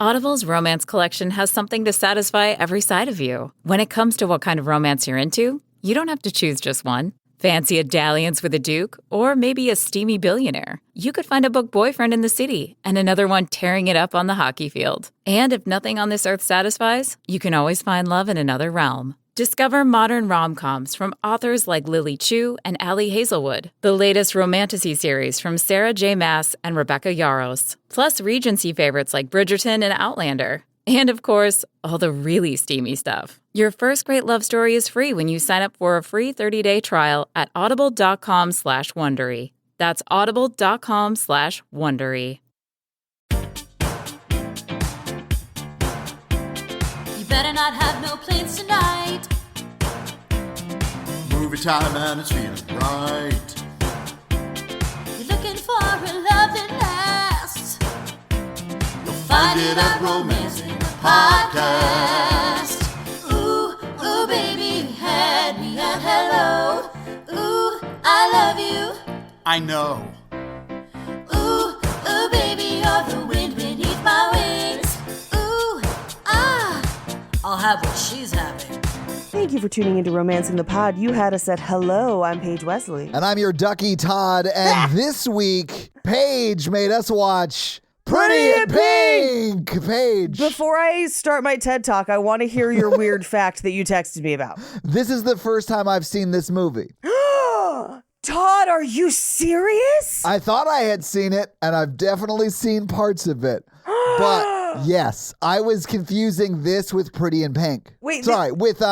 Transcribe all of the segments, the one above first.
Audible's romance collection has something to satisfy every side of you. When it comes to what kind of romance you're into, you don't have to choose just one. Fancy a dalliance with a duke, or maybe a steamy billionaire. You could find a book boyfriend in the city and another one tearing it up on the hockey field. And if nothing on this earth satisfies, you can always find love in another realm. Discover modern rom-coms from authors like Lily Chu and Ali Hazelwood, the latest romantasy series from Sarah J. Maas and Rebecca Yarros, plus Regency favorites like Bridgerton and Outlander. And of course, all the really steamy stuff. Your first great love story is free when you sign up for a free 30-day trial at audible.com/Wondery. That's audible.com/Wondery. You better not have no plans tonight. Movie time and it's feeling right. You're looking for a love that lasts. You'll find it at Romancing the Podcast. Ooh, ooh, baby, you had me at hello. Ooh, I love you. I know. Ooh, ooh, baby, you're the wind beneath my wings. Ooh, ah, I'll have what she's having. Thank you for tuning into Romancing the Pod. You had us at hello. I'm Paige Wesley. And I'm your Ducky Todd. And this week, Paige made us watch Pretty in Pink. Paige. Before I start my TED Talk, I want to hear your weird fact that you texted me about. This is the first time I've seen this movie. Todd, are you serious? I thought I had seen it, and I've definitely seen parts of it. But yes, I was confusing this with Pretty in Pink. Wait, with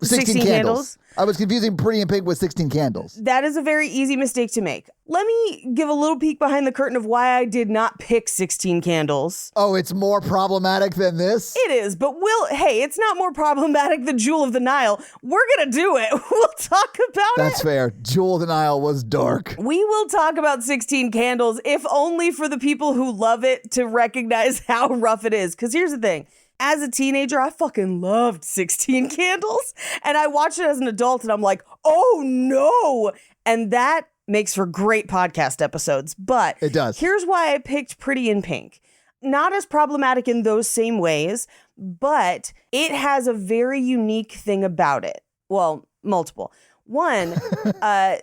16 Candles. I was confusing Pretty in Pink with 16 Candles. That is a very easy mistake to make. Let me give a little peek behind the curtain of why I did not pick 16 Candles. Oh, it's more problematic than this? It is, but hey, it's not more problematic than Jewel of the Nile. We're going to do it. We'll talk about it. That's fair. Jewel of the Nile was dark. We will talk about 16 Candles, if only for the people who love it to recognize how rough it is. Because here's the thing. As a teenager, I fucking loved 16 Candles. And I watched it as an adult and I'm like, oh no. And that makes for great podcast episodes. But it does. Here's why I picked Pretty in Pink. Not as problematic in those same ways, but it has a very unique thing about it. Well, multiple. One,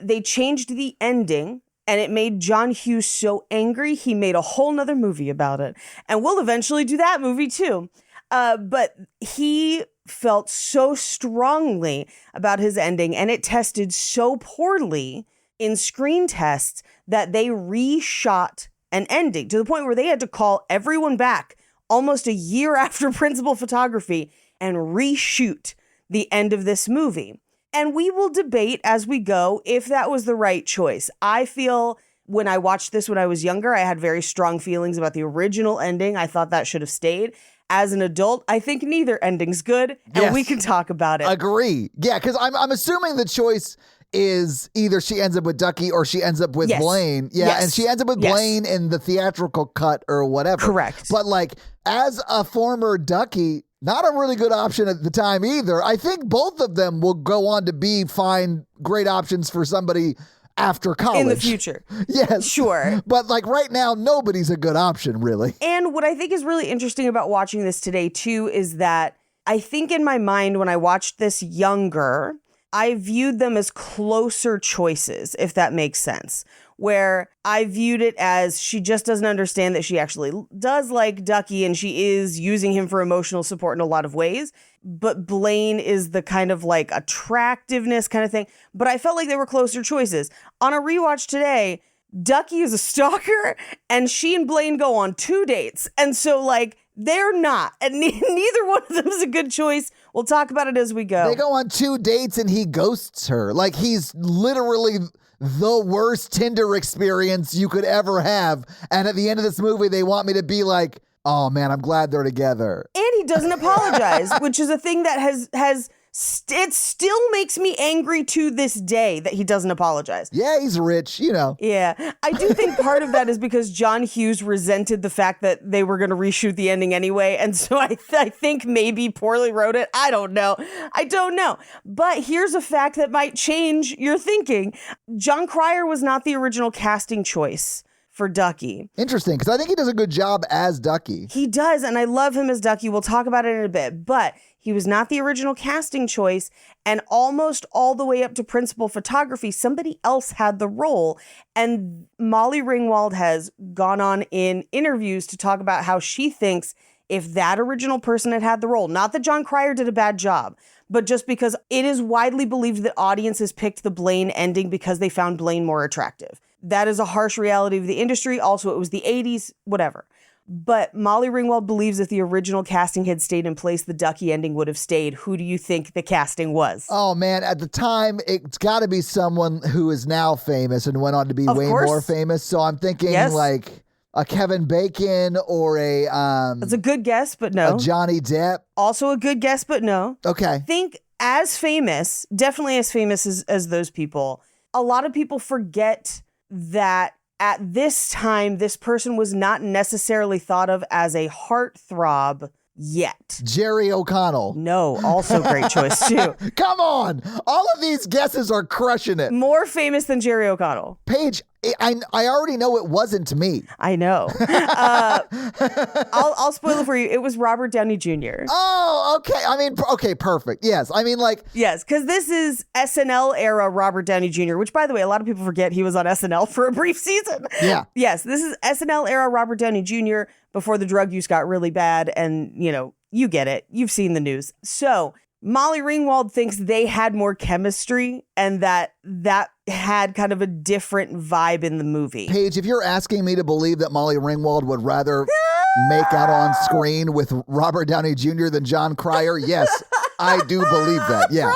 they changed the ending. And it made John Hughes so angry, he made a whole nother movie about it. And we'll eventually do that movie too. But he felt so strongly about his ending, and it tested so poorly in screen tests that they reshot an ending to the point where they had to call everyone back almost a year after principal photography and reshoot the end of this movie. And we will debate as we go if that was the right choice. I feel when I watched this when I was younger, I had very strong feelings about the original ending. I thought that should have stayed. As an adult, I think neither ending's good, and we can talk about it. Agree. Yeah, because I'm assuming the choice is either she ends up with Ducky or she ends up with Blaine. Yeah, and she ends up with Blaine in the theatrical cut or whatever. Correct. But like, as a former Ducky, not a really good option at the time either. I think both of them will go on to be fine, great options for somebody after college. In the future. Yes. Sure. But like right now, nobody's a good option, really. And what I think is really interesting about watching this today, too, is that I think in my mind when I watched this younger, I viewed them as closer choices, if that makes sense. Where I viewed it as she just doesn't understand that she actually does like Ducky and she is using him for emotional support in a lot of ways. But Blaine is the kind of like attractiveness kind of thing. But I felt like they were closer choices. On a rewatch today, Ducky is a stalker and she and Blaine go on 2 dates. And so like they're not. And neither one of them is a good choice. We'll talk about it as we go. They go on 2 dates and he ghosts her. Like he's literally the worst Tinder experience you could ever have. And at the end of this movie, they want me to be like, oh man, I'm glad they're together. And he doesn't apologize, which is a thing that it still makes me angry to this day that he doesn't apologize. Yeah, he's rich, you know. Yeah. I do think part of that is because John Hughes resented the fact that they were going to reshoot the ending anyway. And so I think maybe poorly wrote it. I don't know. But here's a fact that might change your thinking. John Cryer was not the original casting choice for Ducky. Interesting, because I think he does a good job as Ducky. He does, and I love him as Ducky. We'll talk about it in a bit, but he was not the original casting choice, and almost all the way up to principal photography, somebody else had the role. And Molly Ringwald has gone on in interviews to talk about how she thinks if that original person had the role, not that John Cryer did a bad job, but just because it is widely believed that audiences picked the Blaine ending because they found Blaine more attractive. That is a harsh reality of the industry. Also, it was the 80s, whatever. But Molly Ringwald believes if the original casting had stayed in place, the Ducky ending would have stayed. Who do you think the casting was? Oh, man. At the time, it's got to be someone who is now famous and went on to be way more famous. So I'm thinking like a Kevin Bacon or a... That's a good guess, but no. A Johnny Depp. Also a good guess, but no. Okay. Think as famous, definitely as famous as those people. A lot of people forget that at this time, this person was not necessarily thought of as a heartthrob yet. Jerry O'Connell. No, also great choice too. Come on. All of these guesses are crushing it. More famous than Jerry O'Connell. Paige, I already know it wasn't me. I know. I'll spoil it for you. It was Robert Downey Jr. Oh, okay. I mean, okay, perfect. Yes. I mean, like... Yes, because this is SNL era Robert Downey Jr., which, by the way, a lot of people forget he was on SNL for a brief season. Yeah. Yes, this is SNL era Robert Downey Jr. before the drug use got really bad. And, you know, you get it. You've seen the news. So Molly Ringwald thinks they had more chemistry and that had kind of a different vibe in the movie. Paige, if you're asking me to believe that Molly Ringwald would rather make out on screen with Robert Downey Jr. than John Cryer, yes, I do believe that. Yeah. Probably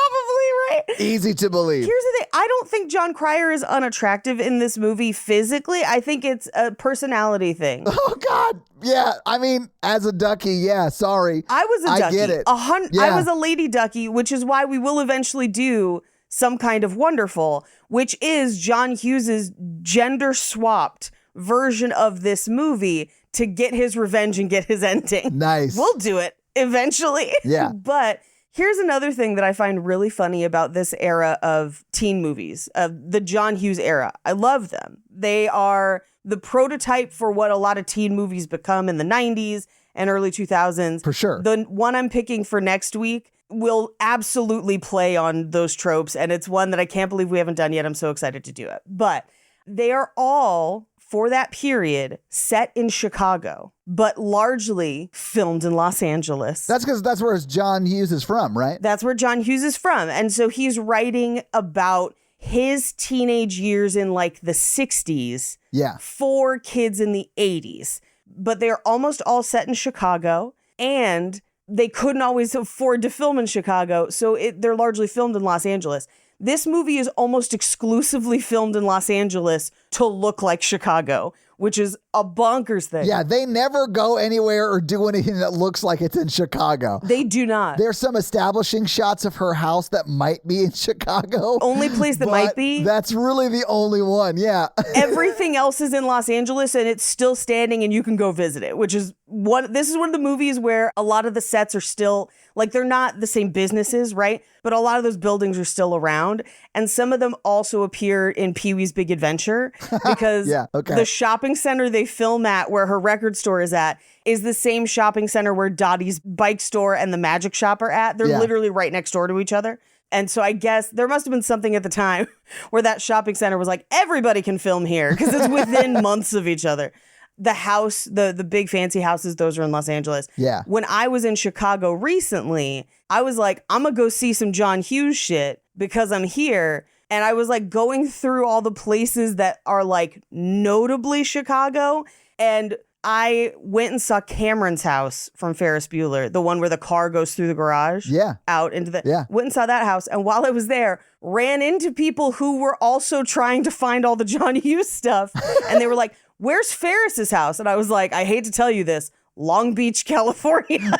right. Easy to believe. Here's the thing. I don't think John Cryer is unattractive in this movie physically. I think it's a personality thing. Oh, God. Yeah. I mean, as a Ducky, yeah, sorry. I was a Ducky. I get it. I was a lady Ducky, which is why we will eventually do Some Kind of Wonderful, which is John Hughes's gender-swapped version of this movie to get his revenge and get his ending. Nice. We'll do it eventually. Yeah. But here's another thing that I find really funny about this era of teen movies, of the John Hughes era. I love them. They are the prototype for what a lot of teen movies become in the 90s and early 2000s. For sure. The one I'm picking for next week will absolutely play on those tropes, and it's one that I can't believe we haven't done yet. I'm so excited to do it. But they are all, for that period, set in Chicago, but largely filmed in Los Angeles. That's because that's where John Hughes is from, right? That's where John Hughes is from. And so he's writing about his teenage years in like the 60s for kids in the 80s. But they're almost all set in Chicago, and they couldn't always afford to film in Chicago, so they're largely filmed in Los Angeles. This movie is almost exclusively filmed in Los Angeles to look like Chicago, which is a bonkers thing. Yeah, they never go anywhere or do anything that looks like it's in Chicago. They do not. There's some establishing shots of her house that might be in Chicago. Only place that might be. That's really the only one, yeah. Everything else is in Los Angeles, and it's still standing, and you can go visit it, which is this is one of the movies where a lot of the sets are still, like, they're not the same businesses, right? But a lot of those buildings are still around. And some of them also appear in Pee-wee's Big Adventure because the shopping center they film at, where her record store is at, is the same shopping center where Dottie's bike store and the magic shop are at. They're literally right next door to each other. And so I guess there must have been something at the time where that shopping center was like, everybody can film here because it's within months of each other. The house, the big fancy houses, those are in Los Angeles. Yeah. When I was in Chicago recently, I was like, I'm going to go see some John Hughes shit because I'm here. And I was like going through all the places that are like notably Chicago. And I went and saw Cameron's house from Ferris Bueller, the one where the car goes through the garage. Out into the... Went and saw that house. And while I was there, ran into people who were also trying to find all the John Hughes stuff. And they were like, where's Ferris's house? And I was like, I hate to tell you this, Long Beach, California.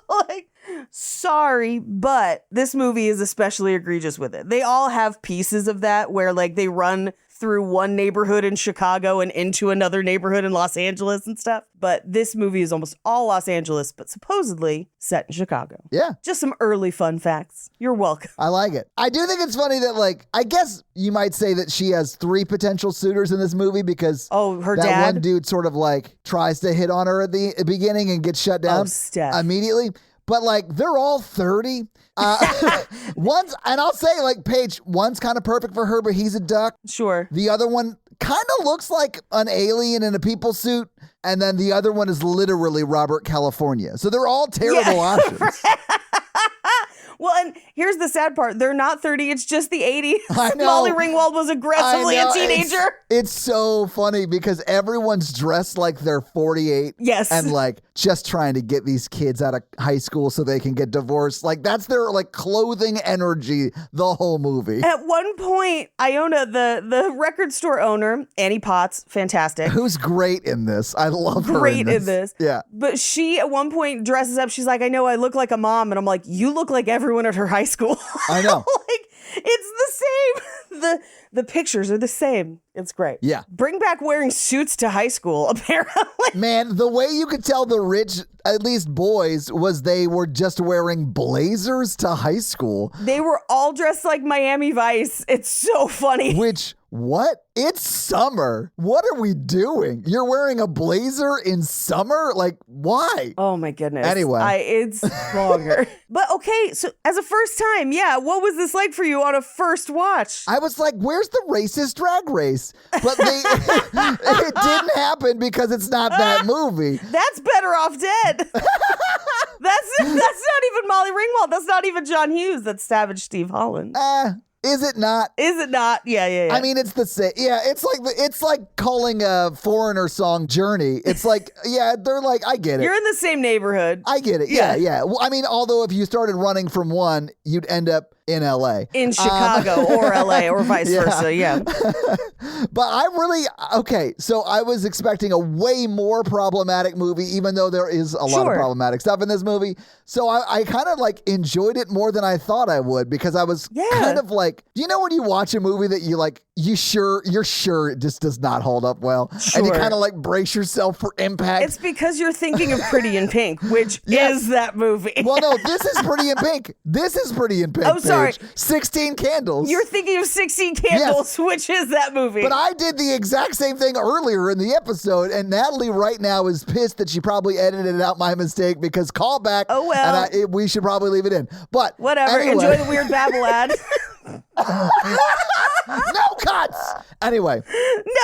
Like, sorry, but this movie is especially egregious with it. They all have pieces of that where like they run through one neighborhood in Chicago and into another neighborhood in Los Angeles and stuff. But this movie is almost all Los Angeles, but supposedly set in Chicago. Yeah. Just some early fun facts. You're welcome. I like it. I do think it's funny that, like, I guess you might say that she has 3 potential suitors in this movie because her that dad? one dude sort of like tries to hit on her at the beginning and gets shut down immediately. But like, they're all 30. One's, and I'll say, like, Paige, one's kind of perfect for her, but he's a duck. Sure. The other one kind of looks like an alien in a people suit. And then the other one is literally Robert California. So they're all terrible options. Well, and here's the sad part. They're not 30. It's just the 80s. I know. Molly Ringwald was aggressively a teenager. It's so funny because everyone's dressed like they're 48. Yes. And like just trying to get these kids out of high school so they can get divorced. Like that's their like clothing energy the whole movie. At one point, Iona, the record store owner, Annie Potts, fantastic. Who's great in this. I love her Great in this. Yeah. But she at one point dresses up. She's like, I know I look like a mom. And I'm like, you look like everyone at her high school. I know. Like, it's the same. The pictures are the same. It's great. Yeah. Bring back wearing suits to high school, apparently. Man, the way you could tell the rich, at least boys, was they were just wearing blazers to high school. They were all dressed like Miami Vice. It's so funny. Which, what? It's summer. What are we doing? You're wearing a blazer in summer? Like, why? Oh my goodness. Anyway. It's longer. But okay, so as a first time, yeah, what was this like for you on a first watch? I was like, where's the racist drag race? But it didn't happen because it's not that movie. That's Better Off Dead. That's not even Molly Ringwald. That's not even John Hughes. That's Savage Steve Holland. Is it not? Is it not? Yeah. I mean, it's the same. Yeah, it's like calling a Foreigner song Journey. It's like, yeah, they're like, I get it. You're in the same neighborhood. I get it. Yeah. Well, I mean, although if you started running from one, you'd end up in LA. In Chicago or LA or vice versa, yeah. But so I was expecting a way more problematic movie, even though there is a lot of problematic stuff in this movie. So I kind of like enjoyed it more than I thought I would because I was kind of like, you know when you watch a movie that you like, you're sure it just does not hold up well. And you kind of like brace yourself for impact. It's because you're thinking of Pretty in Pink, which is that movie. Well, no, this is Pretty in Pink. This is Pretty in Pink. Oh, sorry. 16 Candles. You're thinking of 16 Candles, which is that movie. But I did the exact same thing earlier in the episode, and Natalie right now is pissed that she probably edited out my mistake because callback. Oh, well. And we should probably leave it in. But whatever. Anyway. Enjoy the weird babble ad. No cuts. Anyway.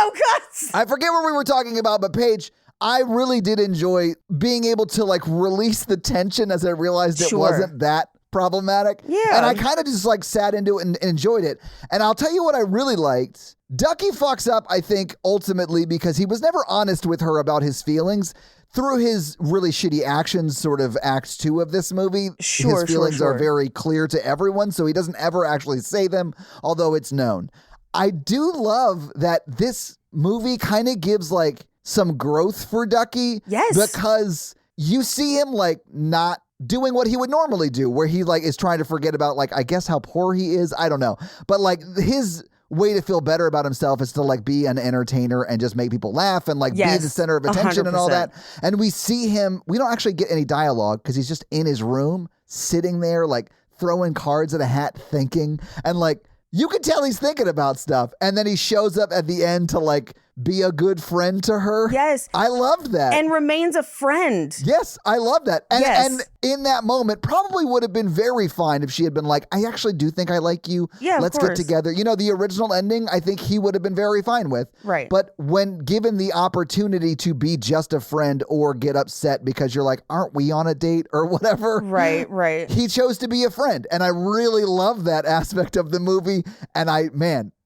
No cuts. I forget what we were talking about, but Paige, I really did enjoy being able to like release the tension as I realized it wasn't that problematic. Yeah. And I kind of just like sat into it and enjoyed it. And I'll tell you what I really liked. Ducky fucks up, I think, ultimately because he was never honest with her about his feelings. Through his really shitty actions, sort of act 2 of this movie, his feelings are very clear to everyone, so he doesn't ever actually say them, although it's known. I do love that this movie kind of gives like some growth for Ducky. Yes. Because you see him like not doing what he would normally do, where he like is trying to forget about like, I guess how poor he is. I don't know. But like his way to feel better about himself is to like be an entertainer and just make people laugh and like be the center of attention 100%. and all that. And we see him, we don't actually get any dialogue because he's just in his room sitting there like throwing cards at a hat thinking, and like you can tell he's thinking about stuff. And then he shows up at the end to like be a good friend to her. Yes. I loved that. And remains a friend. Yes, I love that. And, Yes. and in that moment, probably would have been very fine if she had been like, I actually do think I like you. Yeah, of Let's get course. together. You know, the original ending, I think he would have been very fine with. Right. But when given the opportunity to be just a friend or get upset because you're like, aren't we on a date or whatever? Right. He chose to be a friend. And I really love that aspect of the movie. And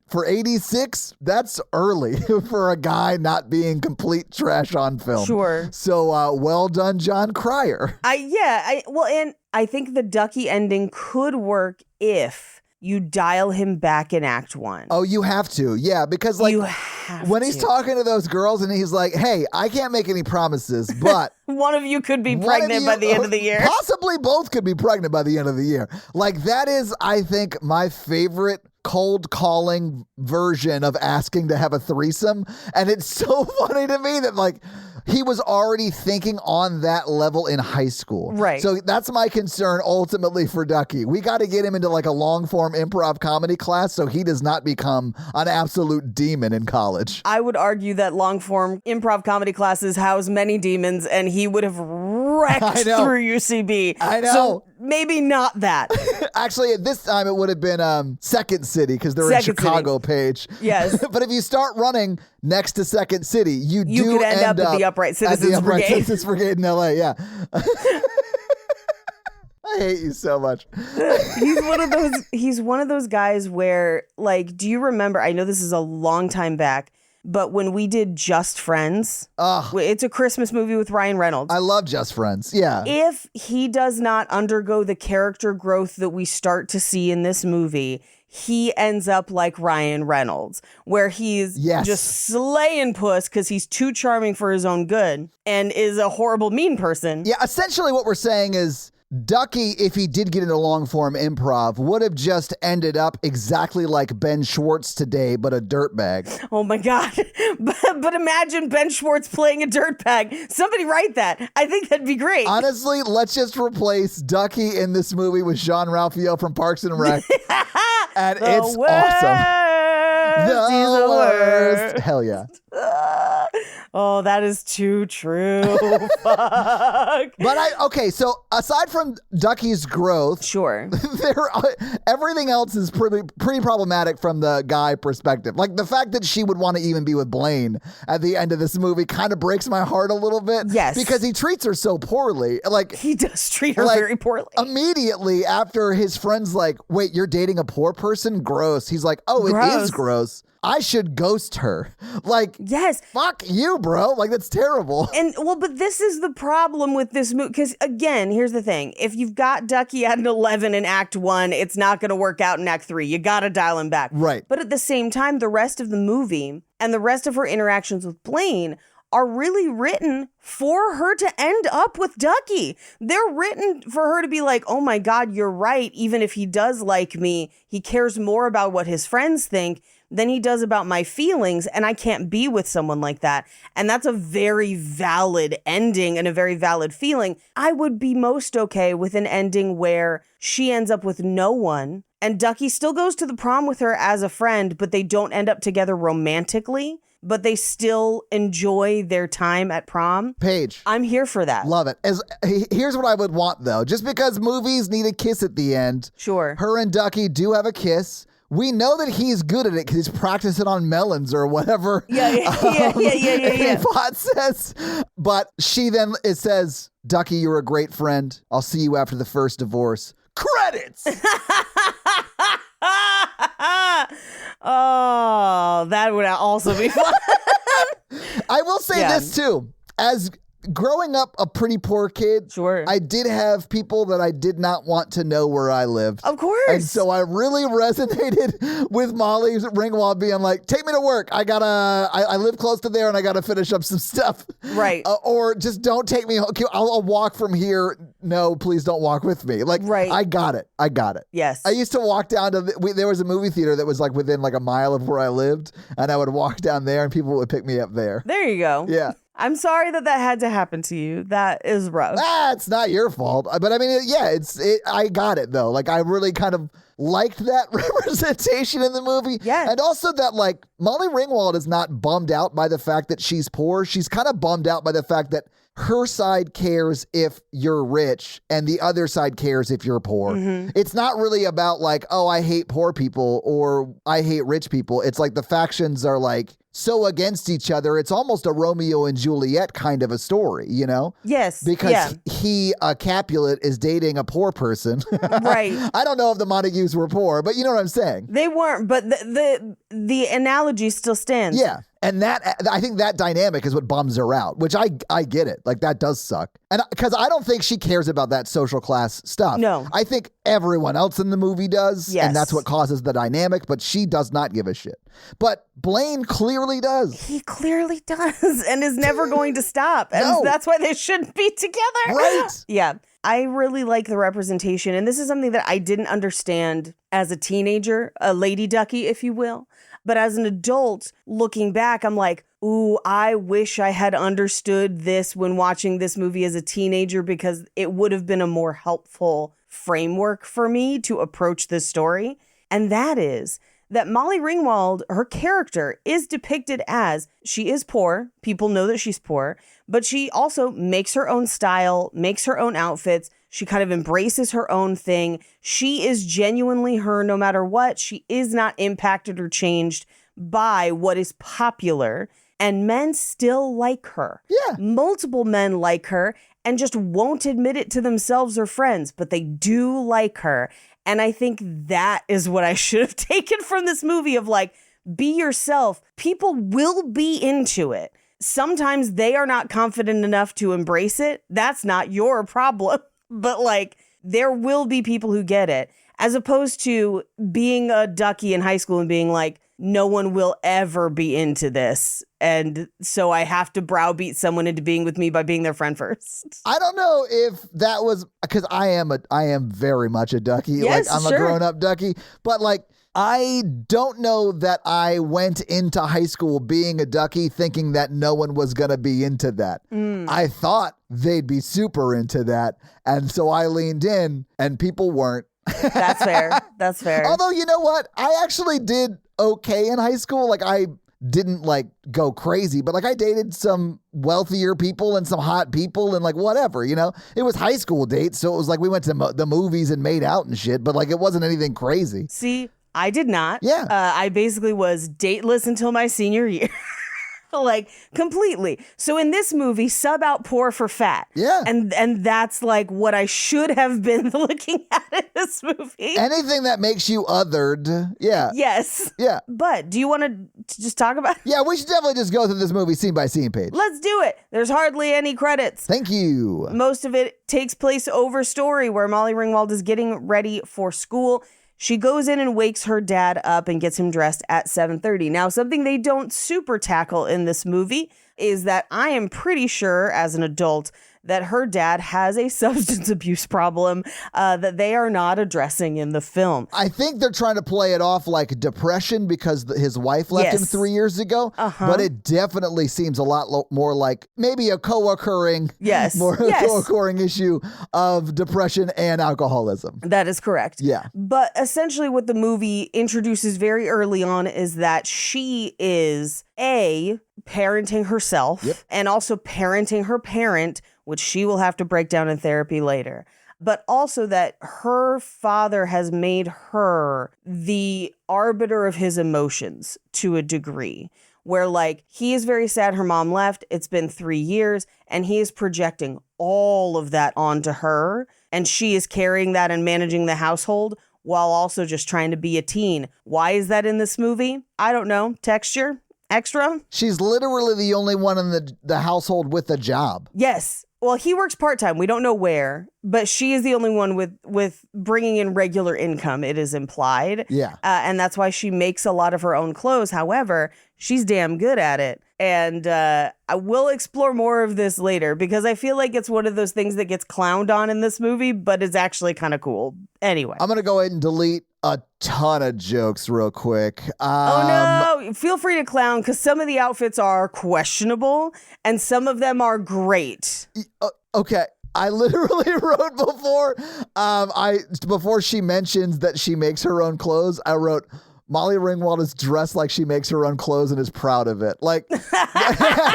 for 86, that's early for a guy not being complete trash on film. Sure. So well done, John Cryer. And I think the Ducky ending could work if you dial him back in Act 1. Oh, you have to. Yeah, because like You have when he's to. talking to those girls and he's like, hey, I can't make any promises, but One of you could be one of pregnant you- by the end of the year. Possibly both could be pregnant by the end of the year. Like that is, I think, my favorite cold calling version of asking to have a threesome. And it's so funny to me that like he was already thinking on that level in high school. Right. So that's my concern ultimately for Ducky. We got to get him into like a long form improv comedy class so he does not become an absolute demon in college. I would argue that long form improv comedy classes house many demons, and he would have wrecked through UCB. I know. So maybe not that. Actually, at this time, it would have been Second City because they're in Chicago, Paige. Yes. But if you start running next to Second City, you could end up at the Upright Citizens Brigade. Citizens Brigade in LA, yeah. I hate you so much. He's one of those guys where, like, do you remember, I know this is a long time back, but when we did Just Friends, it's a Christmas movie with Ryan Reynolds. I love Just Friends, yeah. If he does not undergo the character growth that we start to see in this movie, he ends up like Ryan Reynolds, where he's just slaying puss because he's too charming for his own good and is a horrible, mean person. Yeah, essentially what we're saying is Ducky, if he did get into long form improv, would have just ended up exactly like Ben Schwartz today, but a dirtbag. Oh my God. But imagine Ben Schwartz playing a dirtbag. Somebody write that. I think that'd be great. Honestly, let's just replace Ducky in this movie with Jean-Ralphio from Parks and Rec. And it's awesome. The worst. Hell yeah. Oh, that is too true. Fuck. But so aside from Ducky's growth, sure, everything else is pretty problematic from the guy perspective. Like the fact that she would want to even be with Blaine at the end of this movie kind of breaks my heart a little bit. Yes, because he treats her so poorly. Like he does treat her very poorly. Immediately after his friend's like, "Wait, you're dating a poor person? Gross." He's like, "Oh, it is gross. I should ghost her." Like, yes, fuck you, bro. Like, that's terrible. And but this is the problem with this movie. Because again, here's the thing. If you've got Ducky at an 11 in Act 1, it's not going to work out in Act 3. You got to dial him back. Right. But at the same time, the rest of the movie and the rest of her interactions with Blaine are really written for her to end up with Ducky. They're written for her to be like, oh my God, you're right. Even if he does like me, he cares more about what his friends think than he does about my feelings, and I can't be with someone like that. And that's a very valid ending and a very valid feeling. I would be most okay with an ending where she ends up with no one, and Ducky still goes to the prom with her as a friend, but they don't end up together romantically, but they still enjoy their time at prom. Paige. I'm here for that. Love it. Here's what I would want, though. Just because movies need a kiss at the end, sure, her and Ducky do have a kiss. We know that he's good at it because he's practicing on melons or whatever. Yeah. Plot says. But it says, Ducky, you're a great friend. I'll see you after the first divorce. Credits! Oh, that would also be fun. I will say this too. As growing up a pretty poor kid, sure, I did have people that I did not want to know where I lived. Of course. And so I really resonated with Molly Ringwald being like, take me to work. I live close to there and I got to finish up some stuff. Right. Or just don't take me home. I'll walk from here. No, please don't walk with me. Like, right. I got it. Yes. I used to walk down to, there was a movie theater that was like within like a mile of where I lived. And I would walk down there and people would pick me up there. There you go. Yeah. I'm sorry that had to happen to you. That is rough. It's not your fault. But I mean, I got it though. Like I really kind of liked that representation in the movie. Yeah. And also that like Molly Ringwald is not bummed out by the fact that she's poor. She's kind of bummed out by the fact that her side cares if you're rich and the other side cares if you're poor. Mm-hmm. It's not really about like, oh, I hate poor people or I hate rich people. It's like the factions are like so against each other. It's almost a Romeo and Juliet kind of a story, you know? Yes. Because he, a Capulet, is dating a poor person. Right. I don't know if the Montagues were poor, but you know what I'm saying. They weren't, but the analogy still stands. Yeah. And I think that dynamic is what bums her out, which I get it. Like that does suck. And because I don't think she cares about that social class stuff. No. I think everyone else in the movie does. Yes. And that's what causes the dynamic, but she does not give a shit. But Blaine clearly does. He clearly does and is never going to stop. And that's why they shouldn't be together. Right. Yeah. I really like the representation. And this is something that I didn't understand as a teenager, a lady Ducky, if you will. But as an adult, looking back, I'm like, ooh, I wish I had understood this when watching this movie as a teenager, because it would have been a more helpful framework for me to approach this story. And that is that Molly Ringwald, her character, is depicted as she is poor. People know that she's poor, but she also makes her own style, makes her own outfits. She kind of embraces her own thing. She is genuinely her no matter what. She is not impacted or changed by what is popular. And men still like her. Yeah. Multiple men like her and just won't admit it to themselves or friends, but they do like her. And I think that is what I should have taken from this movie of like, be yourself. People will be into it. Sometimes they are not confident enough to embrace it. That's not your problem. But like, there will be people who get it, as opposed to being a Ducky in high school and being like, no one will ever be into this. And so I have to browbeat someone into being with me by being their friend first. I don't know if that was because I am very much a Ducky. Yes, like I'm sure. a grown-up Ducky. But like, I don't know that I went into high school being a Ducky thinking that no one was going to be into that. I thought they'd be super into that. And so I leaned in and people weren't. That's fair. That's fair. Although, you know what? I actually did okay in high school. Like, I didn't like go crazy, but like I dated some wealthier people and some hot people and like whatever, you know, it was high school dates. So it was like we went to the movies and made out and shit, but like it wasn't anything crazy. See, I did not. Yeah. I basically was dateless until my senior year. Like completely. So in this movie, sub out poor for fat. Yeah. And that's like what I should have been looking at in this movie. Anything that makes you othered. Yeah. Yes. Yeah. But do you want to just talk about it? Yeah, we should definitely just go through this movie scene by scene, Paige. Let's do it. There's hardly any credits. Thank you. Most of it takes place over story where Molly Ringwald is getting ready for school. She goes in and wakes her dad up and gets him dressed at 7:30. Now, something they don't super tackle in this movie is that I am pretty sure as an adult that her dad has a substance abuse problem that they are not addressing in the film. I think they're trying to play it off like depression because his wife left him Yes. 3 years ago. But it definitely seems a lot more like maybe a co-occurring, Yes. more Yes. co-occurring issue of depression and alcoholism. That is correct. Yeah. But essentially what the movie introduces very early on is that she is parenting herself and also parenting her parent, which she will have to break down in therapy later. But also that her father has made her the arbiter of his emotions to a degree. Where like he is very sad her mom left. It's been 3 years and he is projecting all of that onto her. And she is carrying that and managing the household while also just trying to be a teen. Why is that in this movie? I don't know. Texture? Extra? She's literally the only one in the household with a job. Yes. Well, he works part-time. We don't know where, but she is the only one with bringing in regular income, it is implied. Yeah. And that's why she makes a lot of her own clothes. However, she's damn good at it. And I will explore more of this later because I feel like it's one of those things that gets clowned on in this movie, but it's actually kind of cool. Anyway. I'm going to go ahead and delete a ton of jokes real quick. Oh no, feel free to clown because some of the outfits are questionable and some of them are great. Okay. I literally wrote before she mentions that she makes her own clothes, I wrote, Molly Ringwald is dressed like she makes her own clothes and is proud of it. Like, and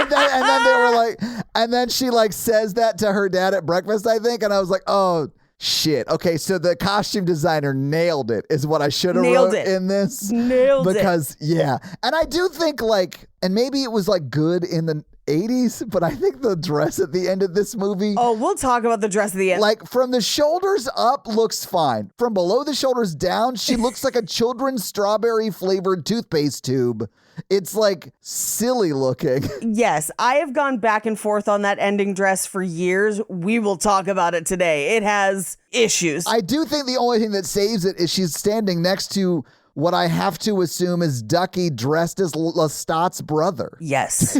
then they were like, and then she like says that to her dad at breakfast, I think. And I was like, oh, shit. Okay, so the costume designer nailed it is what I should have wrote in this. Nailed it. Because, yeah. And I do think like, and maybe it was like good in the 80s, but I think the dress at the end of this movie. Oh, we'll talk about the dress at the end. Like from the shoulders up looks fine. From below the shoulders down, she looks like a children's strawberry flavored toothpaste tube. It's like silly looking. Yes, I have gone back and forth on that ending dress for years. We will talk about it today. It has issues. I do think the only thing that saves it is she's standing next to what I have to assume is Ducky dressed as Lestat's brother. Yes.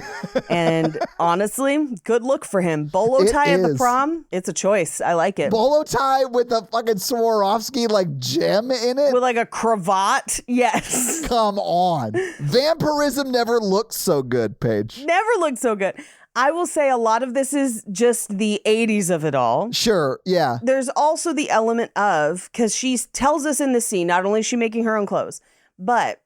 And honestly, good look for him. Bolo It tie at the is. prom, it's a choice. I like it. Bolo tie with a fucking Swarovski like gem in it? With like a cravat. Yes. Come on. Vampirism never looked so good, Paige. Never looked so good. I will say a lot of this is just the 80s of it all. Sure, yeah. There's also the element of, because she tells us in the scene, not only is she making her own clothes, but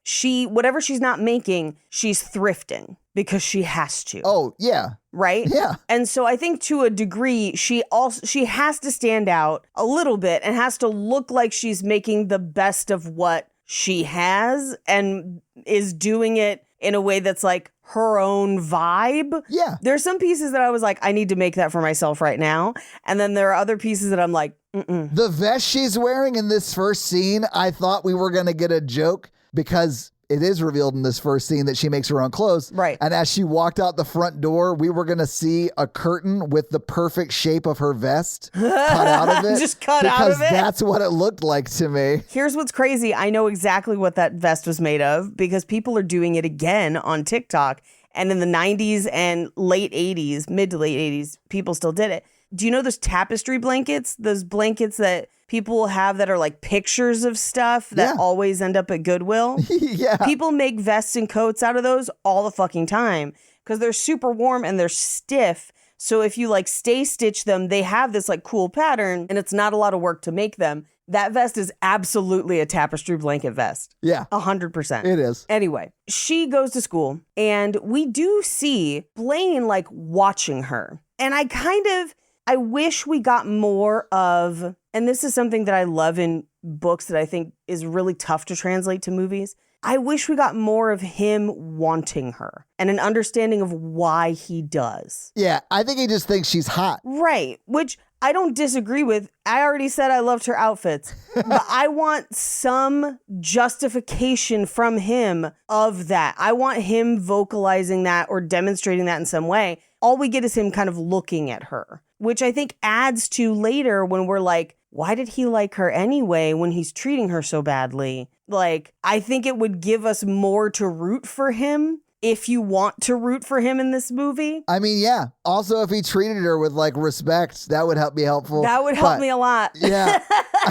whatever she's not making, she's thrifting because she has to. Oh, yeah. Right? Yeah. And so I think to a degree, she has to stand out a little bit and has to look like she's making the best of what she has and is doing it in a way that's like her own vibe. Yeah. There's some pieces that I was like, I need to make that for myself right now. And then there are other pieces that I'm like, mm-mm. The vest she's wearing in this first scene, I thought we were going to get a joke because it is revealed in this first scene that she makes her own clothes. Right. And as she walked out the front door, we were going to see a curtain with the perfect shape of her vest cut out of it. Just cut out of it. Because that's what it looked like to me. Here's what's crazy. I know exactly what that vest was made of because people are doing it again on TikTok. And in the 90s and late 80s, mid to late 80s, people still did it. Do you know those tapestry blankets? Those blankets that people will have that are like pictures of stuff that Yeah. always end up at Goodwill? Yeah. People make vests and coats out of those all the fucking time because they're super warm and they're stiff. So if you like stay stitch them, they have this like cool pattern and it's not a lot of work to make them. That vest is absolutely a tapestry blanket vest. Yeah. 100%. It is. Anyway, she goes to school and we do see Blaine like watching her. And I wish we got more of, and this is something that I love in books that I think is really tough to translate to movies. I wish we got more of him wanting her and an understanding of why he does. Yeah. I think he just thinks she's hot. Right, which I don't disagree with. I already said I loved her outfits, but I want some justification from him of that. I want him vocalizing that or demonstrating that in some way. All we get is him kind of looking at her, which I think adds to later when we're like, why did he like her anyway when he's treating her so badly? Like, I think it would give us more to root for him if you want to root for him in this movie. I mean, yeah. Also, if he treated her with like respect, that would be helpful. That would help me a lot. Yeah.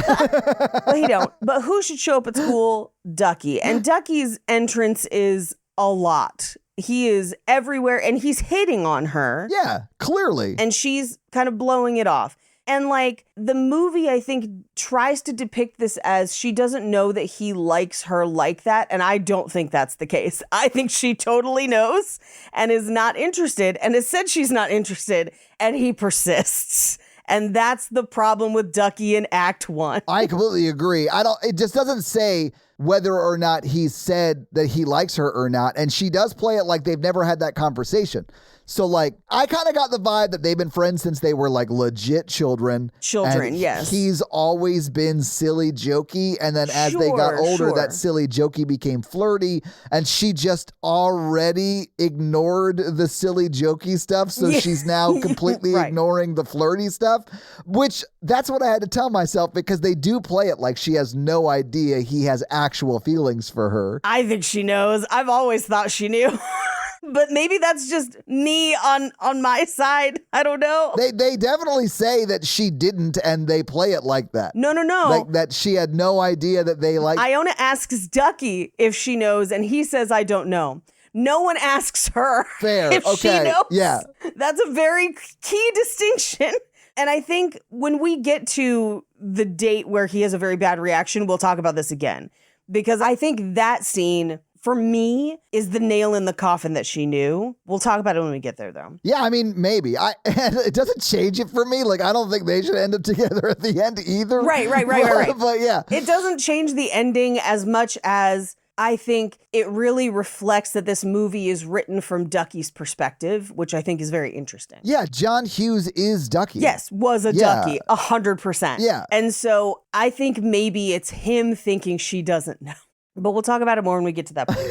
But he don't. But who should show up at school? Ducky. And Ducky's entrance is a lot. He is everywhere and he's hitting on her. Yeah, clearly. And she's kind of blowing it off. And like the movie, I think, tries to depict this as she doesn't know that he likes her like that. And I don't think that's the case. I think she totally knows and is not interested and has said she's not interested. And he persists. And that's the problem with Ducky in Act 1. I completely agree. It just doesn't say whether or not he said that he likes her or not. And she does play it like they've never had that conversation. So like, I kind of got the vibe that they've been friends since they were like legit children. Children, and yes. He's always been silly jokey. And then as they got Sure, older, sure. that silly jokey became flirty. And she just already ignored the silly jokey stuff. So Yeah. she's now completely Right. ignoring the flirty stuff, which that's what I had to tell myself because they do play it like she has no idea he has actual feelings for her. I think she knows. I've always thought she knew. But maybe that's just me on my side. I don't know. They definitely say that she didn't, and they play it like that. No. Like that she had no idea that they like. Iona asks Ducky if she knows, and he says, I don't know. No one asks her Fair. if she Okay. knows. Yeah. That's a very key distinction. And I think when we get to the date where he has a very bad reaction, we'll talk about this again. Because I think that scene, for me, is the nail in the coffin that she knew. We'll talk about it when we get there, though. Yeah, I mean, maybe. And it doesn't change it for me. Like, I don't think they should end up together at the end either. Right. But yeah. It doesn't change the ending as much as I think it really reflects that this movie is written from Ducky's perspective, which I think is very interesting. Yeah, John Hughes is Ducky. Yes, was a Yeah. Ducky, 100%. Yeah. And so I think maybe it's him thinking she doesn't know. But we'll talk about it more when we get to that point.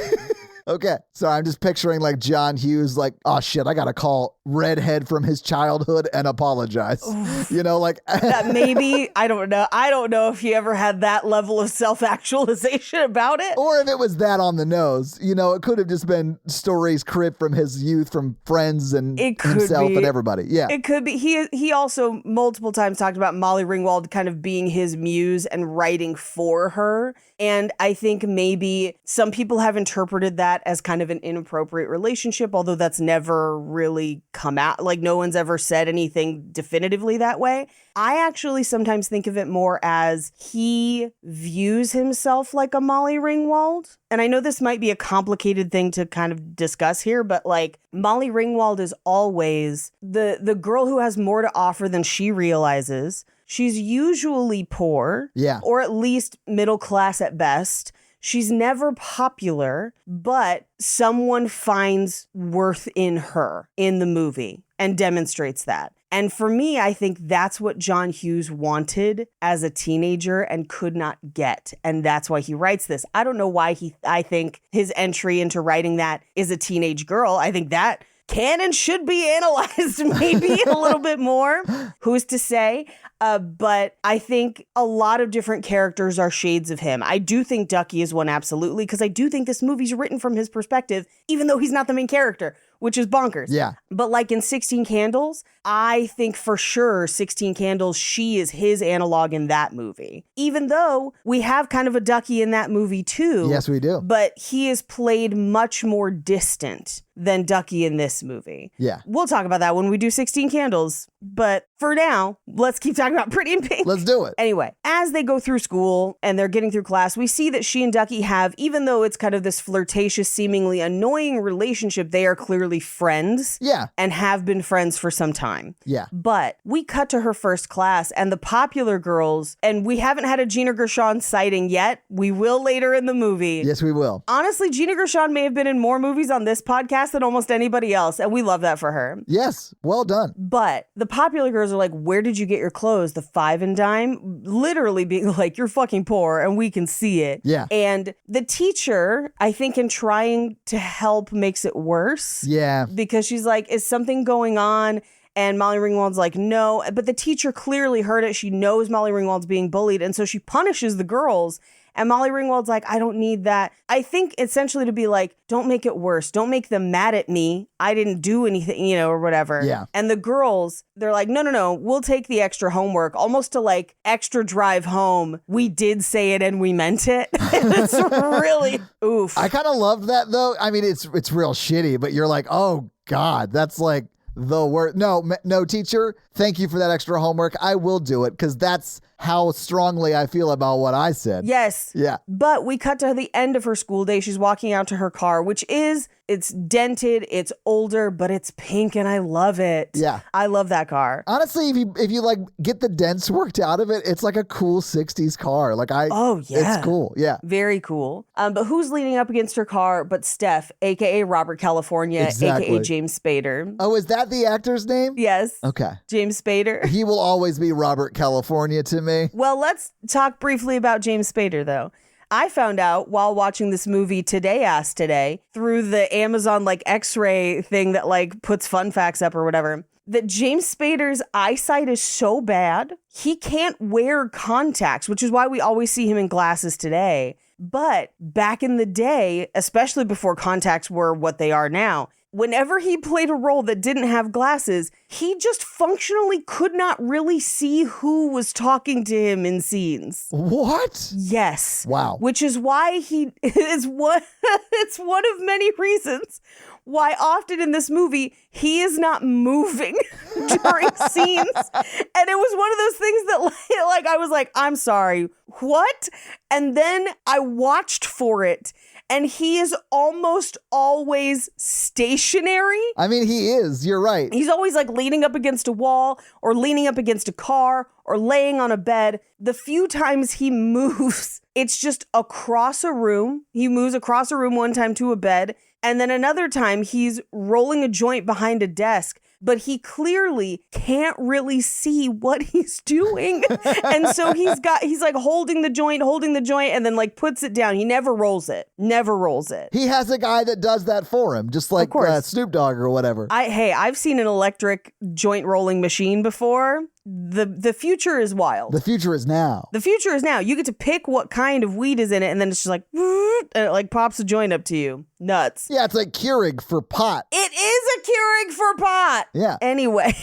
Okay. So I'm just picturing like John Hughes like, oh shit, I got to call redhead from his childhood and apologize. You know, like That maybe, I don't know. I don't know if he ever had that level of self-actualization about it. or if it was that on the nose. You know, it could have just been stories cribbed from his youth, from friends and It could himself be. and everybody. Yeah. It could be. He also multiple times talked about Molly Ringwald kind of being his muse and writing for her. And I think maybe some people have interpreted that as kind of an inappropriate relationship, although that's never really come out. Like, no one's ever said anything definitively that way. I actually sometimes think of it more as he views himself like a Molly Ringwald. And I know this might be a complicated thing to kind of discuss here, but like Molly Ringwald is always the girl who has more to offer than she realizes. She's usually poor, Yeah. or at least middle class at best. She's never popular, but someone finds worth in her in the movie and demonstrates that. And for me, I think that's what John Hughes wanted as a teenager and could not get. And that's why he writes this. I don't know why I think his entry into writing that is a teenage girl. I think that can and should be analyzed maybe a little bit more. Who's to say? But I think a lot of different characters are shades of him. I do think Ducky is one, absolutely, because I do think this movie's written from his perspective, even though he's not the main character, which is bonkers. Yeah. But like in 16 Candles, I think for sure 16 Candles, she is his analog in that movie. Even though we have kind of a Ducky in that movie too. Yes, we do. But he is played much more distant than Ducky in this movie. Yeah. We'll talk about that when we do 16 Candles. But for now, let's keep talking about Pretty in Pink. Let's do it. Anyway, as they go through school and they're getting through class, we see that she and Ducky have, even though it's kind of this flirtatious, seemingly annoying relationship, they are clearly friends. Yeah. And have been friends for some time. Yeah. But we cut to her first class and the popular girls, and we haven't had a Gina Gershon sighting yet. We will later in the movie. Yes, we will. Honestly, Gina Gershon may have been in more movies on this podcast than almost anybody else, and we love that for her. Yes. Well done. But the popular girls are like, where did you get your clothes? The five and dime? Literally being like, you're fucking poor and we can see it. Yeah. And the teacher, I think in trying to help, makes it worse. Yeah. Because she's like, is something going on? And Molly Ringwald's like, no. But the teacher clearly heard it. She knows Molly Ringwald's being bullied. And so she punishes the girls. And Molly Ringwald's like, I don't need that. I think essentially to be like, don't make it worse. Don't make them mad at me. I didn't do anything, you know, or whatever. Yeah. And the girls, they're like, no. We'll take the extra homework, almost to like extra drive home. We did say it and we meant it. It's really oof. I kind of loved that though. I mean, it's real shitty, but you're like, oh God, that's like the word. No, teacher, thank you for that extra homework. I will do it because that's how strongly I feel about what I said. Yes. Yeah. But we cut to the end of her school day. She's walking out to her car, which is, it's dented, it's older, but it's pink and I love it. Yeah. I love that car. Honestly, if you like get the dents worked out of it, it's like a cool 60s car. Like Oh, yeah. It's cool. Yeah. Very cool. But who's leaning up against her car but Steph, aka Robert California, Exactly. aka James Spader. Oh, is that the actor's name? Yes. Okay. James Spader. He will always be Robert California to me. Well, let's talk briefly about James Spader, though. I found out while watching this movie today through the Amazon like X-ray thing that like puts fun facts up or whatever, that James Spader's eyesight is so bad, he can't wear contacts, which is why we always see him in glasses today. But back in the day, especially before contacts were what they are now, whenever he played a role that didn't have glasses, he just functionally could not really see who was talking to him in scenes. What? Yes. Wow. Which is why it's one of many reasons why often in this movie he is not moving during scenes. And it was one of those things that like I was like, I'm sorry, what? And then I watched for it. And he is almost always stationary. I mean, he is. You're right. He's always like leaning up against a wall or leaning up against a car or laying on a bed. The few times he moves, it's just across a room. He moves across a room one time to a bed. And then another time he's rolling a joint behind a desk. but he clearly can't really see what he's doing. And so he's like holding the joint, and then like puts it down. He never rolls it. He has a guy that does that for him, just like Snoop Dogg or whatever. I've seen an electric joint rolling machine before. The future is wild. The future is now. You get to pick what kind of weed is in it, and then it's just like, and it like pops a joint up to you. Nuts. Yeah, it's like Keurig for pot. It is a Keurig for pot. Yeah. Anyway,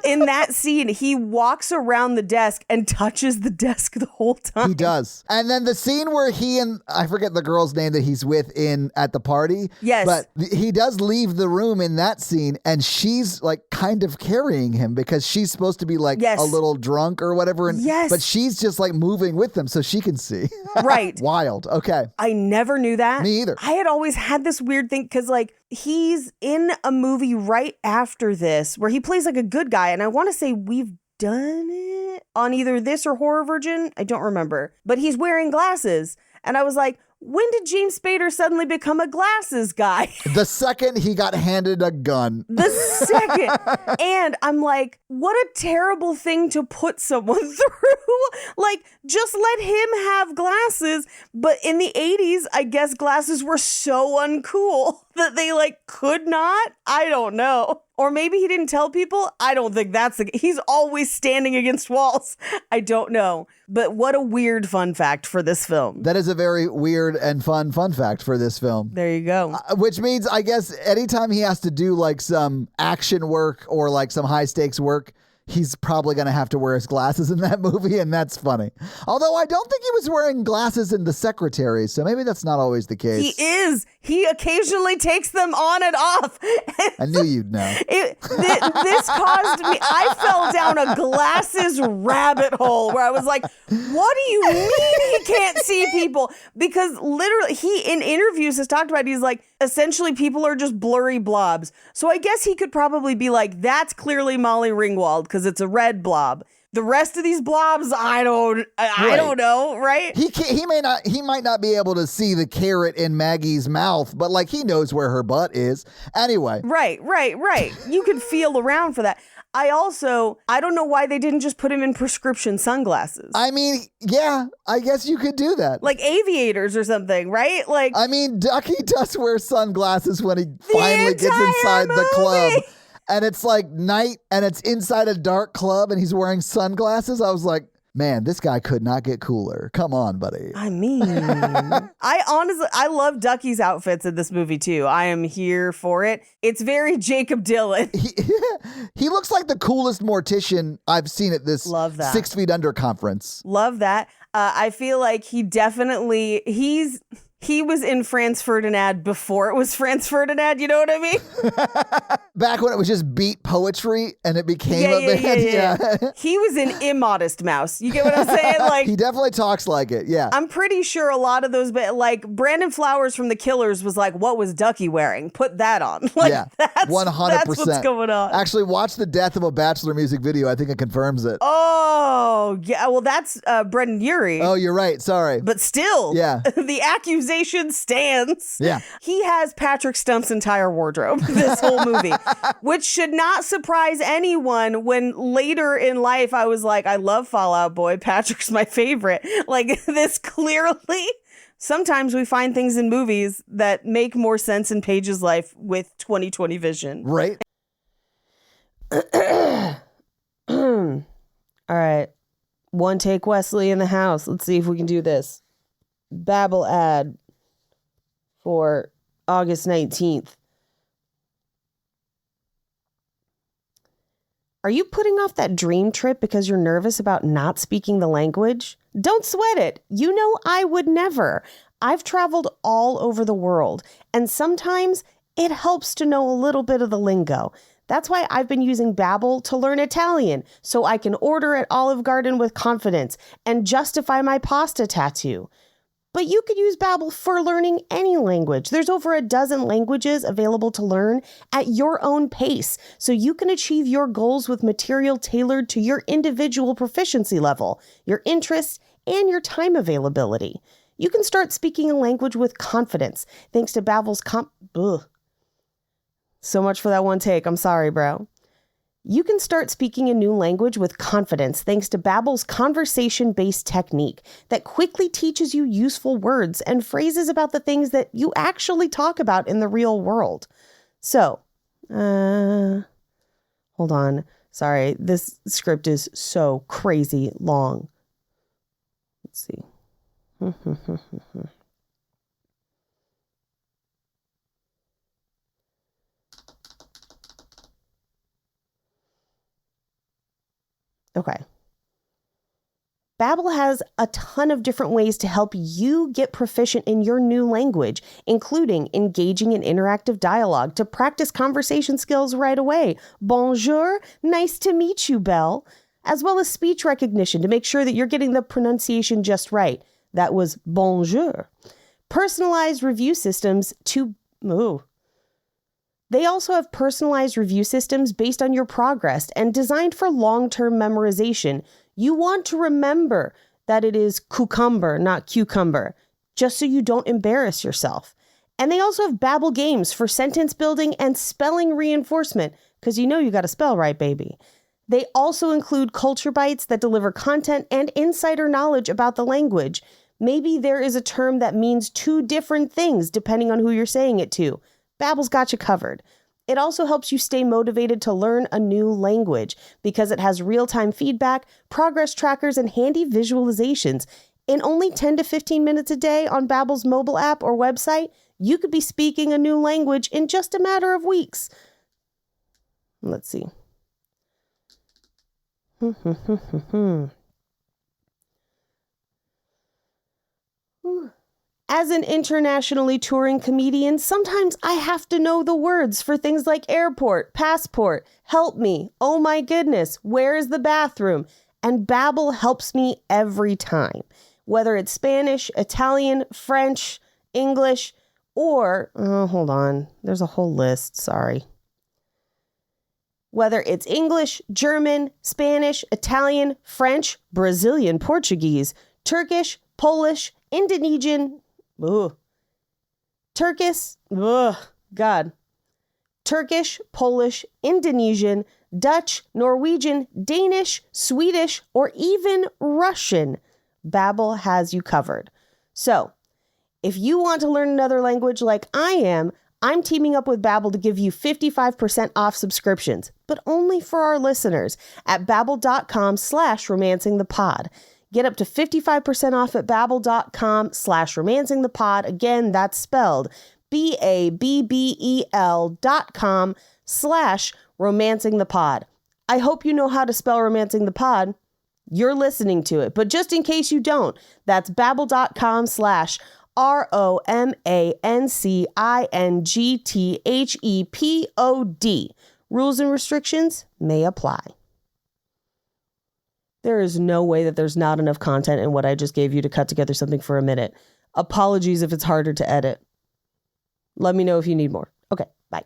in that scene, he walks around the desk and touches the desk the whole time. He does. And then the scene where he and, I forget the girl's name that he's with at the party. Yes. But he does leave the room in that scene, and she's like kind of carrying him because she's supposed to be like a little drunk or whatever. And, but she's just like moving with them so she can see. Right. Wild. Okay. I never knew that. Me either. I had always had this weird thing because like he's in a movie right after this where he plays like a good guy. And I want to say we've done it on either this or Horror Virgin. I don't remember. But he's wearing glasses. And I was like, when did James Spader suddenly become a glasses guy? The second he got handed a gun. The second. And I'm like, what a terrible thing to put someone through. Like, just let him have glasses. But in the 80s, I guess glasses were so uncool that they like could not. I don't know. Or maybe he didn't tell people. I don't think he's always standing against walls. I don't know. But what a weird fun fact for this film. That is a very weird and fun fact for this film. There you go. Which means, I guess, anytime he has to do like some action work or like some high stakes work, he's probably going to have to wear his glasses in that movie, and that's funny. Although I don't think he was wearing glasses in The Secretary, so maybe that's not always the case. He is. He occasionally takes them on and off. I knew you'd know. This caused me, I fell down a glasses rabbit hole where I was like, what do you mean he can't see people? Because literally, he in interviews has talked about, he's like, essentially people are just blurry blobs. So I guess he could probably be like, that's clearly Molly Ringwald because it's a red blob. The rest of these blobs, I don't know, right? He might not be able to see the carrot in Maggie's mouth, but like he knows where her butt is. Anyway. Right. You could feel around for that. I don't know why they didn't just put him in prescription sunglasses. I mean, yeah, I guess you could do that. Like aviators or something, right? Like, I mean, Ducky does wear sunglasses when he finally gets inside the club. And it's like night and it's inside a dark club and he's wearing sunglasses. I was like, man, this guy could not get cooler. Come on, buddy. I mean, I love Ducky's outfits in this movie too. I am here for it. It's very Jacob Dylan. He looks like the coolest mortician I've seen at this 6 Feet Under conference. Love that. I feel like he was in Franz Ferdinand before it was Franz Ferdinand. You know what I mean? Back when it was just beat poetry and it became a band. Yeah. He was in Immodest Mouse. You get what I'm saying? Like, he definitely talks like it. Yeah. I'm pretty sure a lot of those, like Brandon Flowers from The Killers was like, what was Ducky wearing? Put that on. Like, yeah. That's 100%. That's what's going on. Actually, watch The Death of a Bachelor music video. I think it confirms it. Oh, yeah. Well, that's Brendan Urie. Oh, you're right. Sorry. But still, the accusation stands. Yeah. He has Patrick Stump's entire wardrobe this whole movie, which should not surprise anyone when later in life I was like, I love Fall Out Boy. Patrick's my favorite. Like, this clearly, sometimes we find things in movies that make more sense in Paige's life with 20/20 vision. Right. All right. One take Wesley in the house. Let's see if we can do this. Babble ad for August 19th. Are you putting off that dream trip because you're nervous about not speaking the language? Don't sweat it. You know I would never. I've traveled all over the world, and sometimes it helps to know a little bit of the lingo. That's why I've been using Babbel to learn Italian, so I can order at Olive Garden with confidence and justify my pasta tattoo. But you could use Babbel for learning any language. There's over a dozen languages available to learn at your own pace, so you can achieve your goals with material tailored to your individual proficiency level, your interests, and your time availability. You can start speaking a language with confidence thanks to Babbel's So much for that one take. I'm sorry, bro. You can start speaking a new language with confidence thanks to Babbel's conversation-based technique that quickly teaches you useful words and phrases about the things that you actually talk about in the real world. So, hold on. Sorry, this script is so crazy long. Let's see. Okay. Babbel has a ton of different ways to help you get proficient in your new language, including engaging in interactive dialogue to practice conversation skills right away. Bonjour, nice to meet you, Belle. As well as speech recognition to make sure that you're getting the pronunciation just right. That was bonjour. Personalized review systems to... Ooh. They also have personalized review systems based on your progress and designed for long-term memorization. You want to remember that it is cucumber, not cucumber, just so you don't embarrass yourself. And they also have Babbel games for sentence building and spelling reinforcement, because you know you got to spell right, baby. They also include culture bites that deliver content and insider knowledge about the language. Maybe there is a term that means two different things depending on who you're saying it to. Babbel's got you covered. It also helps you stay motivated to learn a new language because it has real-time feedback, progress trackers, and handy visualizations. In only 10 to 15 minutes a day on Babbel's mobile app or website, you could be speaking a new language in just a matter of weeks. Let's see. As an internationally touring comedian, sometimes I have to know the words for things like airport, passport, help me, oh my goodness, where is the bathroom? And Babbel helps me every time. Whether it's Spanish, Italian, French, English, or, hold on, there's a whole list, sorry. Whether it's English, German, Spanish, Italian, French, Brazilian, Portuguese, Turkish, Polish, Indonesian, Turkish, Polish, Indonesian, Dutch, Norwegian, Danish, Swedish, or even Russian, Babbel has you covered. So, if you want to learn another language like I am, I'm teaming up with Babbel to give you 55% off subscriptions, but only for our listeners at babbel.com/romancingthepod. Get up to 55% off at babbel.com/romancingthepod. Again, that's spelled BABBEL.com/romancingthepod. I hope you know how to spell romancing the pod. You're listening to it, but just in case you don't, that's babbel.com/ROMANCINGTHEPOD. Rules and restrictions may apply. There is no way that there's not enough content in what I just gave you to cut together something for a minute. Apologies if it's harder to edit. Let me know if you need more. Okay, bye.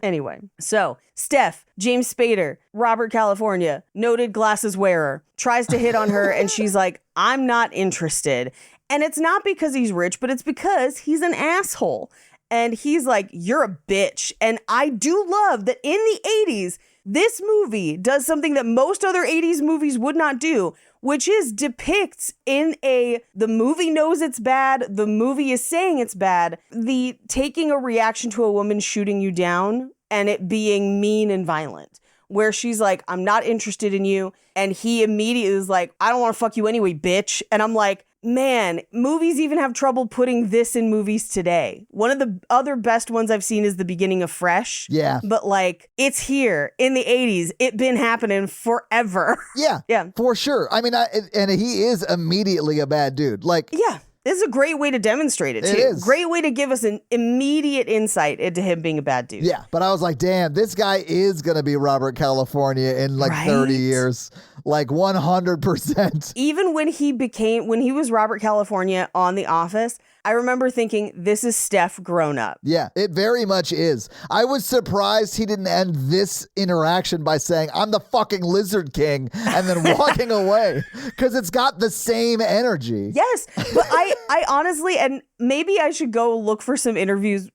Anyway, so Steph, James Spader, Robert California, noted glasses wearer, tries to hit on her and she's like, I'm not interested. And it's not because he's rich, but it's because he's an asshole. And he's like, you're a bitch. And I do love that in the 80s, this movie does something that most other 80s movies would not do, which is depicts the movie knows it's bad, the movie is saying it's bad, the taking a reaction to a woman shooting you down and it being mean and violent, where she's like, I'm not interested in you. And he immediately is like, I don't want to fuck you anyway, bitch. And I'm like, man, movies even have trouble putting this in movies today. One of the other best ones I've seen is the beginning of Fresh. Yeah. But like, it's here in the 80s. It been happening forever. Yeah. Yeah. For sure. I mean, and he is immediately a bad dude. Like, yeah. This is a great way to demonstrate it, too. It is. Great way to give us an immediate insight into him being a bad dude. Yeah, but I was like, damn, this guy is going to be Robert California in like 30 years. like 100%. Even when he was Robert California on The Office, I remember thinking, this is Steph grown up. Yeah, it very much is. I was surprised he didn't end this interaction by saying, I'm the fucking Lizard King, and then walking away, because it's got the same energy. Yes, but I honestly, and maybe I should go look for some interviews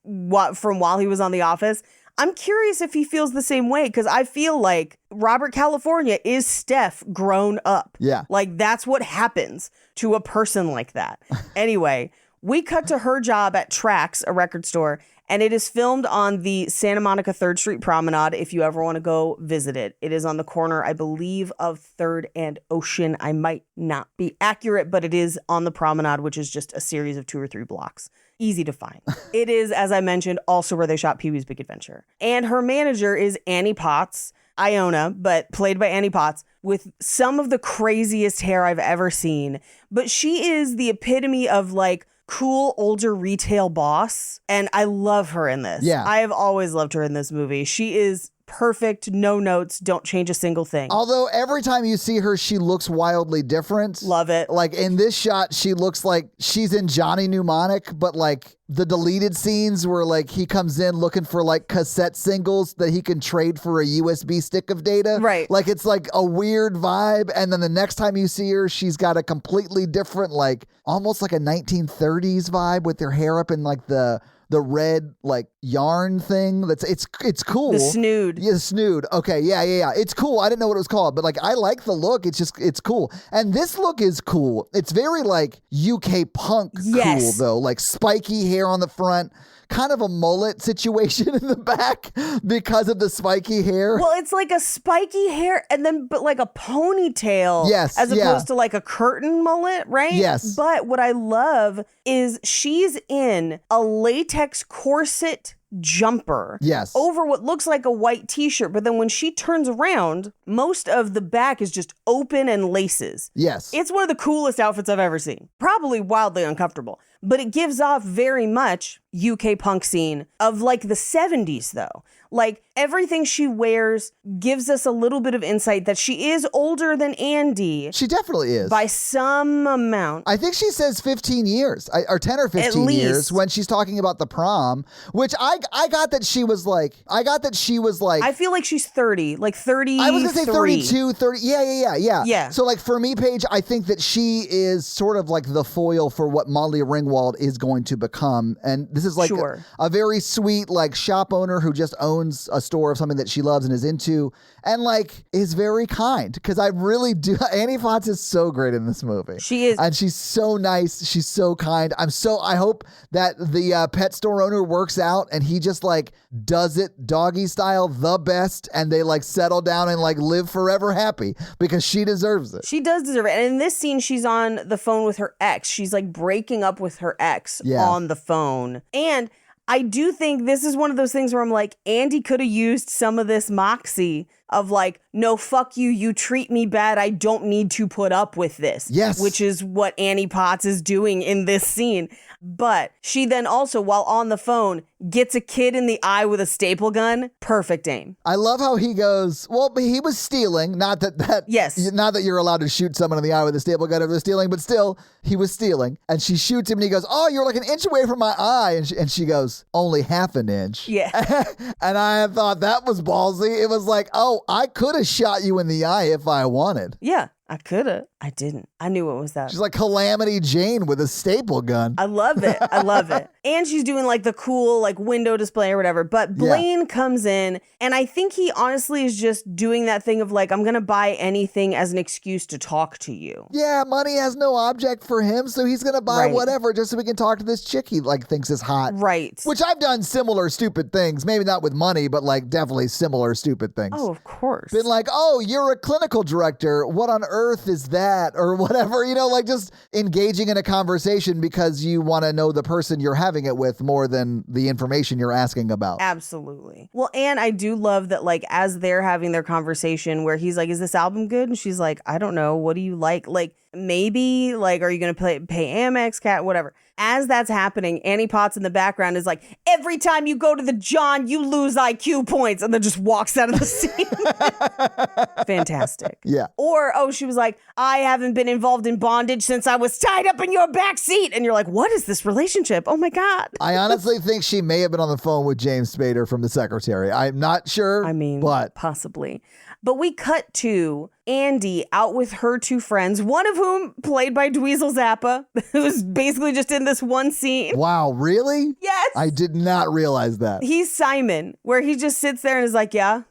from while he was on The Office. I'm curious if he feels the same way, because I feel like Robert California is Steph grown up. Yeah. Like, that's what happens to a person like that. Anyway, we cut to her job at Trax, a record store, and it is filmed on the Santa Monica 3rd Street Promenade if you ever want to go visit it. It is on the corner, I believe, of 3rd and Ocean. I might not be accurate, but it is on the promenade, which is just a series of 2 or 3 blocks. Easy to find. It is, as I mentioned, also where they shot Pee-wee's Big Adventure. And her manager is Annie Potts, Iona, but played by Annie Potts, with some of the craziest hair I've ever seen. But she is the epitome of like cool older retail boss, and I love her in this. Yeah. I have always loved her in this movie. She is perfect, no notes, don't change a single thing. Although every time you see her, she looks wildly different. Love it. Like in this shot, she looks like she's in Johnny Mnemonic, but like the deleted scenes where like he comes in looking for like cassette singles that he can trade for a USB stick of data. Right. Like it's like a weird vibe. And then the next time you see her, she's got a completely different, like almost like a 1930s vibe with her hair up in like the red like yarn thing. It's cool. The snood. Yeah, the snood. Okay, yeah. It's cool. I didn't know what it was called, but like I like the look. It's cool. And this look is cool. It's very like UK punk Yes. cool though. Like spiky hair on the front, kind of a mullet situation in the back because of the spiky hair. Well, it's like a spiky hair and then but like a ponytail. Yes, As yeah. opposed to like a curtain mullet, right? Yes. But what I love is she's in a latex corset jumper. Yes. Over what looks like a white t-shirt, but then when she turns around, most of the back is just open and laces. Yes. It's one of the coolest outfits I've ever seen. Probably wildly uncomfortable, but it gives off very much UK punk scene of like the 70s though. Like everything she wears gives us a little bit of insight that she is older than Andy She definitely is. by some amount. I think she says 15 years, or 10 or 15 At years least. when she's talking about the prom, which I got that she was like, I feel like she's 30, like 30. I was going to say 32, 30. Yeah. Yeah. So like for me, Paige, I think that she is sort of like the foil for what Molly Ringwald is going to become. And this is like Sure. a very sweet like shop owner who just owns a store of something that she loves and is into and like is very kind. Because I really do. Annie Potts is so great in this movie. She is. And she's so nice. She's so kind. I hope that the pet store owner works out and he just like does it doggy style the best and they like settle down and like live forever happy because she deserves it. She does deserve it. And in this scene, she's on the phone with her ex. She's like breaking up with her ex on the phone. And I do think this is one of those things where I'm like, Andy could have used some of this moxie of like, no, fuck you. You treat me bad. I don't need to put up with this. Yes. Which is what Annie Potts is doing in this scene. But she then also, while on the phone, gets a kid in the eye with a staple gun. Perfect aim. I love how he goes, well, but he was stealing. Not that you're allowed to shoot someone in the eye with a staple gun if they're stealing, but still, he was stealing. And she shoots him and he goes, oh, you're like an inch away from my eye. And she goes, only half an inch. Yeah. And I thought that was ballsy. It was like, oh, I could have shot you in the eye if I wanted. Yeah, I could have. I didn't. I knew it was that. She's like Calamity Jane with a staple gun. I love it. I love it. And she's doing like the cool like window display or whatever. But Blaine comes in and I think he honestly is just doing that thing of like, I'm going to buy anything as an excuse to talk to you. Yeah, money has no object for him, so he's going to buy whatever just so we can talk to this chick he like thinks is hot. Right. Which I've done similar stupid things. Maybe not with money, but like definitely similar stupid things. Oh, of course. Been like, oh, you're a clinical director. What on earth is that? Or whatever, you know, like just engaging in a conversation because you want to know the person you're having it with more than the information you're asking about. Absolutely. Well, and I do love that like as they're having their conversation where he's like, is this album good? And she's like, I don't know. What do you like? Like maybe like, are you going to pay Amex, Cat, whatever. As that's happening, Annie Potts in the background is like, every time you go to the John, you lose IQ points, and then just walks out of the scene. Fantastic. Yeah. Or, she was like, I haven't been involved in bondage since I was tied up in your back seat. And you're like, what is this relationship? Oh my God. I honestly think she may have been on the phone with James Spader from The Secretary. I'm not sure. I mean, but possibly. But we cut to Andy out with her two friends, one of whom played by Dweezil Zappa, who's basically just in this one scene. wow, really? Yes. I did not realize that. He's Simon, where he just sits there and is like, yeah,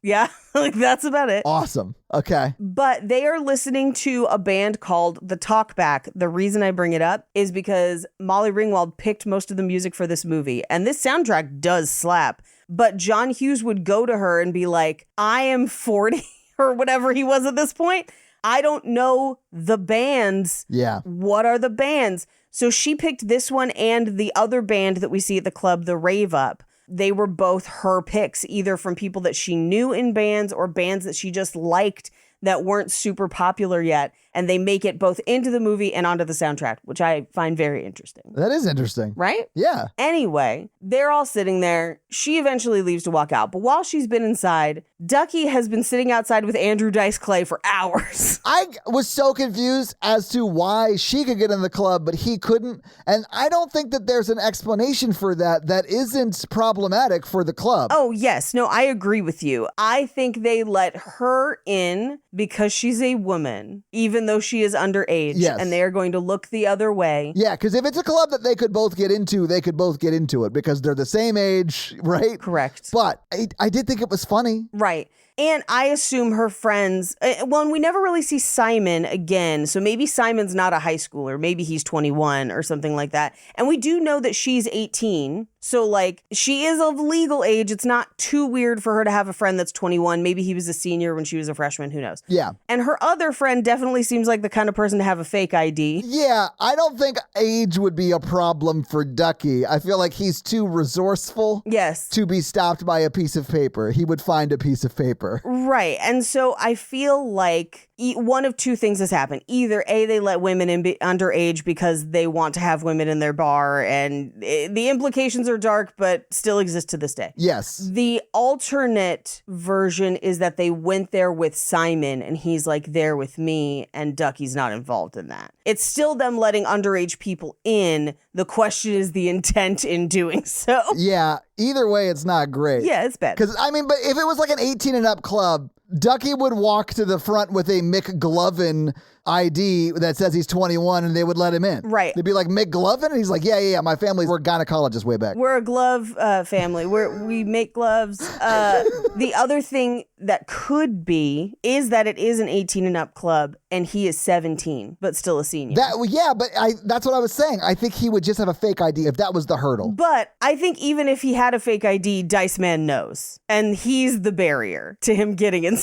yeah. Like, that's about it. Awesome. Okay. But they are listening to a band called The Talkback. The reason I bring it up is because Molly Ringwald picked most of the music for this movie. And this soundtrack does slap. But John Hughes would go to her and be like, I am 40 or whatever he was at this point. I don't know the bands. Yeah. What are the bands? So she picked this one and the other band that we see at the club, the Rave Up. They were both her picks, either from people that she knew in bands or bands that she just liked that weren't super popular yet. And they make it both into the movie and onto the soundtrack, which I find very interesting. That is interesting. Right? Yeah. Anyway, they're all sitting there. She eventually leaves to walk out. But while she's been inside, Ducky has been sitting outside with Andrew Dice Clay for hours. I was so confused as to why she could get in the club, but he couldn't. And I don't think that there's an explanation for that isn't problematic for the club. Oh, yes. No, I agree with you. I think they let her in because she's a woman, even though she is underage. Yes. And they are going to look the other way. Yeah, because if it's a club that they could both get into, they could both get into it because they're the same age, right? Correct. But I did think it was funny. Right. And I assume her friends, and we never really see Simon again. So maybe Simon's not a high schooler. Maybe he's 21 or something like that. And we do know that she's 18. So, like, she is of legal age. It's not too weird for her to have a friend that's 21. Maybe he was a senior when she was a freshman. Who knows? Yeah. And her other friend definitely seems like the kind of person to have a fake ID. Yeah, I don't think age would be a problem for Ducky. I feel like he's too resourceful Yes. to be stopped by a piece of paper. He would find a piece of paper. Right. And so I feel like one of two things has happened. Either A, they let women in underage because they want to have women in their bar, and the implications are dark, but still exist to this day. Yes. The alternate version is that they went there with Simon and he's like there with me, and Ducky's not involved in that. It's still them letting underage people in. The question is the intent in doing so. Yeah, either way, it's not great. Yeah, it's bad. Because, I mean, but if it was like an 18 and up club, Ducky would walk to the front with a McGlovin ID that says he's 21 and they would let him in. Right. They'd be like, McGlovin? And he's like, yeah, my family, we're gynecologists way back. We're a glove family. We make gloves. The other thing that could be is that it is an 18 and up club and he is 17, but still a senior. That's what I was saying. I think he would just have a fake ID if that was the hurdle. But I think even if he had a fake ID, Dice Man knows. And he's the barrier to him getting inside.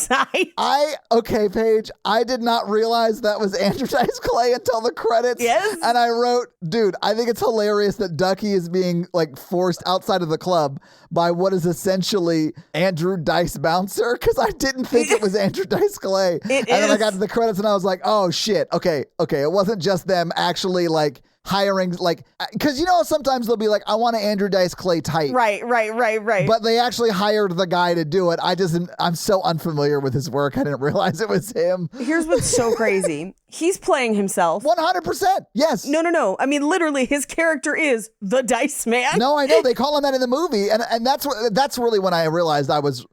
Okay, Paige, I did not realize that was Andrew Dice Clay until the credits. Yes. And I wrote, dude, I think it's hilarious that Ducky is being like forced outside of the club by what is essentially Andrew Dice Bouncer, because I didn't think it was Andrew Dice Clay. Then I got to the credits and I was like, oh shit, okay, it wasn't just them actually like hiring, like, because you know sometimes they'll be like, I want an Andrew Dice Clay type. Right. But they actually hired the guy to do it. I'm so unfamiliar with his work. I didn't realize it was him. Here's what's so crazy. He's playing himself. 100%. Yes. No. I mean, literally, his character is the Dice Man. No, I know. They call him that in the movie. And that's really when I realized I was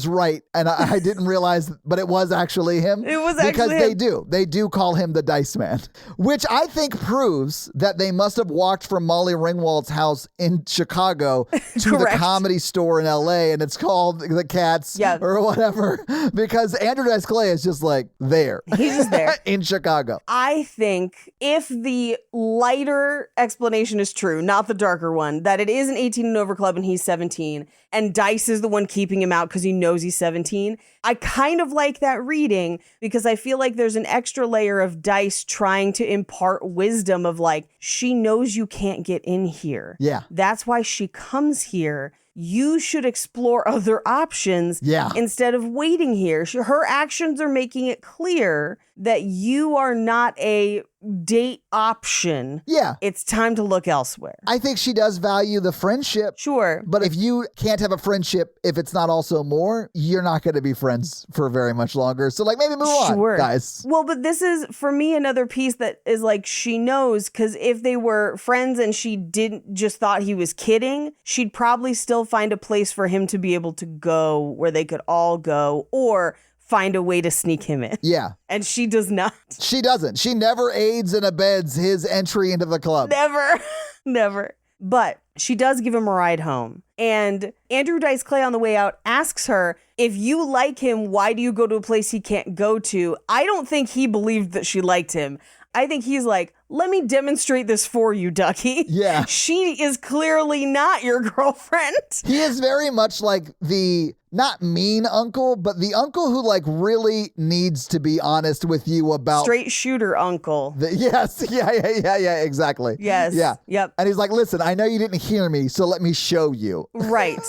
right. And I didn't realize, but it was actually him. It was actually because they do call him the Dice Man, which I think proves that they must have walked from Molly Ringwald's house in Chicago to the Comedy Store in LA, and it's called the Cats or whatever, because Andrew Dice Clay is just like there. He's just there. In Chicago. I think if the lighter explanation is true, not the darker one, that it is an 18 and over club and he's 17, and Dice is the one keeping him out because he knows he's 17, I kind of like that reading because I feel like there's an extra layer of Dice trying to impart wisdom of like, she knows you can't get in here. Yeah. That's why she comes here. You should explore other options instead of waiting here. Her actions are making it clear that you are not a date option, Yeah. it's time to look elsewhere. I think she does value the friendship. Sure. But if you can't have a friendship, if it's not also more, you're not going to be friends for very much longer. So like maybe move on, guys. Well, but this is for me another piece that is like she knows, because if they were friends and she didn't just thought he was kidding, she'd probably still find a place for him to be able to go where they could all go, or find a way to sneak him in. Yeah. And she does not. She doesn't. She never aids and abets his entry into the club. Never. Never. But she does give him a ride home. And Andrew Dice Clay on the way out asks her, if you like him, why do you go to a place he can't go to? I don't think he believed that she liked him. I think he's like, let me demonstrate this for you, Ducky. Yeah. She is clearly not your girlfriend. He is very much like the, not mean uncle, but the uncle who like really needs to be honest with you about. Straight shooter uncle. Yes. Yeah, exactly. Yes. Yeah. Yep. And he's like, listen, I know you didn't hear me, so let me show you. Right.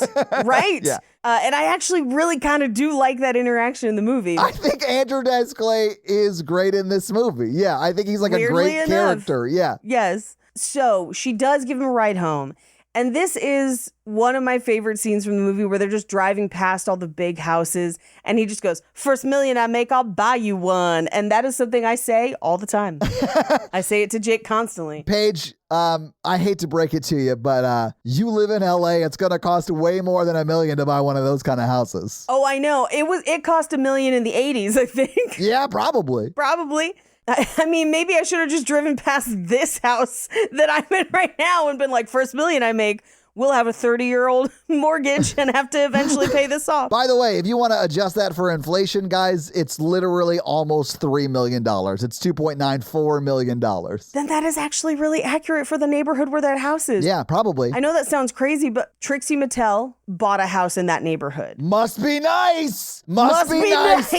Right. Yeah. And I actually really kind of do like that interaction in the movie. I think Andrew Dice Clay is great in this movie. Yeah, I think he's like Weirdly a great enough. character. Yeah. Yes. So she does give him a ride home. And this is one of my favorite scenes from the movie where they're just driving past all the big houses. And he just goes, first million I make, I'll buy you one. And that is something I say all the time. I say it to Jake constantly. Paige, I hate to break it to you, but you live in LA. It's going to cost way more than $1 million to buy one of those kind of houses. Oh, I know. It cost $1 million in the 80s, I think. Yeah, probably. Probably. I mean, maybe I should have just driven past this house that I'm in right now and been like, first million I make, we'll have a 30-year-old mortgage and have to eventually pay this off. By the way, if you want to adjust that for inflation, guys, it's literally almost $3 million. It's $2.94 million. Then that is actually really accurate for the neighborhood where that house is. Yeah, probably. I know that sounds crazy, but Trixie Mattel bought a house in that neighborhood. Must be nice. Must be nice.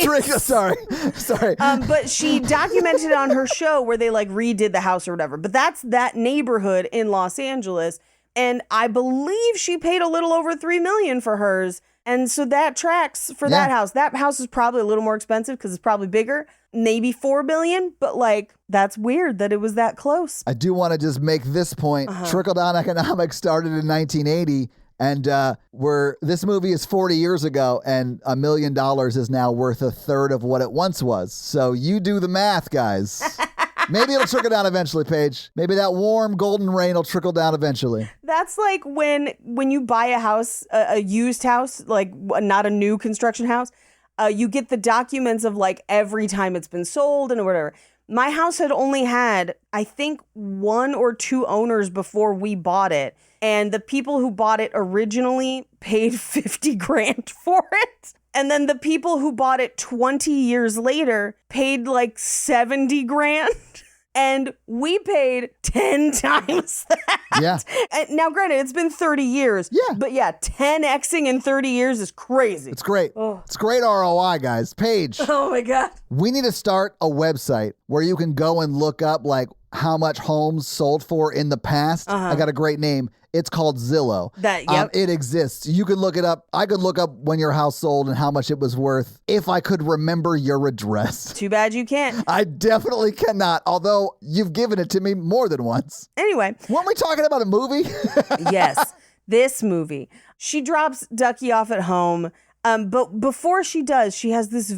Sorry. But she documented it on her show where they like redid the house or whatever. But that's that neighborhood in Los Angeles. And I believe she paid a little over $3 million for hers. And so that tracks for that house. That house is probably a little more expensive because it's probably bigger, maybe $4 million. But like, that's weird that it was that close. I do want to just make this point. Trickle-down economics started in 1980. And where this movie is 40 years ago, and $1 million is now worth a third of what it once was. So you do the math, guys. Maybe it'll trickle down eventually, Paige. Maybe that warm golden rain will trickle down eventually. That's like when you buy a house, a used house, like not a new construction house, you get the documents of like every time it's been sold and whatever. My house had only had, I think, 1 or 2 owners before we bought it. And the people who bought it originally paid $50,000 for it. And then the people who bought it 20 years later paid like $70,000. And we paid 10 times that. Yeah. And now, granted, it's been 30 years. Yeah. But yeah, 10xing in 30 years is crazy. It's great. It's great ROI, guys. Paige. Oh my God. We need to start a website where you can go and look up like how much homes sold for in the past. I got a great name. It's called Zillow. It exists. You could look it up. I could look up when your house sold and how much it was worth if I could remember your address. Too bad you can't. I definitely cannot, although you've given it to me more than once. Anyway. Weren't we talking about a movie? Yes, this movie. She drops Ducky off at home, but before she does, she has this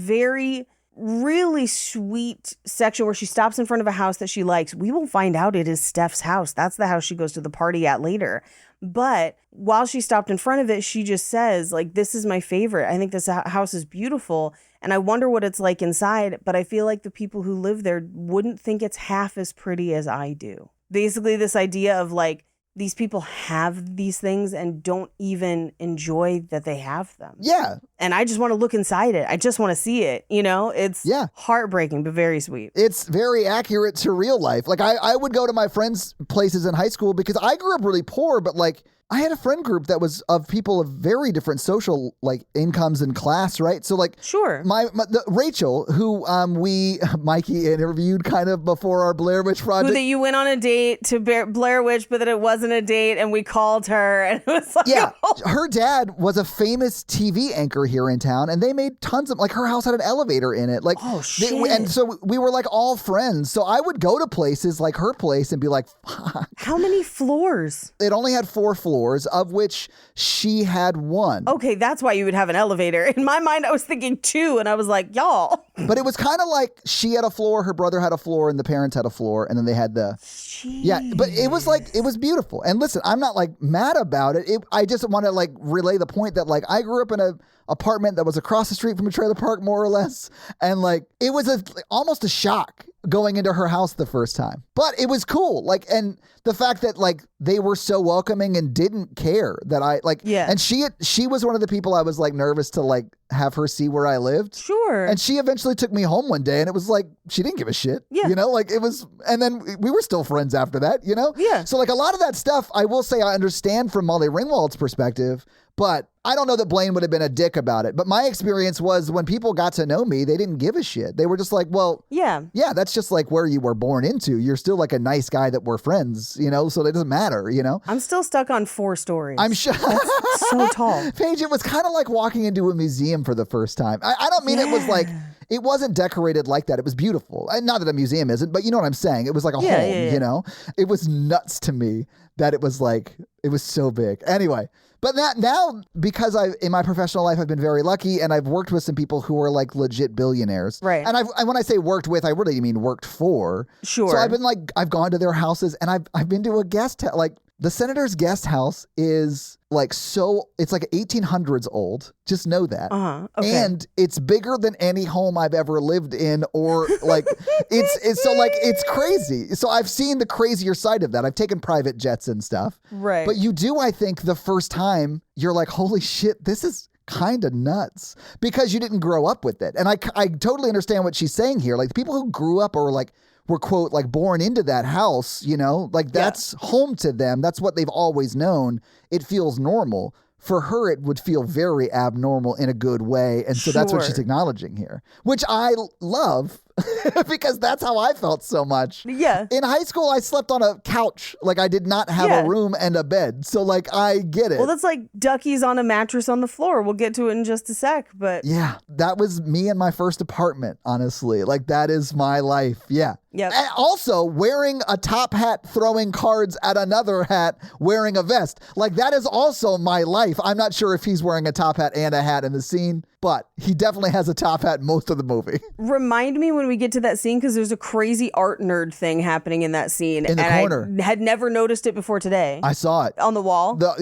really sweet section where she stops in front of a house that she likes. We will find out it is Steph's house. That's the house she goes to the party at later. But while she stopped in front of it, she just says, like, this is my favorite. I think this house is beautiful. And I wonder what it's like inside. But I feel like the people who live there wouldn't think it's half as pretty as I do. Basically, this idea of like, these people have these things and don't even enjoy that they have them. Yeah. And I just want to look inside it. I just want to see it. You know, it's heartbreaking, but very sweet. It's very accurate to real life. Like I would go to my friends' places in high school because I grew up really poor, but like I had a friend group that was of people of very different social like incomes and class, right? So like Sure. Rachel, who Mikey interviewed kind of before our Blair Witch project. Who that you went on a date to Blair Witch, but that it wasn't a date, and we called her, and it was like, yeah, her dad was a famous TV anchor here in town, and they made tons of like her house had an elevator in it, like shit. and so we were like all friends. So I would go to places like her place and be like, fuck. How many floors? It only had 4 floors, of which she had 1. Okay, that's why you would have an elevator. In my mind, I was thinking 2, and I was like, y'all. But it was kind of like she had a floor, her brother had a floor, and the parents had a floor, and then they had the... Jeez. Yeah, but it was like, it was beautiful. And listen, I'm not like mad about it. I just want to like relay the point that like I grew up in a apartment that was across the street from a trailer park, more or less. And like, it was almost a shock going into her house the first time. But it was cool. Like, and the fact that like they were so welcoming and didn't care that I like, yeah. And she was one of the people I was like nervous to like have her see where I lived. Sure. And she eventually took me home one day and it was like, she didn't give a shit. Yeah. You know, like it was, and then we were still friends after that, you know? Yeah. So like a lot of that stuff, I will say I understand from Molly Ringwald's perspective, but I don't know that Blaine would have been a dick about it. But my experience was when people got to know me, they didn't give a shit. They were just like, well, yeah, that's just like where you were born into. You're still like a nice guy that we're friends, you know? So it doesn't matter, you know? I'm still stuck on 4 stories. I'm sure. That's so tall. Paige, it was kind of like walking into a museum for the first time. I don't mean it was like, it wasn't decorated like that. It was beautiful. And not that a museum isn't, but you know what I'm saying? It was like a home, you know? It was nuts to me that it was like, it was so big. Anyway. But now, because in my professional life, I've been very lucky and I've worked with some people who are like legit billionaires. Right. And when I say worked with, I really mean worked for. Sure. So I've been like, I've gone to their houses and I've been to a guest, like the senator's guest house is like it's like 1800s old. Just know that. Okay. And it's bigger than any home I've ever lived in or like, it's so like, it's crazy. So I've seen the crazier side of that. I've taken private jets and stuff. Right. But you do, I think the first time you're like, holy shit, this is kind of nuts because you didn't grow up with it. And I totally understand what she's saying here. Like the people who grew up or like, were quote like born into that house, you know, like that's home to them. That's what they've always known. It feels normal. For her, it would feel very abnormal in a good way. And so that's what she's acknowledging here, which I love because that's how I felt so much. Yeah. In high school, I slept on a couch. Like I did not have a room and a bed. So like, I get it. Well, that's like Ducky's on a mattress on the floor. We'll get to it in just a sec, but. Yeah, that was me in my first apartment, honestly. Like that is my life. Yeah. Yep. And also wearing a top hat, throwing cards at another hat, wearing a vest. Like that is also my life. I'm not sure if he's wearing a top hat and a hat in the scene, but he definitely has a top hat most of the movie. Remind me when we get to that scene, because there's a crazy art nerd thing happening in that scene. In the corner. I had never noticed it before today. I saw it. On the wall? The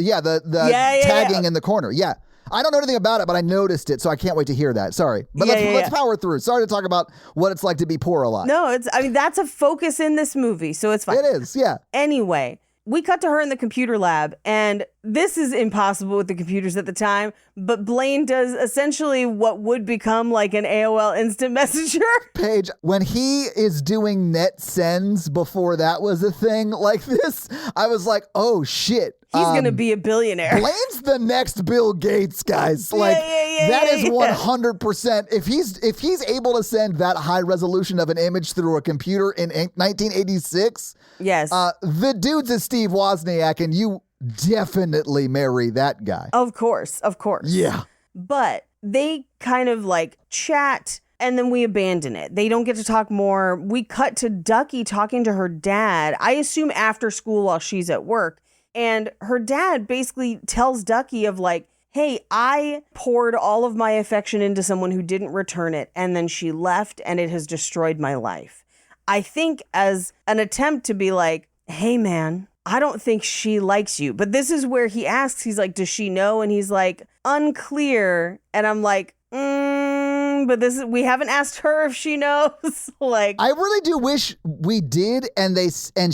tagging in the corner. Yeah. I don't know anything about it, but I noticed it, so I can't wait to hear that. Sorry. But let's power through. Sorry to talk about what it's like to be poor a lot. No, that's a focus in this movie, so it's fine. It is, yeah. Anyway, we cut to her in the computer lab, and this is impossible with the computers at the time, but Blaine does essentially what would become like an AOL instant messenger. Paige, when he is doing net sends before that was a thing like this, I was like, oh shit. He's going to be a billionaire. Blaine's the next Bill Gates, guys. Like that is 100%. If he's able to send that high resolution of an image through a computer in 1986, yes. The dude's is Steve Wozniak, and you definitely marry that guy. Of course. Yeah. But they kind of like chat and then we abandon it. They don't get to talk more. We cut to Ducky talking to her dad, I assume after school while she's at work. And her dad basically tells Ducky of like, hey, I poured all of my affection into someone who didn't return it. And then she left and it has destroyed my life. I think as an attempt to be like, hey, man, I don't think she likes you. But this is where he asks, he's like, does she know? And he's like, unclear. And I'm like, but but we haven't asked her if she knows. Like, I really do wish we did, and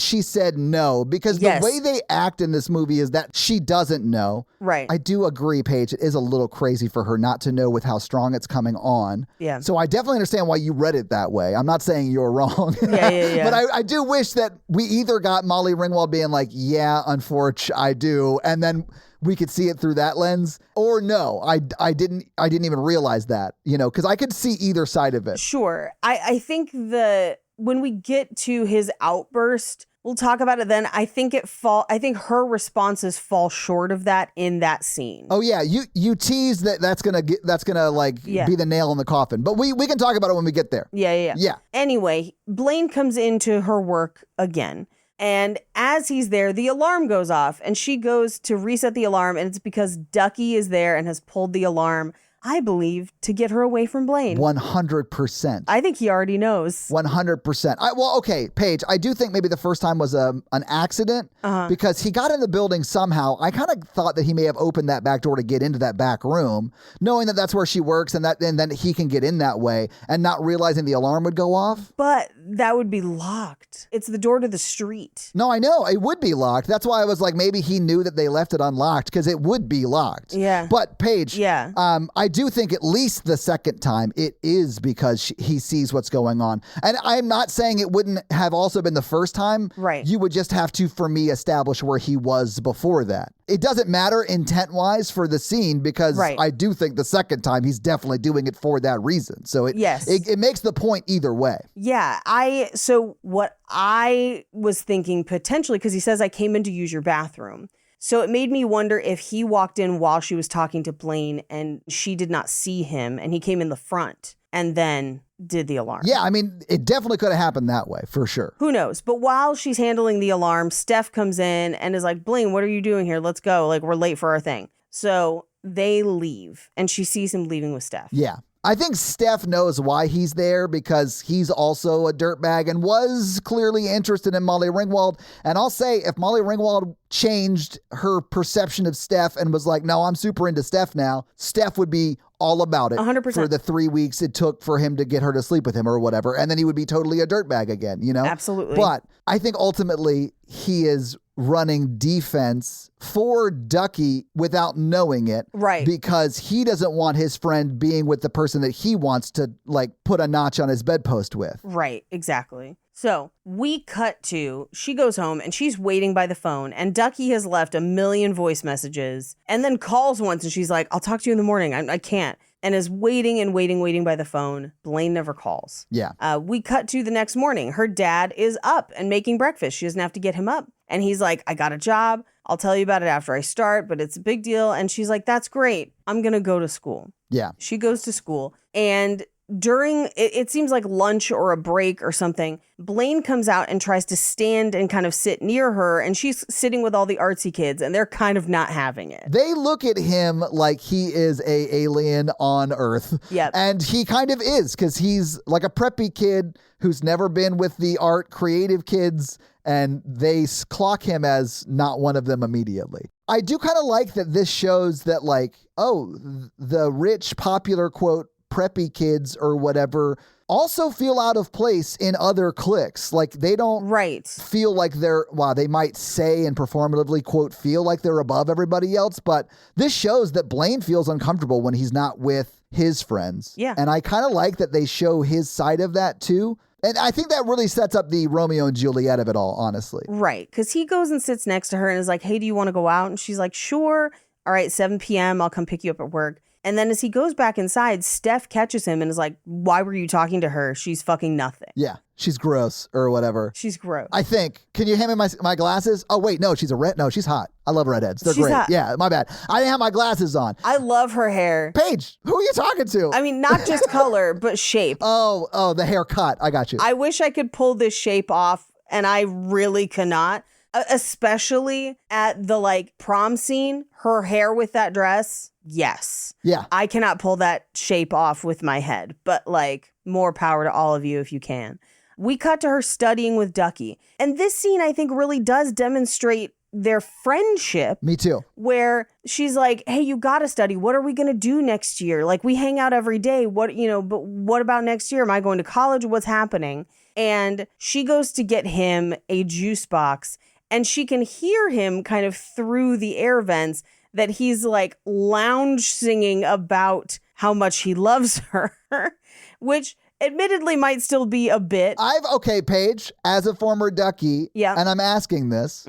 she said no, because the way they act in this movie is that she doesn't know. Right. I do agree, Paige. It is a little crazy for her not to know with how strong it's coming on. Yeah. So I definitely understand why you read it that way. I'm not saying you're wrong. Yeah. But I do wish that we either got Molly Ringwald being like, yeah, unfortunately, I do, and then we could see it through that lens, or no, I didn't even realize that, because I could see either side of it. Sure. I think when we get to his outburst, we'll talk about it then. I think her responses fall short of that in that scene. Oh yeah, you tease that's gonna be the nail in the coffin, but we can talk about it when we get there. Yeah. Anyway, Blaine comes into her work again. And as he's there, the alarm goes off, and she goes to reset the alarm, and it's because Ducky is there and has pulled the alarm, I believe, to get her away from Blaine. 100%. I think he already knows. 100%. Well, okay, Paige, I do think maybe the first time was an accident because he got in the building somehow. I kind of thought that he may have opened that back door to get into that back room, knowing that that's where she works and then he can get in that way, and not realizing the alarm would go off. But that would be locked. It's the door to the street. No, I know. It would be locked. That's why I was like, maybe he knew that they left it unlocked, because it would be locked. Yeah. But Paige, I do think at least the second time it is because he sees what's going on. And I'm not saying it wouldn't have also been the first time. Right. You would just have to, for me, establish where he was before that. It doesn't matter intent-wise for the scene, because I do think the second time he's definitely doing it for that reason. So it makes the point either way. Yeah. So what I was thinking potentially, because he says, I came in to use your bathroom. So it made me wonder if he walked in while she was talking to Blaine and she did not see him, and he came in the front and then did the alarm. Yeah, I mean, it definitely could have happened that way, for sure. Who knows? But while she's handling the alarm, Steph comes in and is like, Blaine, what are you doing here? Let's go. Like, we're late for our thing. So they leave, and she sees him leaving with Steph. Yeah. I think Steph knows why he's there, because he's also a dirtbag and was clearly interested in Molly Ringwald. And I'll say, if Molly Ringwald changed her perception of Steph and was like, no, I'm super into Steph now, Steph would be all about it 100%. For the 3 weeks it took for him to get her to sleep with him or whatever. And then he would be totally a dirtbag again, Absolutely. But I think ultimately he is running defense for Ducky without knowing it. Right. Because he doesn't want his friend being with the person that he wants to put a notch on his bedpost with. Right. Exactly. So we cut to, she goes home and she's waiting by the phone, and Ducky has left a million voice messages and then calls once and she's like, I'll talk to you in the morning. I can't. And is waiting by the phone. Blaine never calls. Yeah. We cut to the next morning. Her dad is up and making breakfast. She doesn't have to get him up. And he's like, I got a job. I'll tell you about it after I start, but it's a big deal. And she's like, that's great. I'm going to go to school. Yeah. She goes to school, and during, it seems like lunch or a break or something, Blaine comes out and tries to stand and kind of sit near her, and she's sitting with all the artsy kids, and they're kind of not having it. They look at him like he is a alien on Earth. Yep. And he kind of is, because he's like a preppy kid who's never been with the art creative kids, and they clock him as not one of them immediately. I do kind of like that this shows that, the rich, popular, quote, preppy kids or whatever also feel out of place in other cliques. Like, they don't feel like they might say and performatively, quote, feel like they're above everybody else. But this shows that Blaine feels uncomfortable when he's not with his friends. Yeah. And I kind of like that they show his side of that too. And I think that really sets up the Romeo and Juliet of it all, honestly. Right. Because he goes and sits next to her and is like, hey, do you want to go out? And she's like, sure. All right, 7 p.m. I'll come pick you up at work. And then as he goes back inside, Steph catches him and is like, why were you talking to her? She's fucking nothing. Yeah, she's gross or whatever. She's gross. I think. Can you hand me my glasses? Oh, wait, no, she's no, she's hot. I love redheads. They're great. Hot. Yeah, my bad. I didn't have my glasses on. I love her hair. Paige, who are you talking to? I mean, not just color, but shape. Oh, the haircut. I got you. I wish I could pull this shape off, and I really cannot. Especially at the prom scene, her hair with that dress. Yes. Yeah. I cannot pull that shape off with my head, but more power to all of you if you can. We cut to her studying with Ducky. And this scene, I think, really does demonstrate their friendship. Me too. Where she's like, hey, you got to study. What are we going to do next year? Like, we hang out every day. But what about next year? Am I going to college? What's happening? And she goes to get him a juice box, and she can hear him kind of through the air vents that he's like lounge singing about how much he loves her, which admittedly might still be a bit. Okay, Paige, as a former Ducky, and I'm asking this,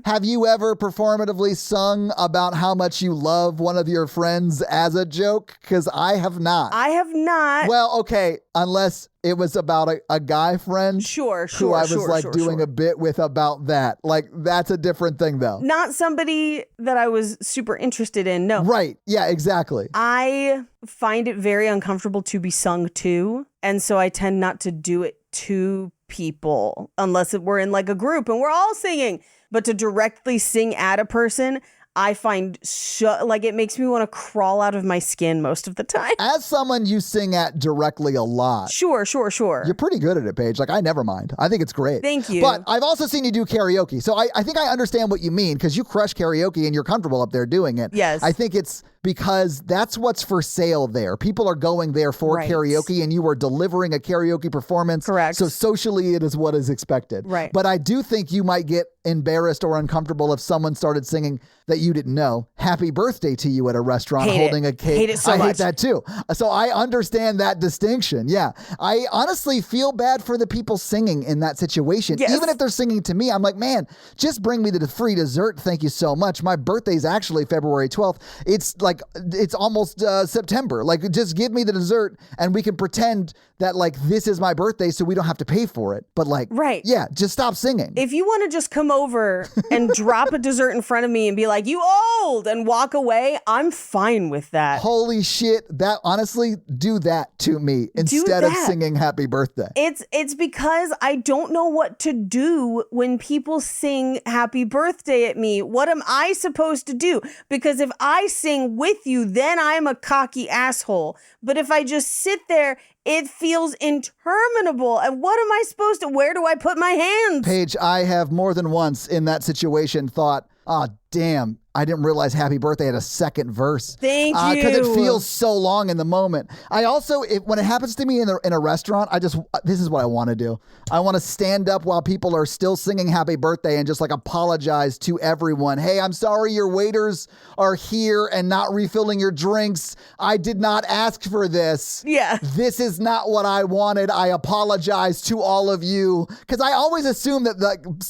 have you ever performatively sung about how much you love one of your friends as a joke? Because I have not. I have not. Well, okay, unless it was about a guy friend. Sure. Who I was doing a bit with about that. Like, that's a different thing, though. Not somebody that I was super interested in, no. Right, yeah, exactly. I find it very uncomfortable to be sung to, and so I tend not to do it to people unless we're in like a group and we're all singing. But to directly sing at a person, I find it makes me want to crawl out of my skin most of the time. As someone you sing at directly a lot. Sure. You're pretty good at it, Paige. Like, I never mind. I think it's great. Thank you. But I've also seen you do karaoke. So I think I understand what you mean, because you crush karaoke and you're comfortable up there doing it. Yes. I think it's because that's what's for sale there. People are going there for karaoke, and you are delivering a karaoke performance. Correct. So socially, it is what is expected. Right. But I do think you might get embarrassed or uncomfortable if someone started singing that you didn't know happy birthday to you at a restaurant holding a cake. Hate it so much. I hate that too. So I understand that distinction. Yeah. I honestly feel bad for the people singing in that situation. Yes. Even if they're singing to me, I'm like, man, just bring me the free dessert. Thank you so much. My birthday's actually February 12th. It's almost September. Like, just give me the dessert and we can pretend that like this is my birthday so we don't have to pay for it. But like, yeah, just stop singing. If you want to just come over and drop a dessert in front of me and be like, you old, and walk away, I'm fine with that. Holy shit. That honestly, do that to me instead of singing happy birthday. It's because I don't know what to do when people sing happy birthday at me. What am I supposed to do? Because if I sing with you, then I'm a cocky asshole. But if I just sit there, it feels interminable. And what am I supposed to, where do I put my hands? Paige, I have more than once in that situation thought, oh, damn, I didn't realize happy birthday had a second verse. Thank you. Because it feels so long in the moment. I also, when it happens to me in a restaurant, this is what I want to do. I want to stand up while people are still singing happy birthday and just like apologize to everyone. Hey, I'm sorry your waiters are here and not refilling your drinks. I did not ask for this. Yeah. This is not what I wanted. I apologize to all of you. Because I always assume that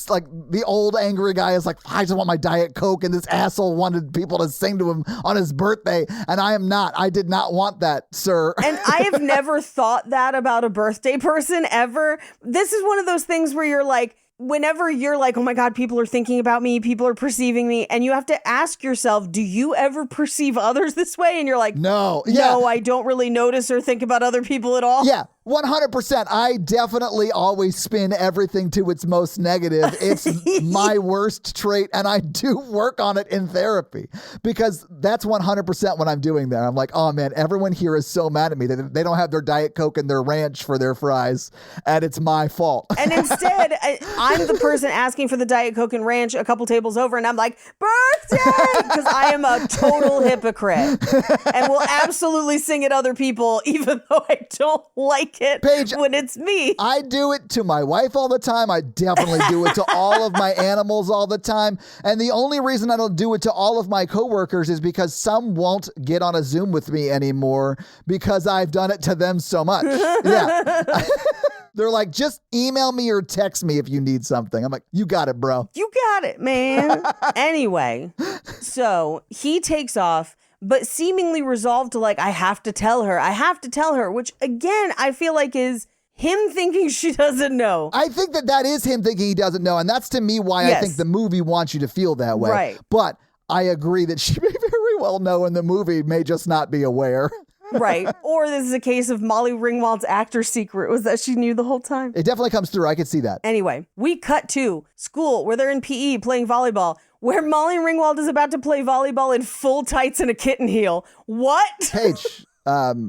like the old angry guy is like, I just want my Diet Coke, and this asshole wanted people to sing to him on his birthday, and I am not. I did not want that, sir. And I have never thought that about a birthday person ever. This is one of those things where you're like, whenever you're like, oh my God, people are thinking about me, people are perceiving me, and you have to ask yourself, do you ever perceive others this way? And you're like, no, I don't really notice or think about other people at all. Yeah. 100%. I definitely always spin everything to its most negative. It's my worst trait, and I do work on it in therapy, because that's 100% what I'm doing there. I'm like, oh man, everyone here is so mad at me that they don't have their Diet Coke and their ranch for their fries, and it's my fault. And instead, I'm the person asking for the Diet Coke and ranch a couple tables over, and I'm like, birthday! Because I am a total hypocrite and will absolutely sing at other people, even though I don't like it, Paige, when it's me. I do it to my wife all the time. I definitely do it to all of my animals all the time. And the only reason I don't do it to all of my coworkers is because some won't get on a Zoom with me anymore because I've done it to them so much. Yeah. They're like, just email me or text me if you need something. I'm like, you got it, bro. You got it, man. Anyway, so he takes off, but seemingly resolved to like, I have to tell her, which again, I feel like is him thinking she doesn't know. I think that is him thinking he doesn't know. And that's to me why I think the movie wants you to feel that way. Right. But I agree that she may very well know, and the movie may just not be aware. Right. Or this is a case of Molly Ringwald's actor secret was that she knew the whole time. It definitely comes through. I could see that. Anyway, we cut to school where they're in PE playing volleyball, where Molly Ringwald is about to play volleyball in full tights and a kitten heel. What? Paige,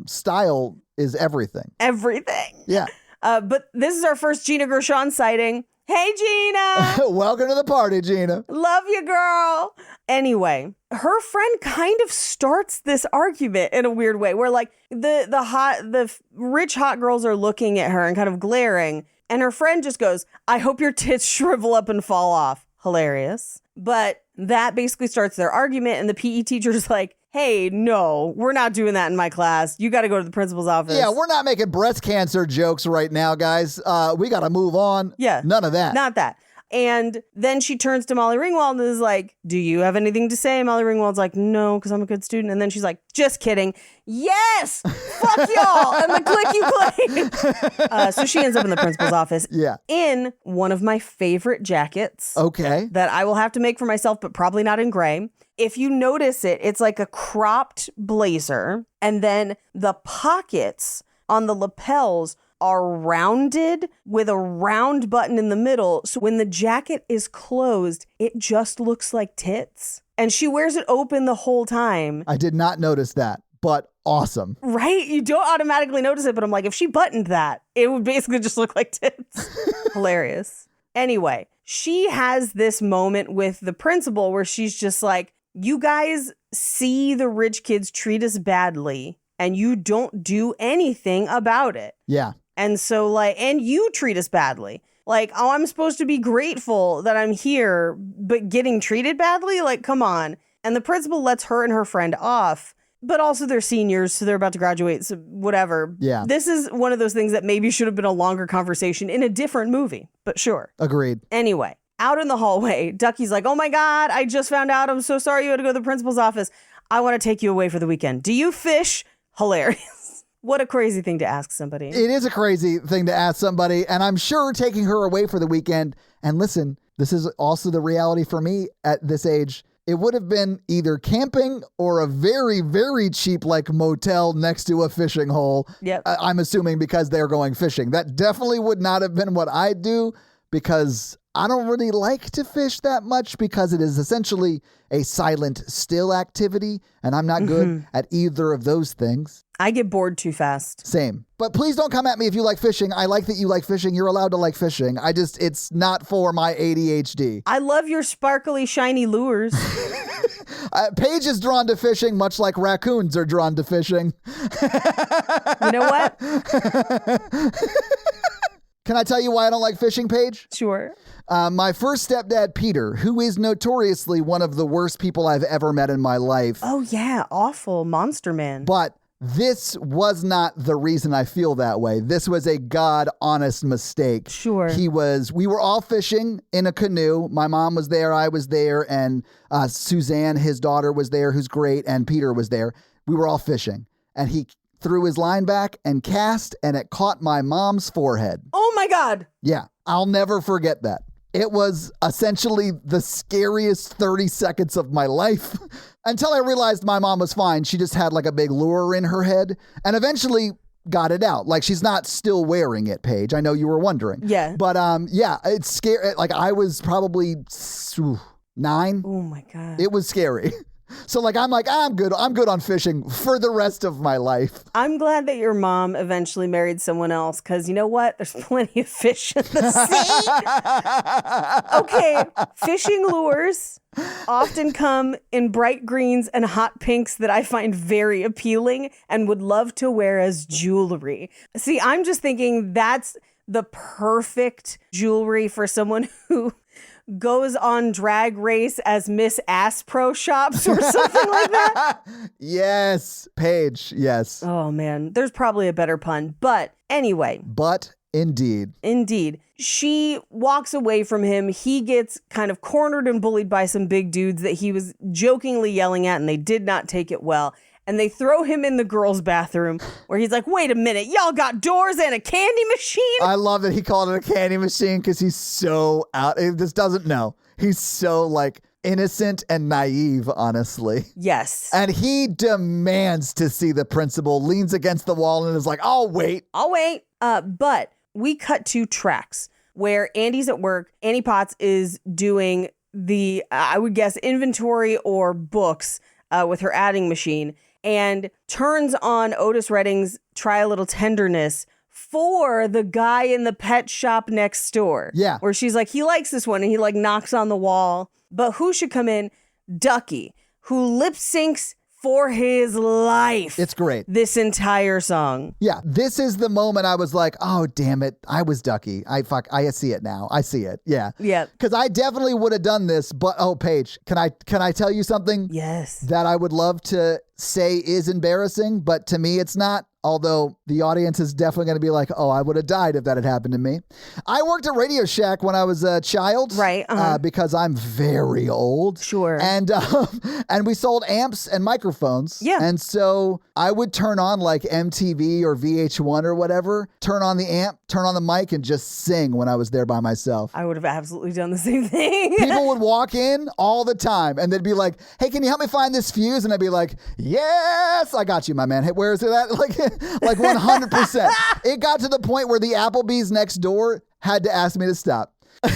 style is everything. Everything. Yeah. But this is our first Gina Gershon sighting. Hey, Gina. Welcome to the party, Gina. Love you, girl. Anyway, her friend kind of starts this argument in a weird way where like the rich hot girls are looking at her and kind of glaring. And her friend just goes, I hope your tits shrivel up and fall off. Hilarious. But that basically starts their argument. And the PE teacher's like, hey, no, we're not doing that in my class. You got to go to the principal's office. Yeah, we're not making breast cancer jokes right now, guys. We got to move on. Yeah. None of that. Not that. And then she turns to Molly Ringwald and is like, do you have anything to say? Molly Ringwald's like, no, because I'm a good student. And then she's like, just kidding. Yes! Fuck y'all! And the clicky. So she ends up in the principal's office. Yeah. In one of my favorite jackets. Okay. That I will have to make for myself, but probably not in gray. If you notice it, it's like a cropped blazer. And then the pockets on the lapels are rounded with a round button in the middle. So when the jacket is closed, it just looks like tits. And she wears it open the whole time. I did not notice that, but awesome. Right? You don't automatically notice it, but I'm like, if she buttoned that, it would basically just look like tits. Hilarious. Anyway, she has this moment with the principal where she's just like, you guys see the rich kids treat us badly and you don't do anything about it. Yeah. And so like, and you treat us badly. Like, oh, I'm supposed to be grateful that I'm here, but getting treated badly? Like, come on. And the principal lets her and her friend off, but also they're seniors, so they're about to graduate, so whatever. Yeah. This is one of those things that maybe should have been a longer conversation in a different movie, but sure. Agreed. Anyway, out in the hallway, Ducky's like, oh my God, I just found out. I'm so sorry you had to go to the principal's office. I want to take you away for the weekend. Do you fish? Hilarious. What a crazy thing to ask somebody. It is a crazy thing to ask somebody, and I'm sure taking her away for the weekend, and listen, this is also the reality for me at this age, it would have been either camping or a very, very cheap like motel next to a fishing hole. Yep. I'm assuming because they're going fishing. That definitely would not have been what I do because I don't really like to fish that much because it is essentially a silent, still activity, and I'm not good at either of those things. I get bored too fast. Same. But please don't come at me if you like fishing. I like that you like fishing. You're allowed to like fishing. It's not for my ADHD. I love your sparkly, shiny lures. Paige is drawn to fishing, much like raccoons are drawn to fishing. You know what? Can I tell you why I don't like fishing, Paige? Sure. My first stepdad, Peter, who is notoriously one of the worst people I've ever met in my life. Oh, yeah. Awful. Monster man. But this was not the reason I feel that way. This was a God honest mistake. Sure. We were all fishing in a canoe. My mom was there, I was there, and Suzanne, his daughter, was there, who's great, and Peter was there. We were all fishing. And he threw his line back and cast, and it caught my mom's forehead. Oh my God. Yeah, I'll never forget that. It was essentially the scariest 30 seconds of my life until I realized my mom was fine. She just had like a big lure in her head and eventually got it out. Like she's not still wearing it, Paige. I know you were wondering. Yeah. But yeah, it's scary. Like I was probably 9. Oh my God. It was scary. So I'm good on fishing for the rest of my life. I'm glad that your mom eventually married someone else because you know what? There's plenty of fish in the sea. Okay, fishing lures often come in bright greens and hot pinks that I find very appealing and would love to wear as jewelry. See, I'm just thinking that's the perfect jewelry for someone who goes on Drag Race as Miss Ass Pro Shops or something like that. Yes, Paige, yes. Oh man, there's probably a better pun. But anyway. But indeed. Indeed. She walks away from him. He gets kind of cornered and bullied by some big dudes that he was jokingly yelling at, and they did not take it well. And they throw him in the girls' bathroom where he's like, wait a minute, y'all got doors and a candy machine? I love that he called it a candy machine because he's so out. He just doesn't know. He's so like innocent and naive, honestly. Yes. And he demands to see the principal, leans against the wall and is like, I'll wait. But we cut to tracks where Andy's at work. Annie Potts is doing the, I would guess, inventory or books with her adding machine. And turns on Otis Redding's Try a Little Tenderness for the guy in the pet shop next door. Yeah. Where she's like, he likes this one, and he like knocks on the wall. But who should come in? Ducky, who lip syncs for his life. It's great. This entire song. Yeah, this is the moment I was like, oh, damn it. I was Ducky. I see it now. I see it. Yeah. Yeah. Because I definitely would have done this, but Paige, can I tell you something? Yes. That I would love to say is embarrassing, but to me it's not. Although the audience is definitely going to be like, oh, I would have died if that had happened to me. I worked at Radio Shack when I was a child. Right. Because I'm very old. Sure. And we sold amps and microphones. Yeah. And so I would turn on like MTV or VH1 or whatever, turn on the amp, turn on the mic, and just sing when I was there by myself. I would have absolutely done the same thing. People would walk in all the time and they'd be like, hey, can you help me find this fuse? And I'd be like, yes, I got you, my man. Hey, where is it at? Like 100%. It got to the point where the Applebee's next door had to ask me to stop. Oh,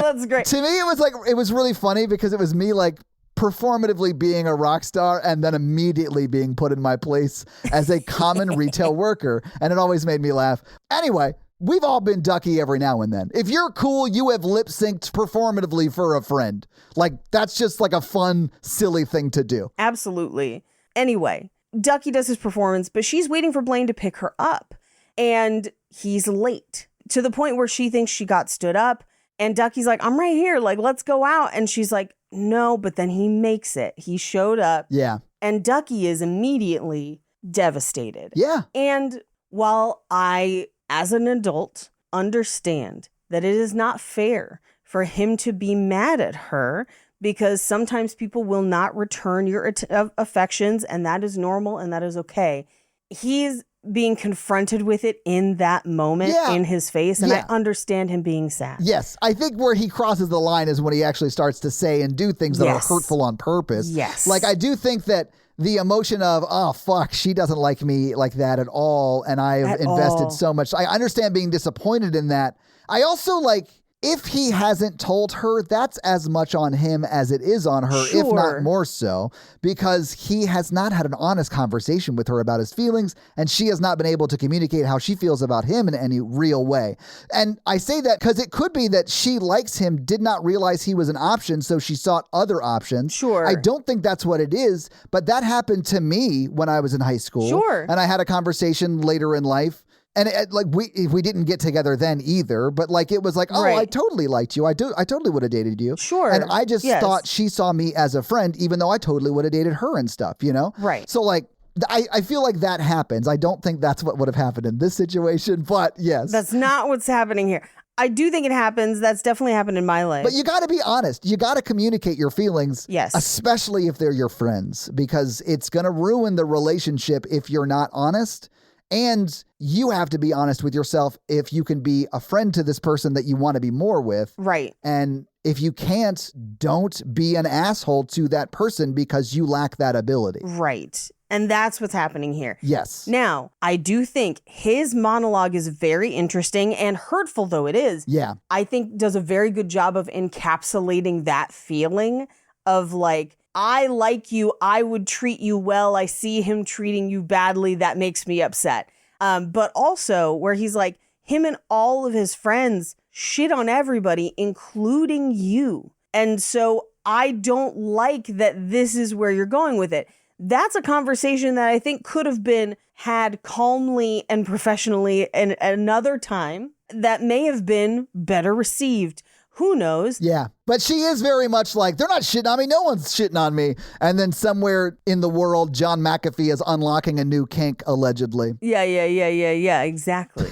that's great. To me, it was really funny because it was me like performatively being a rock star and then immediately being put in my place as a common retail worker. And it always made me laugh. Anyway, we've all been Ducky every now and then. If you're cool, you have lip synced performatively for a friend. Like, that's just like a fun, silly thing to do. Absolutely. Anyway, Ducky does his performance, but she's waiting for Blaine to pick her up. And he's late to the point where she thinks she got stood up. And Ducky's like, I'm right here. Like, let's go out. And she's like, no, but then he makes it. He showed up. Yeah. And Ducky is immediately devastated. Yeah. And while I, as an adult, understand that it is not fair for him to be mad at her, because sometimes people will not return your affections, and that is normal and that is okay. He's being confronted with it in that moment in his face, and I understand him being sad. Yes. I think where he crosses the line is when he actually starts to say and do things that are hurtful on purpose. Yes. Like, I do think that the emotion of, oh, fuck, she doesn't like me like that at all, and I have invested so much. I understand being disappointed in that. I also, like, if he hasn't told her, that's as much on him as it is on her, if not more so, because he has not had an honest conversation with her about his feelings, and she has not been able to communicate how she feels about him in any real way. And I say that because it could be that she likes him, did not realize he was an option, so she sought other options. Sure. I don't think that's what it is, but that happened to me when I was in high school. Sure. And I had a conversation later in life. And like we didn't get together then either, but like it was like, oh, I totally liked you. I totally would have dated you. Sure. And I just thought she saw me as a friend, even though I totally would have dated her and stuff, you know? Right. So like, I feel like that happens. I don't think that's what would have happened in this situation, but yes. That's not what's happening here. I do think it happens. That's definitely happened in my life. But you got to be honest. You got to communicate your feelings. Yes. Especially if they're your friends, because it's going to ruin the relationship if you're not honest. And you have to be honest with yourself if you can be a friend to this person that you want to be more with. Right. And if you can't, don't be an asshole to that person because you lack that ability. Right. And that's what's happening here. Yes. Now, I do think his monologue is very interesting, and hurtful though it is. Yeah. I think does a very good job of encapsulating that feeling of like, I like you. I would treat you well. I see him treating you badly. That makes me upset. But also where he's like, him and all of his friends shit on everybody, including you. And so I don't like that this is where you're going with it. That's a conversation that I think could have been had calmly and professionally and at another time that may have been better received. Who knows? Yeah. But she is very much like, they're not shitting on me. No one's shitting on me. And then somewhere in the world, John McAfee is unlocking a new kink, allegedly. Yeah, exactly.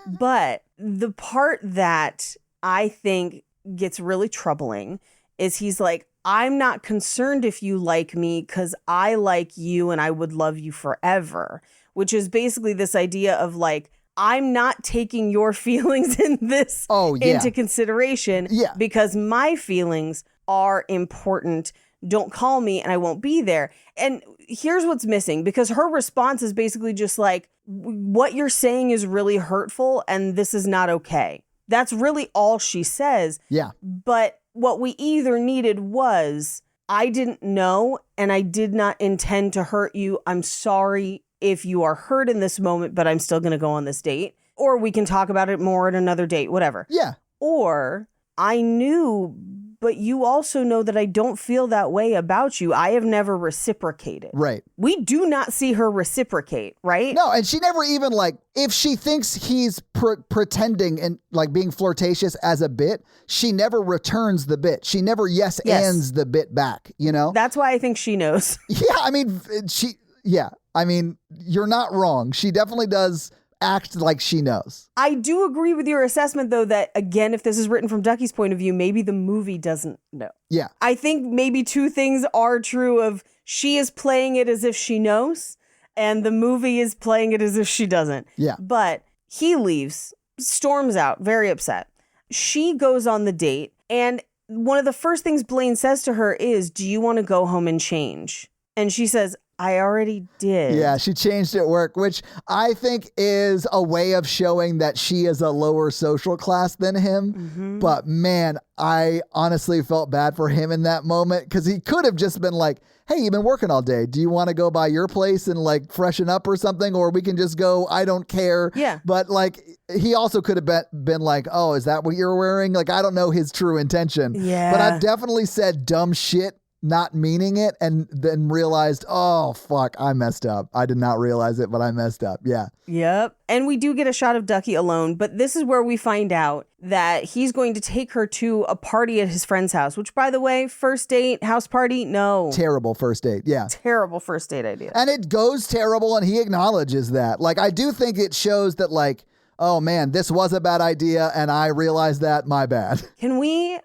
But the part that I think gets really troubling is he's like, I'm not concerned if you like me because I like you and I would love you forever, which is basically this idea of like, I'm not taking your feelings in this into consideration because my feelings are important. Don't call me and I won't be there. And here's what's missing, because her response is basically just like, what you're saying is really hurtful and this is not okay. That's really all she says. Yeah. But what we either needed was, I didn't know and I did not intend to hurt you. I'm sorry if you are hurt in this moment, but I'm still going to go on this date. Or we can talk about it more at another date, whatever. Yeah. Or I knew, but you also know that I don't feel that way about you. I have never reciprocated. Right. We do not see her reciprocate, right? No, and she never even like, if she thinks he's pretending and like being flirtatious as a bit, she never returns the bit. She never yes-ands the bit back, you know? That's why I think she knows. Yeah, I mean, you're not wrong. She definitely does act like she knows. I do agree with your assessment, though, that, again, if this is written from Ducky's point of view, maybe the movie doesn't know. Yeah. I think maybe two things are true of she is playing it as if she knows, and the movie is playing it as if she doesn't. Yeah. But he leaves, storms out, very upset. She goes on the date, and one of the first things Blaine says to her is, do you want to go home and change? And she says, I already did. Yeah, she changed at work, which I think is a way of showing that she is a lower social class than him. Mm-hmm. But man, I honestly felt bad for him in that moment because he could have just been like, hey, you've been working all day. Do you want to go by your place and like freshen up or something? Or we can just go, I don't care. Yeah. But like, he also could have been like, oh, is that what you're wearing? Like, I don't know his true intention. Yeah. But I've definitely said dumb shit not meaning it, and then realized, oh, fuck, I messed up. I did not realize it, but I messed up. Yeah. Yep. And we do get a shot of Ducky alone, but this is where we find out that he's going to take her to a party at his friend's house, which, by the way, first date, house party, no. Terrible first date. Yeah. Terrible first date idea. And it goes terrible, and he acknowledges that. Like, I do think it shows that, like, oh, man, this was a bad idea, and I realized that, my bad. Can we,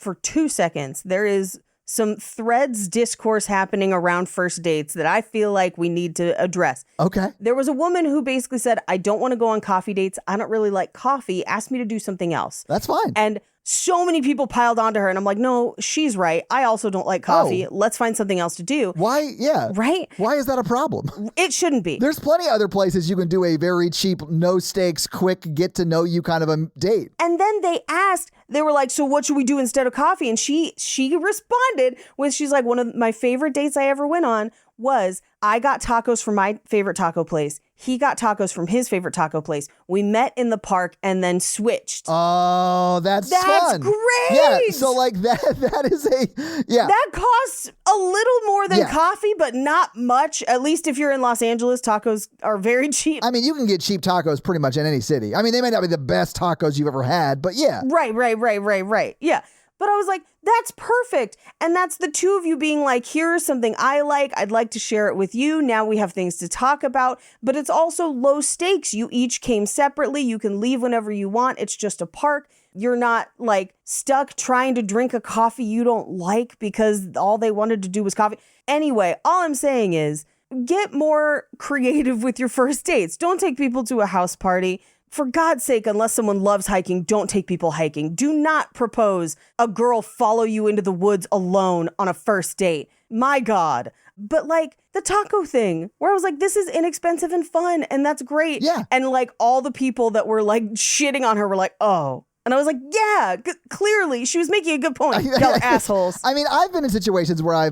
for 2 seconds, there is some Threads discourse happening around first dates that I feel like we need to address. Okay. There was a woman who basically said, I don't want to go on coffee dates. I don't really like coffee. Ask me to do something else. That's fine. And so many people piled onto her. And I'm like, no, she's right. I also don't like coffee. Let's find something else to do. Why? Yeah. Right? Why is that a problem? It shouldn't be. There's plenty of other places you can do a very cheap, no stakes, quick, get to know you kind of a date. And then they asked, they were like, so what should we do instead of coffee? And she responded with, she's like, one of my favorite dates I ever went on was I got tacos from my favorite taco place. He got tacos from his favorite taco place. We met in the park and then switched. Oh, that's fun. That's great. Yeah, so like that is That costs a little more than Yeah. coffee, but not much. At least if you're in Los Angeles, tacos are very cheap. I mean, you can get cheap tacos pretty much in any city. I mean, they may not be the best tacos you've ever had, but yeah. Right. Yeah. But I was like, that's perfect. And that's the two of you being like, here's something I like. I'd like to share it with you. Now we have things to talk about. But it's also low stakes. You each came separately. You can leave whenever you want. It's just a park. You're not like stuck trying to drink a coffee you don't like because all they wanted to do was coffee. Anyway, all I'm saying is get more creative with your first dates. Don't take people to a house party. For God's sake, unless someone loves hiking, don't take people hiking. Do not propose a girl follow you into the woods alone on a first date. My God. But like the taco thing, where I was like, this is inexpensive and fun, and that's great. Yeah. And like all the people that were like shitting on her were like, oh. And I was like, yeah, clearly she was making a good point. Y'all are assholes. I mean, I've been in situations where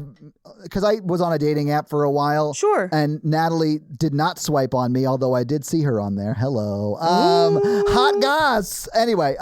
because I was on a dating app for a while. Sure. And Natalie did not swipe on me, although I did see her on there. Hello. Hot goss. Anyway,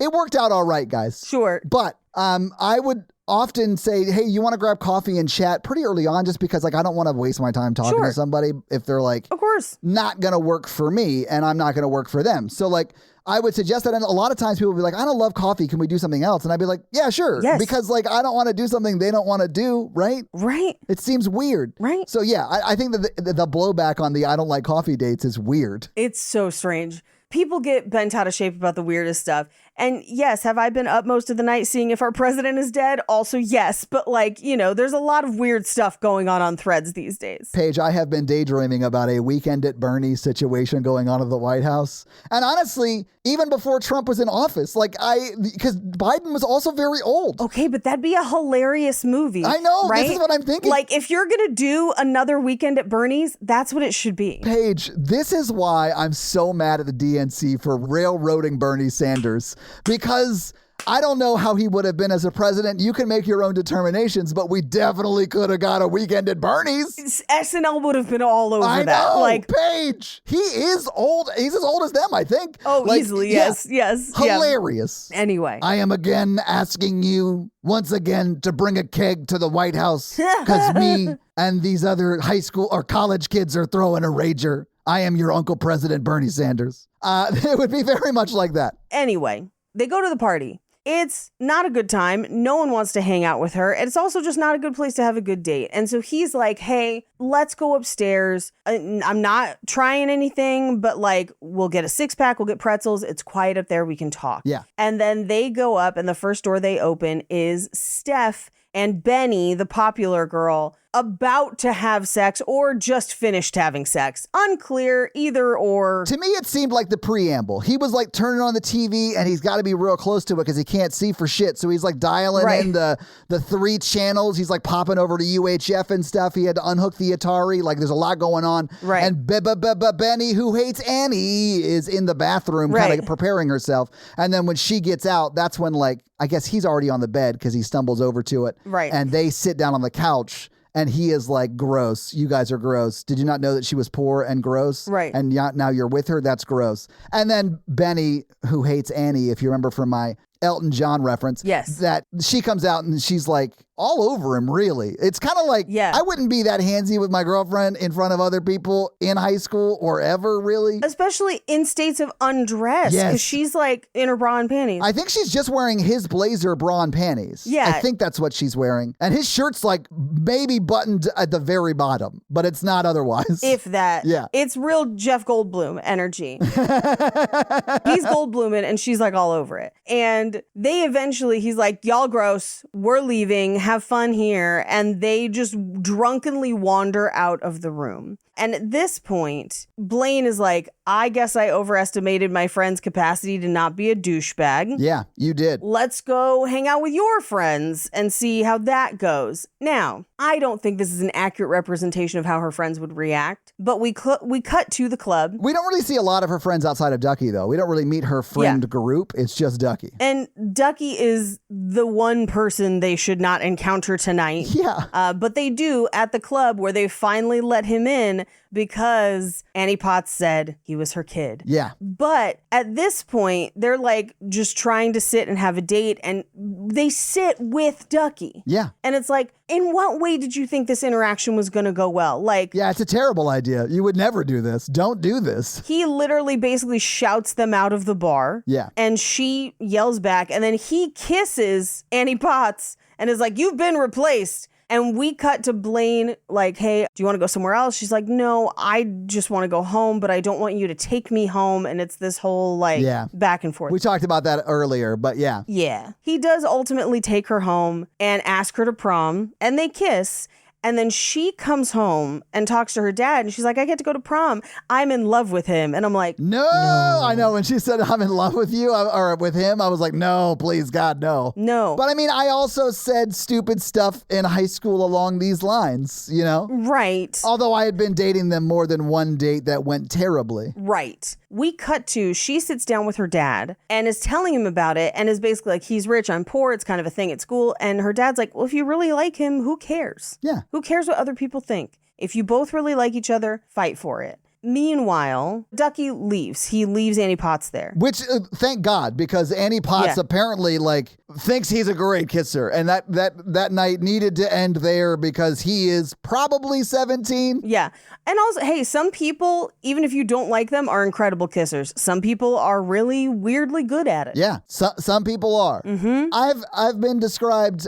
it worked out all right, guys. Sure. But I would often say, hey, you want to grab coffee and chat pretty early on, just because like I don't want to waste my time talking to somebody if they're like, of course, not going to work for me and I'm not going to work for them. So like, I would suggest that. And a lot of times people will be like, I don't love coffee. Can we do something else? And I'd be like, yeah, sure. Yes. Because like, I don't want to do something they don't want to do. Right. Right. It seems weird. Right. So yeah, I think that the blowback on the I don't like coffee dates is weird. It's so strange. People get bent out of shape about the weirdest stuff. And yes, have I been up most of the night seeing if our president is dead? Also, yes. But like, you know, there's a lot of weird stuff going on Threads these days. Paige, I have been daydreaming about a weekend at Bernie's situation going on at the White House. And honestly, even before Trump was in office, because Biden was also very old. Okay, but that'd be a hilarious movie. I know. Right? This is what I'm thinking. Like, if you're going to do another weekend at Bernie's, that's what it should be. Paige, this is why I'm so mad at the DNC for railroading Bernie Sanders. Because I don't know how he would have been as a president. You can make your own determinations, but we definitely could have got a weekend at Bernie's. SNL would have been all over I that. know, Like, Paige. He is old. He's as old as them, I think. oh, Like, easily. yeah, Yes. Yes. Yeah. Hilarious. Anyway. I am again asking you once again to bring a keg to the White House because me and these other high school or college kids are throwing a rager. I am your Uncle President Bernie Sanders. It would be very much like that. Anyway, they go to the party. It's not a good time. No one wants to hang out with her. And it's also just not a good place to have a good date. And so he's like, hey, let's go upstairs. I'm not trying anything, but like, we'll get a 6-pack, we'll get pretzels. It's quiet up there. We can talk. Yeah. And then they go up and the first door they open is Steph and Benny, the popular girl, about to have sex or just finished having sex. Unclear, either or. To me, it seemed like the preamble. He was like turning on the TV and he's got to be real close to it because he can't see for shit. So he's like dialing in the 3 channels. He's like popping over to UHF and stuff. He had to unhook the Atari. Like there's a lot going on. Right. And Benny, who hates Annie, is in the bathroom kind of preparing herself. And then when she gets out, that's when like, I guess he's already on the bed because he stumbles over to it. Right. And they sit down on the couch. And he is like, gross. You guys are gross. Did you not know that she was poor and gross? Right. And now you're with her? That's gross. And then Benny, who hates Annie, if you remember from my Elton John reference. Yes. That she comes out and she's like all over him, really. It's kind of like, I wouldn't be that handsy with my girlfriend in front of other people in high school or ever, really. Especially in states of undress. Yes. Because she's like in her bra and panties. I think she's just wearing his blazer, bra, and panties. Yeah. I think that's what she's wearing. And his shirt's like maybe buttoned at the very bottom, but it's not otherwise. If that. Yeah. It's real Jeff Goldblum energy. He's Goldbluming and she's like all over it. And they eventually, he's like, y'all gross, we're leaving, have fun here. And they just drunkenly wander out of the room. And at this point, Blaine is like, I guess I overestimated my friend's capacity to not be a douchebag. Yeah, you did. Let's go hang out with your friends and see how that goes. Now, I don't think this is an accurate representation of how her friends would react, but we cut to the club. We don't really see a lot of her friends outside of Ducky, though. We don't really meet her friend group. It's just Ducky. And Ducky is the one person they should not encounter tonight. Yeah. But they do at the club where they finally let him in because Annie Potts said he was her kid. Yeah. But at this point, they're like just trying to sit and have a date, and they sit with Ducky. Yeah. And it's like, in what way did you think this interaction was going to go well? Like, yeah, it's a terrible idea. You would never do this. Don't do this. He literally basically shouts them out of the bar. Yeah. And she yells back, and then he kisses Annie Potts and is like, you've been replaced. And we cut to Blaine like, hey, do you want to go somewhere else? She's like, no, I just want to go home, but I don't want you to take me home. And it's this whole like back and forth. We talked about that earlier, but yeah. Yeah. He does ultimately take her home and ask her to prom, and they kiss. And then she comes home and talks to her dad, and she's like, I get to go to prom. I'm in love with him. And I'm like, no. I know. When she said, I'm in love with you or with him, I was like, no, please, God, no. No. But I mean, I also said stupid stuff in high school along these lines, you know? Right. Although I had been dating them more than one date that went terribly. Right. We cut to, she sits down with her dad and is telling him about it and is basically like, he's rich, I'm poor. It's kind of a thing at school. And her dad's like, well, if you really like him, who cares? Yeah. Who cares what other people think? If you both really like each other, fight for it. Meanwhile, Ducky leaves. He leaves Annie Potts there. Which, thank God, because Annie Potts apparently like thinks he's a great kisser, and that night needed to end there because he is probably 17. Yeah, and also, hey, some people, even if you don't like them, are incredible kissers. Some people are really weirdly good at it. Yeah, some people are. Mm-hmm. I've been described.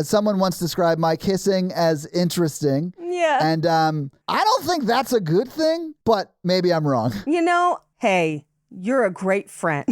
Someone once described my kissing as interesting. Yeah. And I don't think that's a good thing, but maybe I'm wrong. You know, hey, you're a great friend.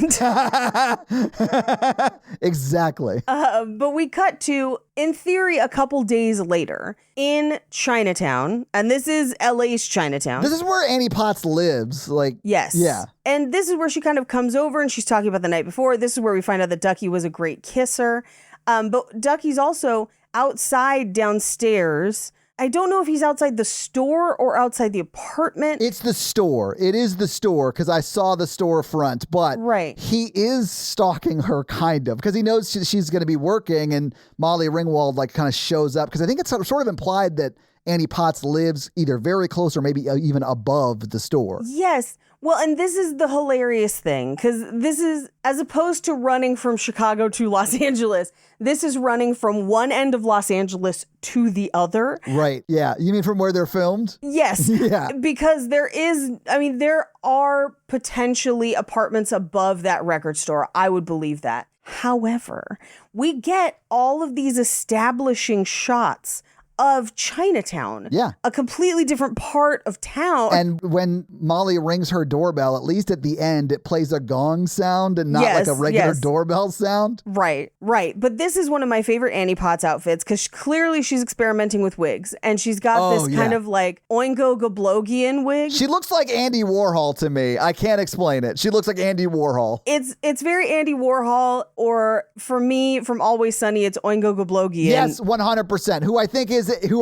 Exactly. But we cut to, in theory, a couple days later in Chinatown. And this is LA's Chinatown. This is where Annie Potts lives. Like, yes. Yeah. And this is where she kind of comes over and she's talking about the night before. This is where we find out that Ducky was a great kisser. But Ducky's also outside downstairs I don't know if he's outside the store or outside the apartment. It's the store. It is the store because I saw the storefront, but Right. he is stalking her kind of because he knows she's going to be working, and Molly Ringwald like kind of shows up because I think it's sort of implied that Annie Potts lives either very close or maybe even above the store. Yes. Well, and this is the hilarious thing, because this is, as opposed to running from Chicago to Los Angeles, this is running from one end of Los Angeles to the other. Right. Yeah. You mean from where they're filmed? Yes. Yeah. Because there are potentially apartments above that record store. I would believe that. However, we get all of these establishing shots of Chinatown. Yeah. A completely different part of town. And when Molly rings her doorbell, at least at the end, it plays a gong sound and not like a regular doorbell sound. Right. But this is one of my favorite Annie Potts outfits because clearly she's experimenting with wigs. And she's got this kind of like Oingo Gablogian wig. She looks like Andy Warhol to me. I can't explain it. She looks like Andy Warhol. It's very Andy Warhol, or for me, from Always Sunny, it's Oingo Gablogian. Yes, 100%. Who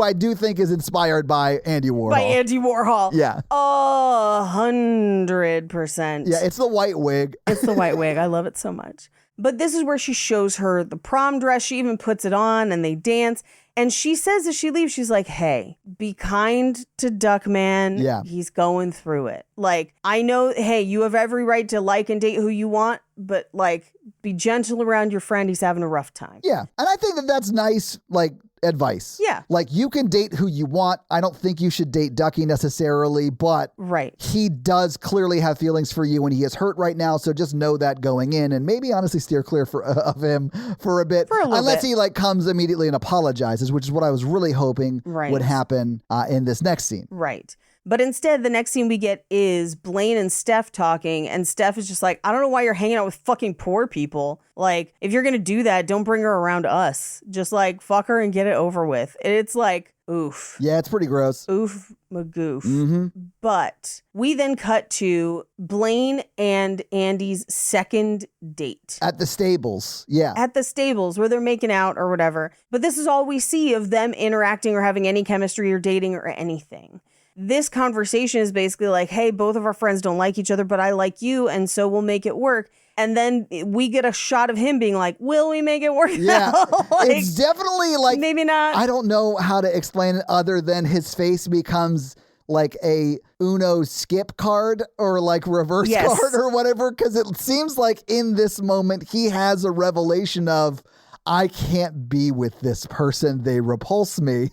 I do think is inspired by Andy Warhol. By Andy Warhol. Yeah. 100%. Yeah, it's the white wig. It's the white wig. I love it so much. But this is where she shows her the prom dress. She even puts it on and they dance. And she says as she leaves, she's like, hey, be kind to Duckman. Yeah. He's going through it. Like, I know, hey, you have every right to like and date who you want, but like, be gentle around your friend. He's having a rough time. Yeah. And I think that that's nice, like, advice. Yeah. Like, you can date who you want. I don't think you should date Ducky necessarily, but Right. he does clearly have feelings for you and he is hurt right now. So just know that going in and maybe honestly steer clear of him for a bit. For a little Unless bit. he like comes immediately and apologizes, which is what I was really hoping would happen in this next scene. Right. But instead, the next scene we get is Blaine and Steph talking, and Steph is just like, I don't know why you're hanging out with fucking poor people. Like, if you're going to do that, don't bring her around us. Just like, fuck her and get it over with. It's like, oof. Yeah, it's pretty gross. Oof, magoof. Mm-hmm. But we then cut to Blaine and Andy's second date. At the stables. Yeah. At the stables where they're making out or whatever. But this is all we see of them interacting or having any chemistry or dating or anything. This conversation is basically like, hey, both of our friends don't like each other, but I like you, and so we'll make it work. And then we get a shot of him being like, will we make it work? Yeah. Like, it's definitely like, maybe not. I don't know how to explain it other than his face becomes like a Uno skip card or like reverse card or whatever. Because it seems like in this moment, he has a revelation of, I can't be with this person. They repulse me.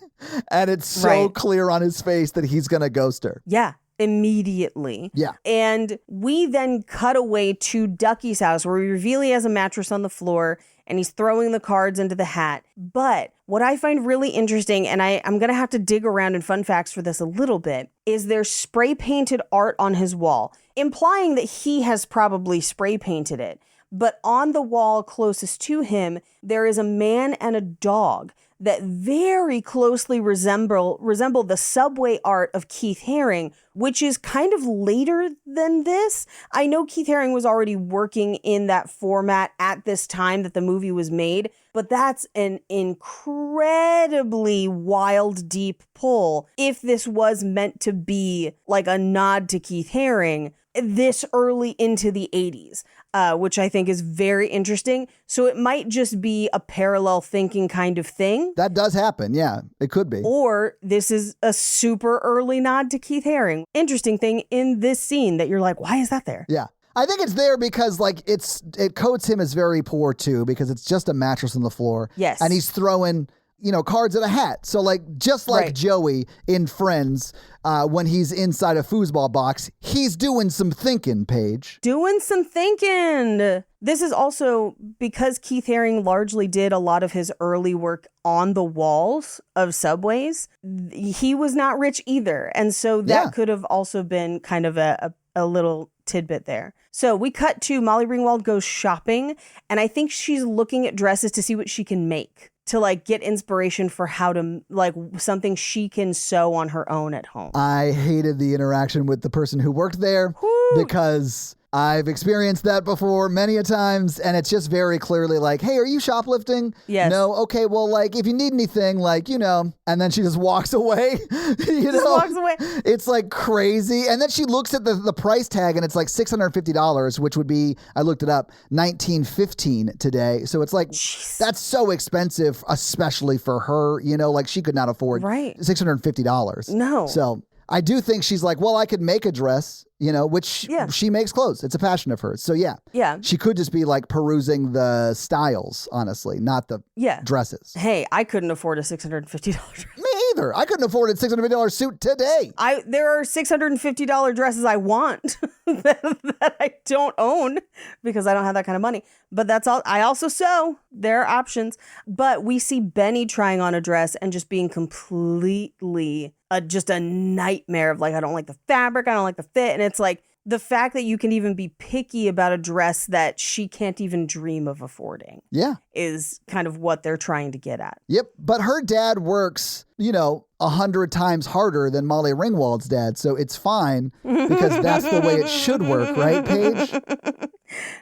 And it's so clear on his face that he's going to ghost her. Yeah, immediately. Yeah. And we then cut away to Ducky's house where we reveal he has a mattress on the floor and he's throwing the cards into the hat. But what I find really interesting, and I'm going to have to dig around in fun facts for this a little bit, is there's spray painted art on his wall, implying that he has probably spray painted it. But on the wall closest to him, there is a man and a dog that very closely resemble the subway art of Keith Haring, which is kind of later than this. I know Keith Haring was already working in that format at this time that the movie was made, but that's an incredibly wild, deep pull if this was meant to be like a nod to Keith Haring this early into the 80s. Which I think is very interesting. So it might just be a parallel thinking kind of thing. That does happen. Yeah, it could be. Or this is a super early nod to Keith Haring. Interesting thing in this scene that you're like, why is that there? Yeah. I think it's there because like it coats him as very poor too, because it's just a mattress on the floor. Yes. And he's throwing, cards at a hat. So like, just like Joey in Friends, when he's inside a foosball box, he's doing some thinking, Paige. Doing some thinking. This is also because Keith Haring largely did a lot of his early work on the walls of subways. He was not rich either. And so that could have also been kind of a little tidbit there. So we cut to Molly Ringwald goes shopping, and I think she's looking at dresses to see what she can make, to like get inspiration for how to like something she can sew on her own at home. I hated the interaction with the person who worked there because I've experienced that before many a times, and it's just very clearly like, hey, are you shoplifting? Yes. No? Okay, well, like, if you need anything, like, and then she just walks away. Walks away. It's like crazy. And then she looks at the price tag, and it's like $650, which would be, I looked it up, $19.15 today. So it's like, that's so expensive, especially for her, like she could not afford $650. No. So I do think she's like, well, I could make a dress, which she makes clothes. It's a passion of hers. So yeah. She could just be like perusing the styles, honestly, not the dresses. Hey, I couldn't afford a $650 dress. Me either. I couldn't afford a $650 suit today. There are $650 dresses I want that I don't own because I don't have that kind of money. But that's all. I also sew. There are options. But we see Benny trying on a dress and just being completely just a nightmare of like, I don't like the fabric. I don't like the fit. And it's like the fact that you can even be picky about a dress that she can't even dream of affording. Yeah. Is kind of what they're trying to get at. Yep. But her dad works, 100 times harder than Molly Ringwald's dad. So it's fine because that's the way it should work, right, Paige?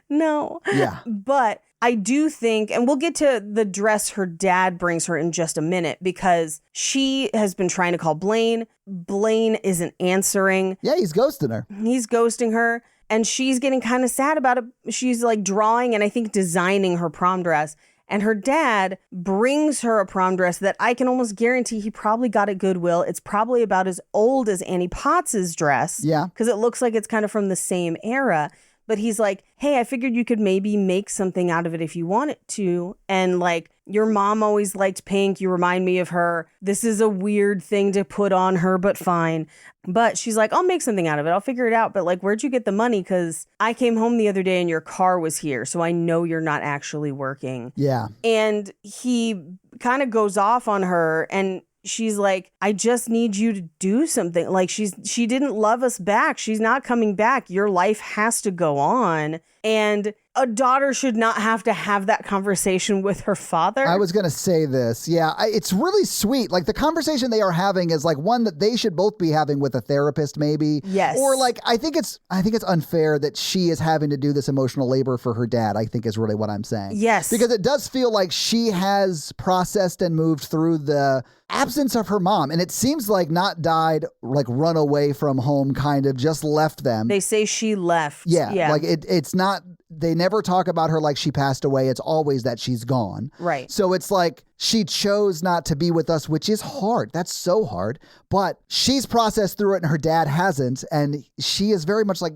No. Yeah. But I do think, and we'll get to the dress her dad brings her in just a minute, because she has been trying to call Blaine. Blaine isn't answering. Yeah, he's ghosting her. He's ghosting her, and she's getting kind of sad about it. She's like drawing and I think designing her prom dress. And her dad brings her a prom dress that I can almost guarantee he probably got at Goodwill. It's probably about as old as Annie Potts's dress. Yeah. Because it looks like it's kind of from the same era. But he's like, hey, I figured you could maybe make something out of it if you wanted to. And like, your mom always liked pink. You remind me of her. This is a weird thing to put on her, but fine. But she's like, I'll make something out of it. I'll figure it out. But like, where'd you get the money? Because I came home the other day and your car was here. So I know you're not actually working. Yeah. And he kind of goes off on her, and she's like, I just need you to do something. Like she didn't love us back. She's not coming back. Your life has to go on. And a daughter should not have to have that conversation with her father. I was going to say this. Yeah, it's really sweet. Like the conversation they are having is like one that they should both be having with a therapist, maybe. Yes. Or like, I think it's unfair that she is having to do this emotional labor for her dad, I think is really what I'm saying. Yes. Because it does feel like she has processed and moved through the absence of her mom. And it seems like not died, like run away from home, kind of just left them. They say she left. Yeah. Like it's not, they never talk about her like she passed away. It's always that she's gone. Right. So it's like she chose not to be with us, which is hard. That's so hard. But she's processed through it and her dad hasn't. And she is very much like,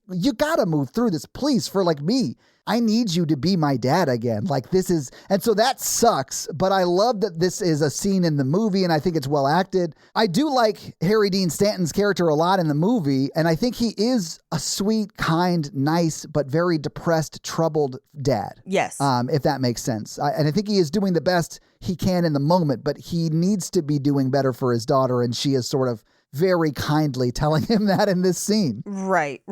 you gotta move through this, please, for like me. I need you to be my dad again. Like this is, and so that sucks, but I love that this is a scene in the movie and I think it's well acted. I do like Harry Dean Stanton's character a lot in the movie, and I think he is a sweet, kind, nice, but very depressed, troubled dad. Yes. If that makes sense. And I think he is doing the best he can in the moment, but he needs to be doing better for his daughter, and she is sort of very kindly telling him that in this scene. Right.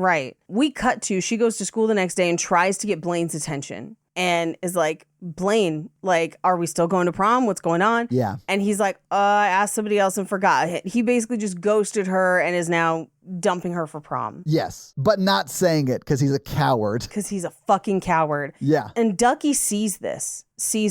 We cut to, she goes to school the next day and tries to get Blaine's attention and is like, Blaine, like, are we still going to prom? What's going on? Yeah. And he's like, I asked somebody else and forgot. He basically just ghosted her and is now dumping her for prom. Yes, but not saying it because he's a coward. Because he's a fucking coward. Yeah. And Ducky sees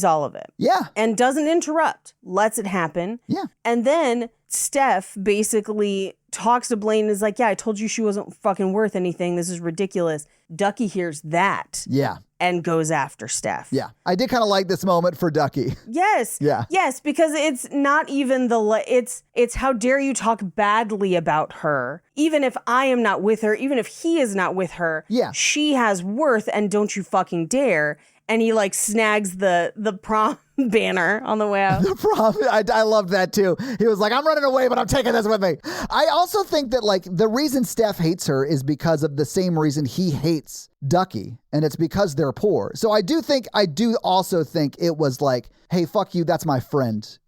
all of it. Yeah. And doesn't interrupt, lets it happen. Yeah. And then Steph basically talks to Blaine and is like, yeah, I told you she wasn't fucking worth anything. This is ridiculous. Ducky hears that. Yeah. And goes after Steph. Yeah. I did kind of like this moment for Ducky. Yes. Yeah. Yes, because it's not even it's how dare you talk badly about her. Even if I am not with her, even if he is not with her, yeah, she has worth and don't you fucking dare. And he like snags the prom banner on the way out. The prom, I loved that too. He was like, I'm running away, but I'm taking this with me. I also think that like the reason Steph hates her is because of the same reason he hates Ducky, and it's because they're poor. So I do also think it was like, hey, fuck you, that's my friend,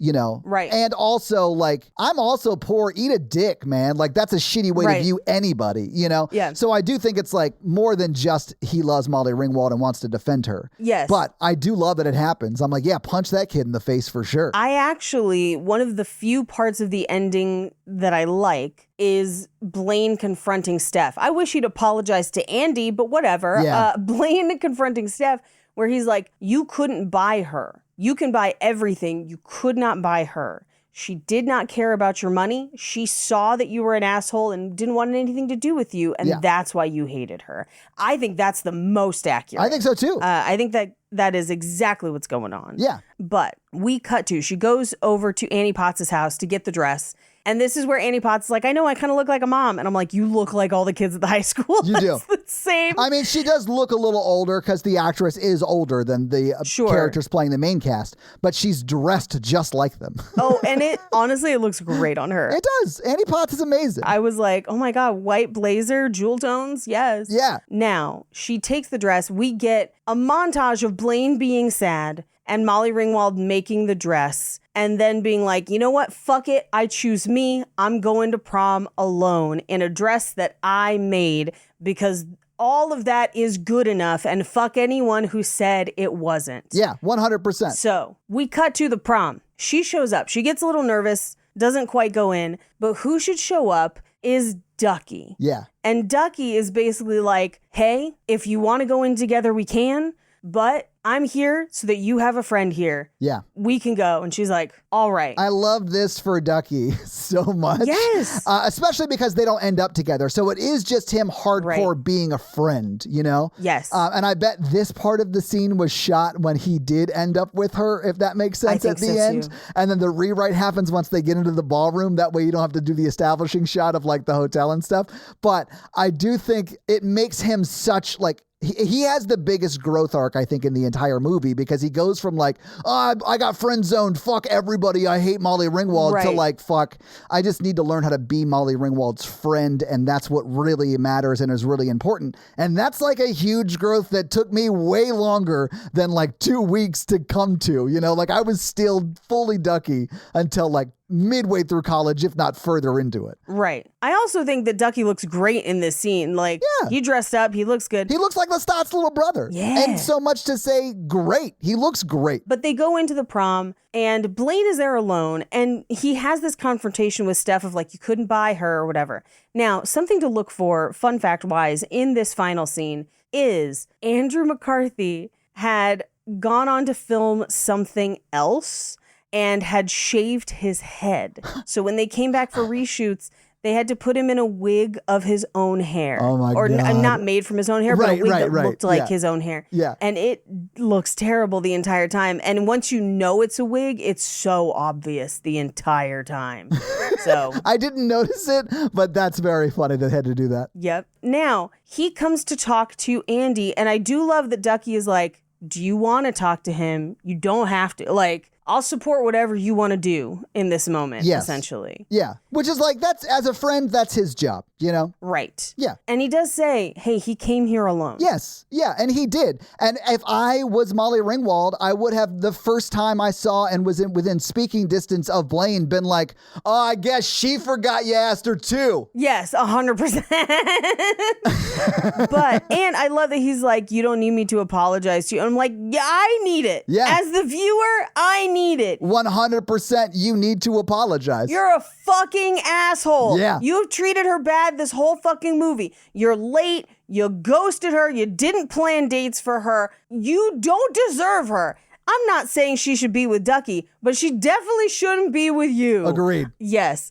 Right. And also like, I'm also poor, eat a dick, man. Like that's a shitty way to view anybody, Yeah. So I do think it's like more than just he loves Molly Ringwald and wants to defend her. Yes. But I do love that it happens. I'm like, yeah, punch that kid in the face for sure. I actually, one of the few parts of the ending that I like is Blaine confronting Steph. I wish he'd apologize to Andy, but whatever. Yeah. Blaine confronting Steph, where he's like, you couldn't buy her. You can buy everything. You could not buy her. She did not care about your money. She saw that you were an asshole and didn't want anything to do with you. And that's why you hated her. I think that's the most accurate. I think so too. I think that is exactly what's going on. Yeah. But we cut to, she goes over to Annie Potts' house to get the dress. And this is where Annie Potts is like, I know I kind of look like a mom. And I'm like, you look like all the kids at the high school. You do. It's the same. I mean, she does look a little older because the actress is older than the characters playing the main cast, but she's dressed just like them. Oh, and honestly, it looks great on her. It does. Annie Potts is amazing. I was like, oh my God, white blazer, jewel tones. Yes. Yeah. Now, she takes the dress. We get a montage of Blaine being sad and Molly Ringwald making the dress and then being like, you know what? Fuck it. I choose me. I'm going to prom alone in a dress that I made because all of that is good enough and fuck anyone who said it wasn't. Yeah, 100%. So we cut to the prom. She shows up. She gets a little nervous, doesn't quite go in, but who should show up is Ducky. Yeah. And Ducky is basically like, hey, if you want to go in together, we can, but I'm here so that you have a friend here. Yeah. We can go. And she's like, all right. I love this for Ducky so much. Yes. Especially because they don't end up together. So it is just him hardcore being a friend, you know? Yes. And I bet this part of the scene was shot when he did end up with her, if that makes sense at the end. Too. And then the rewrite happens once they get into the ballroom. That way you don't have to do the establishing shot of like the hotel and stuff. But I do think it makes him such like, he has the biggest growth arc, I think, in the entire movie because he goes from like, oh, I got friend zoned, fuck everybody, I hate Molly Ringwald, to like, fuck, I just need to learn how to be Molly Ringwald's friend, and that's what really matters and is really important. And that's like a huge growth that took me way longer than like 2 weeks to come to, you know, like I was still fully Ducky until like midway through college, if not further into it. Right. I also think that Ducky looks great in this scene. Like, he dressed up, he looks good. He looks like Lestat's little brother. Yeah. And so much to say, great. He looks great. But they go into the prom, and Blaine is there alone, and he has this confrontation with Steph of like, you couldn't buy her or whatever. Now, something to look for, fun fact-wise, in this final scene is Andrew McCarthy had gone on to film something else and had shaved his head. So when they came back for reshoots, they had to put him in a wig of his own hair. Oh my God. Not made from his own hair, but a wig that looked like his own hair. Yeah. And it looks terrible the entire time. And once you know it's a wig, it's so obvious the entire time. So I didn't notice it, but that's very funny they had to do that. Yep. Now, he comes to talk to Andy, and I do love that Ducky is like, do you want to talk to him? You don't have to. Like, I'll support whatever you want to do in this moment, essentially. Yeah. Which is like, that's, as a friend, that's his job, you know? Right. Yeah. And he does say, hey, he came here alone. Yes. Yeah. And he did. And if I was Molly Ringwald, I would have, the first time I saw and was within speaking distance of Blaine, been like, oh, I guess she forgot you asked her too. Yes, 100%. But, and I love that he's like, you don't need me to apologize to you. And I'm like, yeah, I need it. Yeah. As the viewer, I need it. 100% you need to apologize. You're a fucking asshole. Yeah. You've treated her bad this whole fucking movie. You're late. You ghosted her. You didn't plan dates for her. You don't deserve her. I'm not saying she should be with Ducky, but she definitely shouldn't be with you. Agreed. Yes.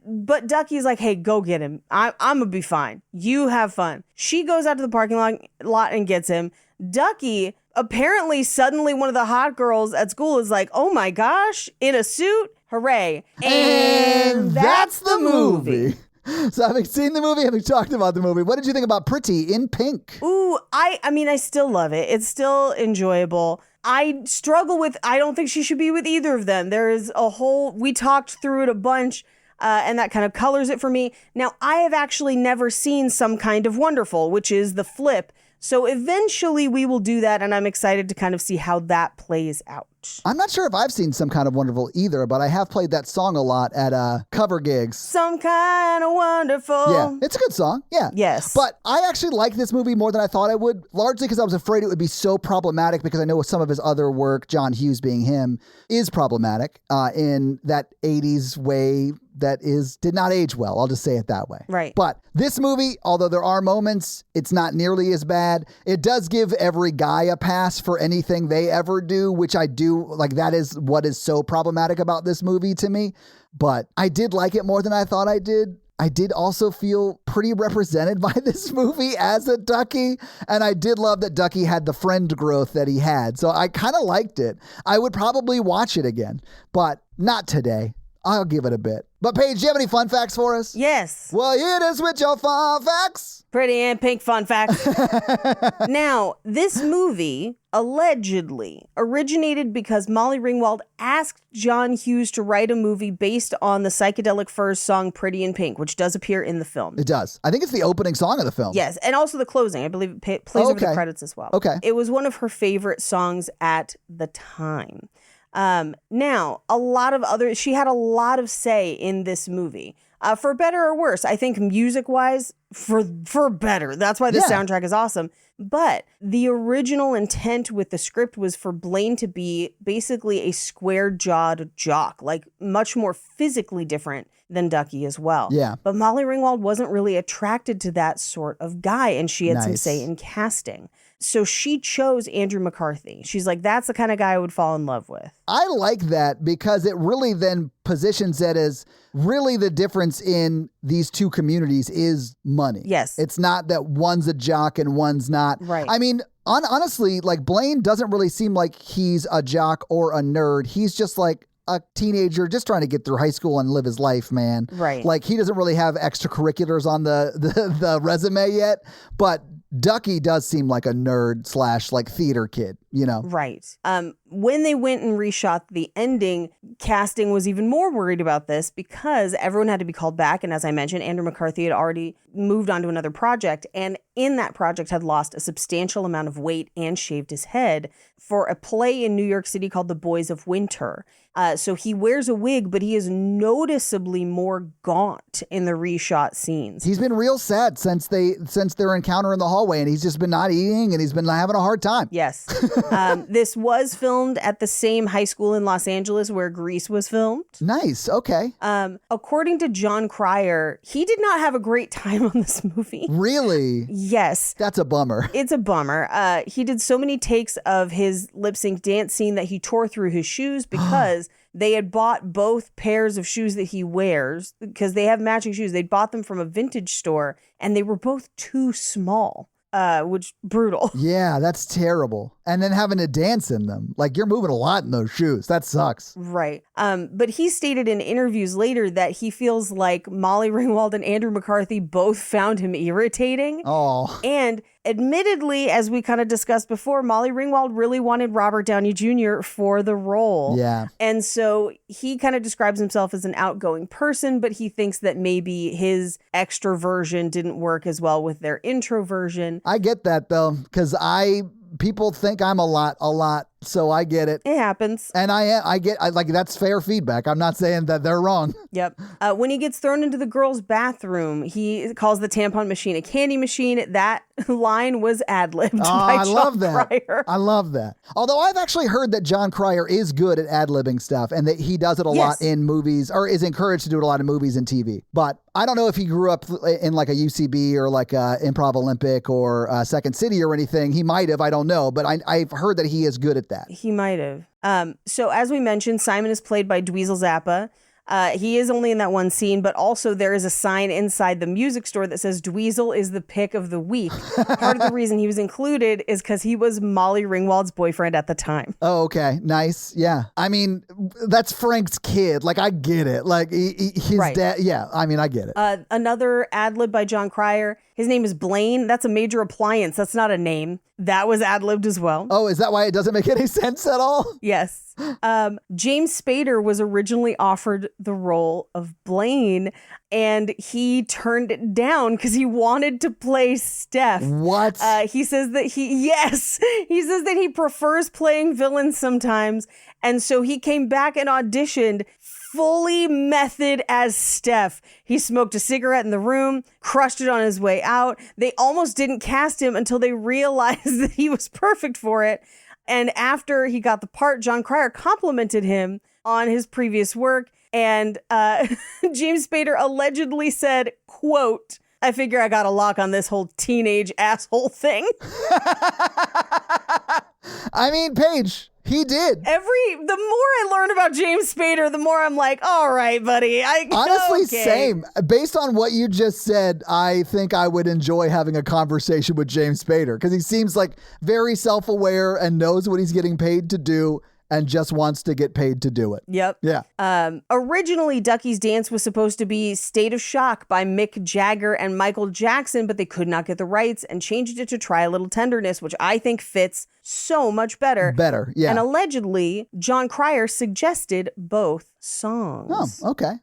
But Ducky's like, hey, go get him. I'm gonna be fine. You have fun. She goes out to the parking lot and gets him. Ducky, apparently suddenly one of the hot girls at school is like, oh my gosh, in a suit? Hooray. And that's the movie. So having seen the movie, having talked about the movie, what did you think about Pretty in Pink? Ooh, I mean, I still love it. It's still enjoyable. I struggle with, I don't think she should be with either of them. There is a whole, we talked through it a bunch, and that kind of colors it for me. Now, I have actually never seen Some Kind of Wonderful, which is the flip. So eventually we will do that, and I'm excited to kind of see how that plays out. much. I'm not sure if I've seen Some Kind of Wonderful either, but I have played that song a lot at cover gigs. Some Kind of Wonderful. Yeah, it's a good song. Yeah. Yes. But I actually like this movie more than I thought I would, largely because I was afraid it would be so problematic because I know some of his other work, John Hughes being him, is problematic in that 80s way that did not age well. I'll just say it that way. Right. But this movie, although there are moments, it's not nearly as bad. It does give every guy a pass for anything they ever do, which I do. Like, that is what is so problematic about this movie to me. But I did like it more than I thought I did. I did also feel pretty represented by this movie as a Ducky. And I did love that Ducky had the friend growth that he had. So I kind of liked it. I would probably watch it again, but not today. I'll give it a bit. But Paige, do you have any fun facts for us? Yes. Well, here it is with your fun facts. Pretty and pink fun facts. Now, this movie allegedly originated because Molly Ringwald asked John Hughes to write a movie based on the Psychedelic Furs song Pretty in Pink, which does appear in the film. It does. I think it's the opening song of the film. Yes, and also the closing. I believe it plays over the credits as well. Okay. It was one of her favorite songs at the time. Now, she had a lot of say in this movie, for better or worse. I think music-wise, for better. That's why the soundtrack is awesome. But the original intent with the script was for Blaine to be basically a square-jawed jock, like much more physically different than Ducky as well. Yeah. But Molly Ringwald wasn't really attracted to that sort of guy, and she had some say in casting. So she chose Andrew McCarthy. She's like, that's the kind of guy I would fall in love with. I like that because it really then positions it as really the difference in these two communities is money. Yes. It's not that one's a jock and one's not. Right. I mean, honestly, like Blaine doesn't really seem like he's a jock or a nerd. He's just like a teenager just trying to get through high school and live his life, man. Right. Like he doesn't really have extracurriculars on the resume yet, but Ducky does seem like a nerd / like theater kid, you know? Right. When they went and reshot the ending, casting was even more worried about this because everyone had to be called back. And as I mentioned, Andrew McCarthy had already moved on to another project, and in that project had lost a substantial amount of weight and shaved his head for a play in New York City called The Boys of Winter. So he wears a wig, but he is noticeably more gaunt in the reshot scenes. He's been real sad since their encounter in the hallway, and he's just been not eating, and he's been having a hard time. Yes. This was filmed at the same high school in Los Angeles where Grease was filmed. Nice. Okay. According to John Cryer, he did not have a great time on this movie. Really? Yes. That's a bummer. It's a bummer. He did so many takes of his lip sync dance scene that he tore through his shoes because they had bought both pairs of shoes that he wears because they have matching shoes. They bought them from a vintage store and they were both too small. Which brutal. Yeah, that's terrible. And then having to dance in them. Like you're moving a lot in those shoes. That sucks. Right. But he stated in interviews later that he feels like Molly Ringwald and Andrew McCarthy both found him irritating. Oh. And admittedly, as we kind of discussed before, Molly Ringwald really wanted Robert Downey Jr. for the role. Yeah. And so he kind of describes himself as an outgoing person, but he thinks that maybe his extroversion didn't work as well with their introversion. I get that though, because people think I'm a lot, so I get it. It happens. And I get that's fair feedback. I'm not saying that they're wrong. Yep. When he gets thrown into the girls' bathroom, he calls the tampon machine a candy machine. That line was ad-libbed by John Cryer. I love that. Although I've actually heard that John Cryer is good at ad-libbing stuff and that he does it a lot in movies or is encouraged to do it a lot in movies and TV. But I don't know if he grew up in like a UCB or like a Improv Olympic or Second City or anything. He might have, I don't know. But I've heard that he is good at that. He might have. So as we mentioned, Simon is played by Dweezil Zappa. He is only in that one scene, but also there is a sign inside the music store that says Dweezil is the pick of the week. Part of the reason he was included is because he was Molly Ringwald's boyfriend at the time. Oh, okay. Nice. Yeah. I mean, that's Frank's kid. Like, I get it. Like, his dad. Yeah. I mean, I get it. Another ad lib by John Cryer. His name is Blaine. That's a major appliance. That's not a name. That was ad-libbed as well. Oh, is that why it doesn't make any sense at all? Yes. James Spader was originally offered the role of Blaine, and he turned it down because he wanted to play Steph. What? He says that he says that he prefers playing villains sometimes, and so he came back and auditioned fully method as Steph. He smoked a cigarette in the room, crushed it on his way out. They almost didn't cast him until they realized that he was perfect for it. And after he got the part, John Cryer complimented him on his previous work. And James Spader allegedly said, quote, "I figure I got a lock on this whole teenage asshole thing." I mean, Paige, he did. The more I learn about James Spader, the more I'm like, all right, buddy. Honestly, okay. same. Based on what you just said, I think I would enjoy having a conversation with James Spader because he seems like very self-aware and knows what he's getting paid to do and just wants to get paid to do it. Yep. Yeah. Originally, Ducky's dance was supposed to be State of Shock by Mick Jagger and Michael Jackson, but they could not get the rights and changed it to Try a Little Tenderness, which I think fits so much better. Better, yeah. And allegedly, John Cryer suggested both songs. Oh, okay.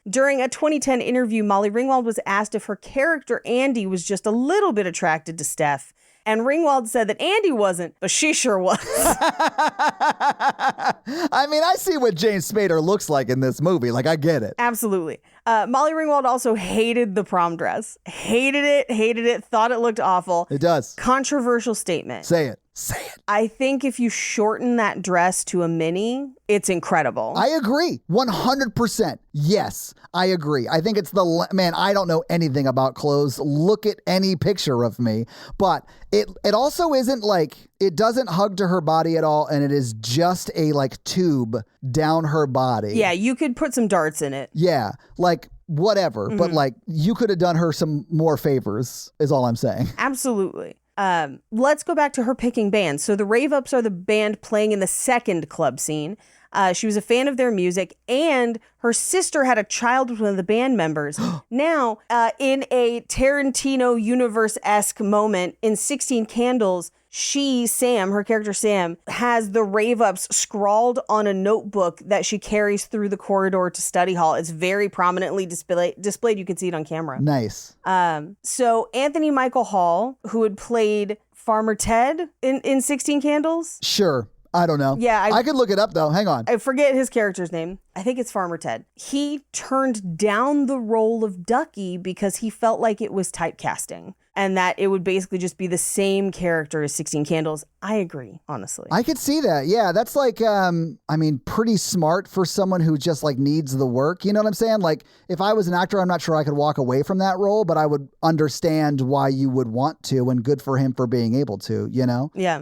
During a 2010 interview, Molly Ringwald was asked if her character, Andy, was just a little bit attracted to Steph. And Ringwald said that Andy wasn't, but she sure was. I mean, I see what James Spader looks like in this movie. Like, I get it. Absolutely. Molly Ringwald also hated the prom dress. Hated it, thought it looked awful. It does. Controversial statement. Say it. I think if you shorten that dress to a mini, it's incredible. I agree. 100%. Yes, I agree. I think it's man, I don't know anything about clothes. Look at any picture of me. But it also isn't like, it doesn't hug to her body at all. And it is just a like tube down her body. Yeah, you could put some darts in it. Yeah, like whatever. But like you could have done her some more favors is all I'm saying. Absolutely. Let's go back to her picking bands. So the Rave Ups are the band playing in the second club scene. She was a fan of their music, and her sister had a child with one of the band members. Now, in a Tarantino universe-esque moment in 16 Candles, Sam, her character Sam, has the Rave Ups scrawled on a notebook that she carries through the corridor to study hall. It's very prominently displayed. You can see it on camera. Nice. So Anthony Michael Hall, who had played Farmer Ted in 16 Candles. Sure. I don't know. Yeah. I could look it up though. Hang on. I forget his character's name. I think it's Farmer Ted. He turned down the role of Ducky because he felt like it was typecasting and that it would basically just be the same character as 16 Candles. I agree, honestly. I could see that. Yeah, that's like, I mean, pretty smart for someone who just like needs the work. You know what I'm saying? Like if I was an actor, I'm not sure I could walk away from that role, but I would understand why you would want to, and good for him for being able to, you know? Yeah.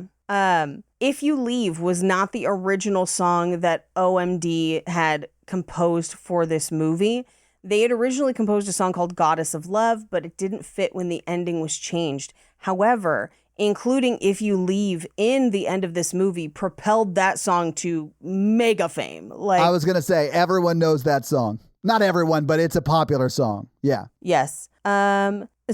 If You Leave was not the original song that OMD had composed for this movie. They had originally composed a song called Goddess of Love, but it didn't fit when the ending was changed. However, including If You Leave in the end of this movie propelled that song to mega fame. Like, I was going to say, everyone knows that song. Not everyone, but it's a popular song. Yeah. Yes.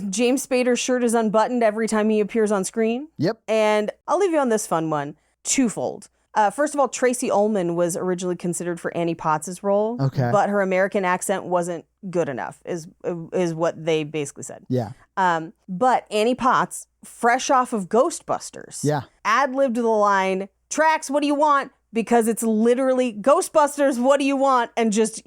James Spader's shirt is unbuttoned every time he appears on screen. Yep. And I'll leave you on this fun one. Twofold. First of all, Tracy Ullman was originally considered for Annie Potts' role. Okay. But her American accent wasn't good enough, is what they basically said. Yeah. But Annie Potts, fresh off of Ghostbusters, Yeah. ad-libbed the line, "Trax, what do you want?" Because it's literally Ghostbusters, what do you want? And just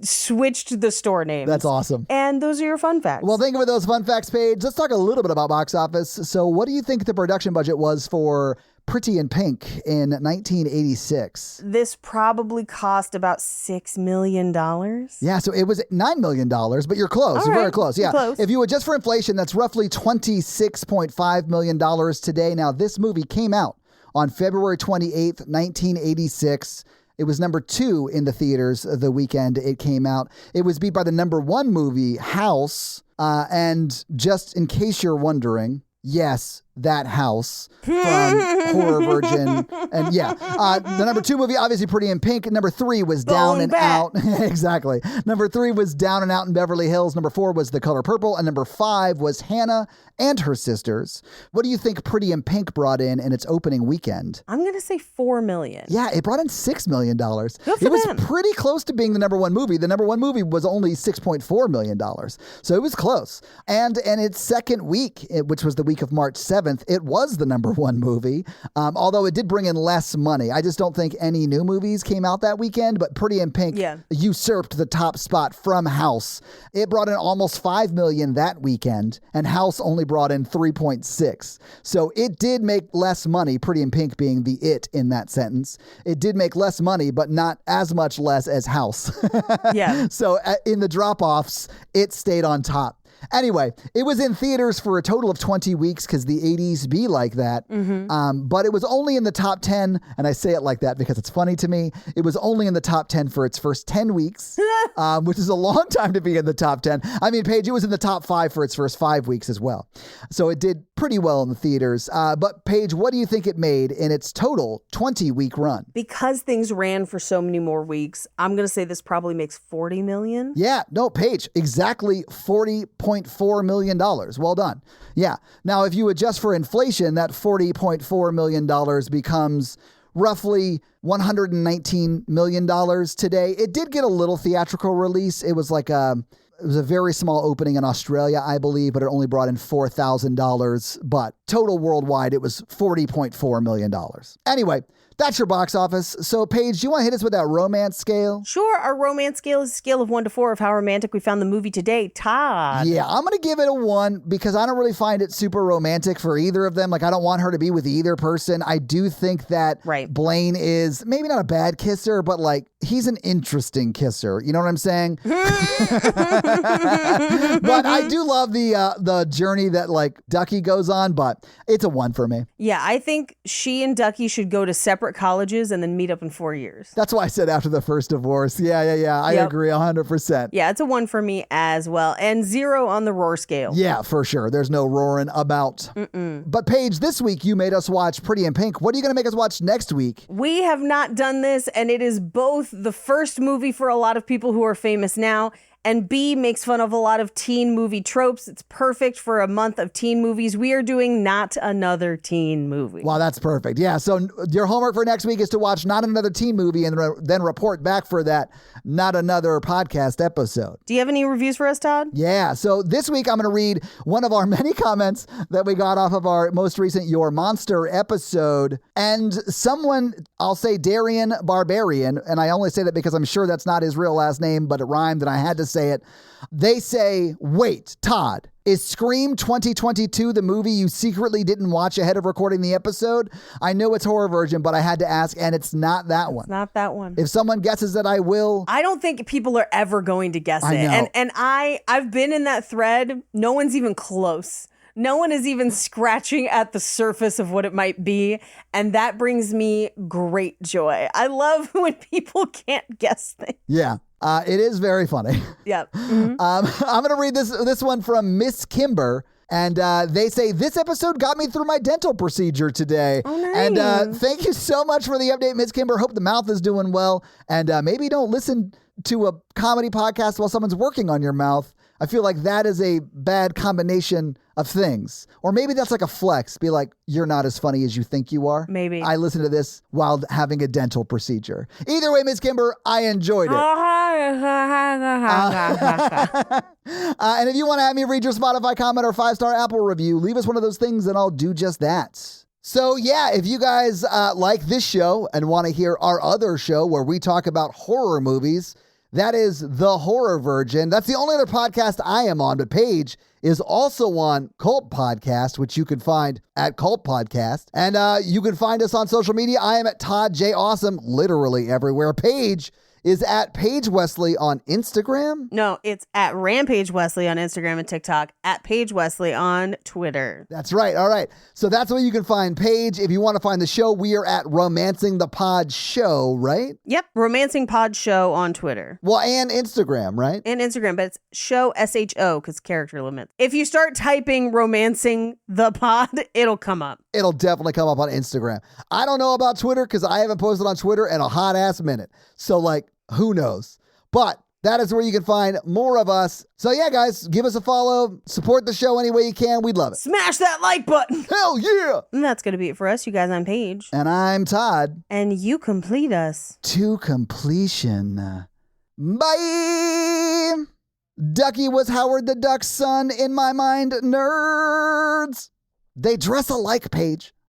switched the store names. That's awesome. And those are your fun facts. Well, thank you for those fun facts, Paige. Let's talk a little bit about box office. So what do you think the production budget was for Pretty in Pink in 1986? This probably cost about $6 million. Yeah, so it was $9 million, but you're close. All You're very right, close. Yeah. close. If you adjust for inflation, that's roughly $26.5 million today. Now, this movie came out on February 28th, 1986. It was number 2 in the theaters the weekend it came out. It was beat by the number 1 movie, House. And just in case you're wondering, yes, That House from Horror Virgin. And yeah, the number 2 movie, obviously Pretty in Pink. Number 3 was Down and Out. Exactly. Number 3 was Down and Out in Beverly Hills. Number 4 was The Color Purple. And number 5 was Hannah and Her Sisters. What do you think Pretty in Pink brought in its opening weekend? I'm going to say $4 million. Yeah, it brought in $6 million. Good for it was them. pretty close to being the number 1 movie. The number 1 movie was only $6.4 million. So it was close. And in its second week, which was the week of March 7th, it was the number 1 movie, although it did bring in less money. I just don't think any new movies came out that weekend, but Pretty in Pink usurped the top spot from House. It brought in almost $5 million that weekend, and House only brought in 3.6. So it did make less money, Pretty in Pink being the it in that sentence. It did make less money, but not as much less as House. Yeah. So in the drop-offs, it stayed on top. Anyway, it was in theaters for a total of 20 weeks because the 80s be like that. But it was only in the top 10, and I say it like that because it's funny to me. It was only in the top 10 for its first 10 weeks, which is a long time to be in the top 10. I mean, Paige, it was in the top 5 for its first 5 weeks as well. So it did pretty well in the theaters. But Paige, what do you think it made in its total 20-week run? Because things ran for so many more weeks, I'm going to say this probably makes $40 million. Yeah, no, Paige, exactly $40.4 million. Well done. Yeah. Now, if you adjust for inflation, that $40.4 million becomes roughly $119 million today. It did get a little theatrical release. It was like it was a very small opening in Australia, I believe, but it only brought in $4,000. But total worldwide, it was $40.4 million. Anyway, that's your box office. So, Paige, do you want to hit us with that romance scale? Sure. Our romance scale is a scale of 1 to 4 of how romantic we found the movie today. Todd. Yeah, I'm going to give it a 1 because I don't really find it super romantic for either of them. Like, I don't want her to be with either person. I do think that Blaine is maybe not a bad kisser, but like, he's an interesting kisser. You know what I'm saying? But I do love the journey that like Ducky goes on, but it's a 1 for me. Yeah, I think she and Ducky should go to separate colleges and then meet up in 4 years. That's why I said after the first divorce. Yeah. I agree 100%. Yeah, it's a 1 for me as well. And 0 on the roar scale. Yeah, for sure. There's no roaring about. But Paige, this week you made us watch Pretty in Pink. What are you going to make us watch next week? We have not done this, and it is both the first movie for a lot of people who are famous now, and B, makes fun of a lot of teen movie tropes. It's perfect for a month of teen movies. We are doing Not Another Teen Movie. Wow, that's perfect. Yeah, so your homework for next week is to watch Not Another Teen Movie and then report back for that Not Another podcast episode. Do you have any reviews for us, Todd? Yeah, so this week I'm going to read one of our many comments that we got off of our most recent Your Monster episode. And someone, I'll say Darian Barbarian, and I only say that because I'm sure that's not his real last name, but it rhymed and I had to say it. They say, wait, Todd, is Scream 2022 the movie you secretly didn't watch ahead of recording the episode? I know it's Horror Virgin, but I had to ask, and it's not that one. It's not that one. If someone guesses that, I will. I don't think people are ever going to guess it. I know. And I've been in that thread. No one's even close. No one is even scratching at the surface of what it might be. And that brings me great joy. I love when people can't guess things. Yeah. It is very funny. Yep. Mm-hmm. I'm going to read this one from Miss Kimber. And they say, this episode got me through my dental procedure today. Oh, nice. And thank you so much for the update, Miss Kimber. Hope the mouth is doing well. And maybe don't listen to a comedy podcast while someone's working on your mouth. I feel like that is a bad combination of things. Or maybe that's like a flex. Be like, you're not as funny as you think you are. Maybe. I listened to this while having a dental procedure. Either way, Miss Kimber, I enjoyed it. And if you want to have me read your Spotify comment or 5-star Apple review, leave us one of those things and I'll do just that. So yeah, if you guys like this show and want to hear our other show where we talk about horror movies, that is The Horror Virgin. That's the only other podcast I am on, but Paige is also on Cult Podcast, which you can find at Cult Podcast. And you can find us on social media. I am at Todd J. Awesome, literally everywhere. Paige is at Paige Wesley on Instagram. No, it's at Rampage Wesley on Instagram and TikTok, at Paige Wesley on Twitter. That's right. All right. So that's where you can find Paige. If you want to find the show, we are at Romancing the Pod Show, right? Yep, Romancing Pod Show on Twitter. Well, and Instagram, right? And Instagram, but it's show SHO because character limits. If you start typing Romancing the Pod, it'll come up. It'll definitely come up on Instagram. I don't know about Twitter because I haven't posted on Twitter in a hot ass minute. So like, who knows? But that is where you can find more of us. So yeah, guys, give us a follow. Support the show any way you can. We'd love it. Smash that like button. Hell yeah. And that's going to be it for us. You guys, I'm Paige. And I'm Todd. And you complete us. To completion. Bye. Ducky was Howard the Duck's son in my mind, nerds. They dress alike, Paige.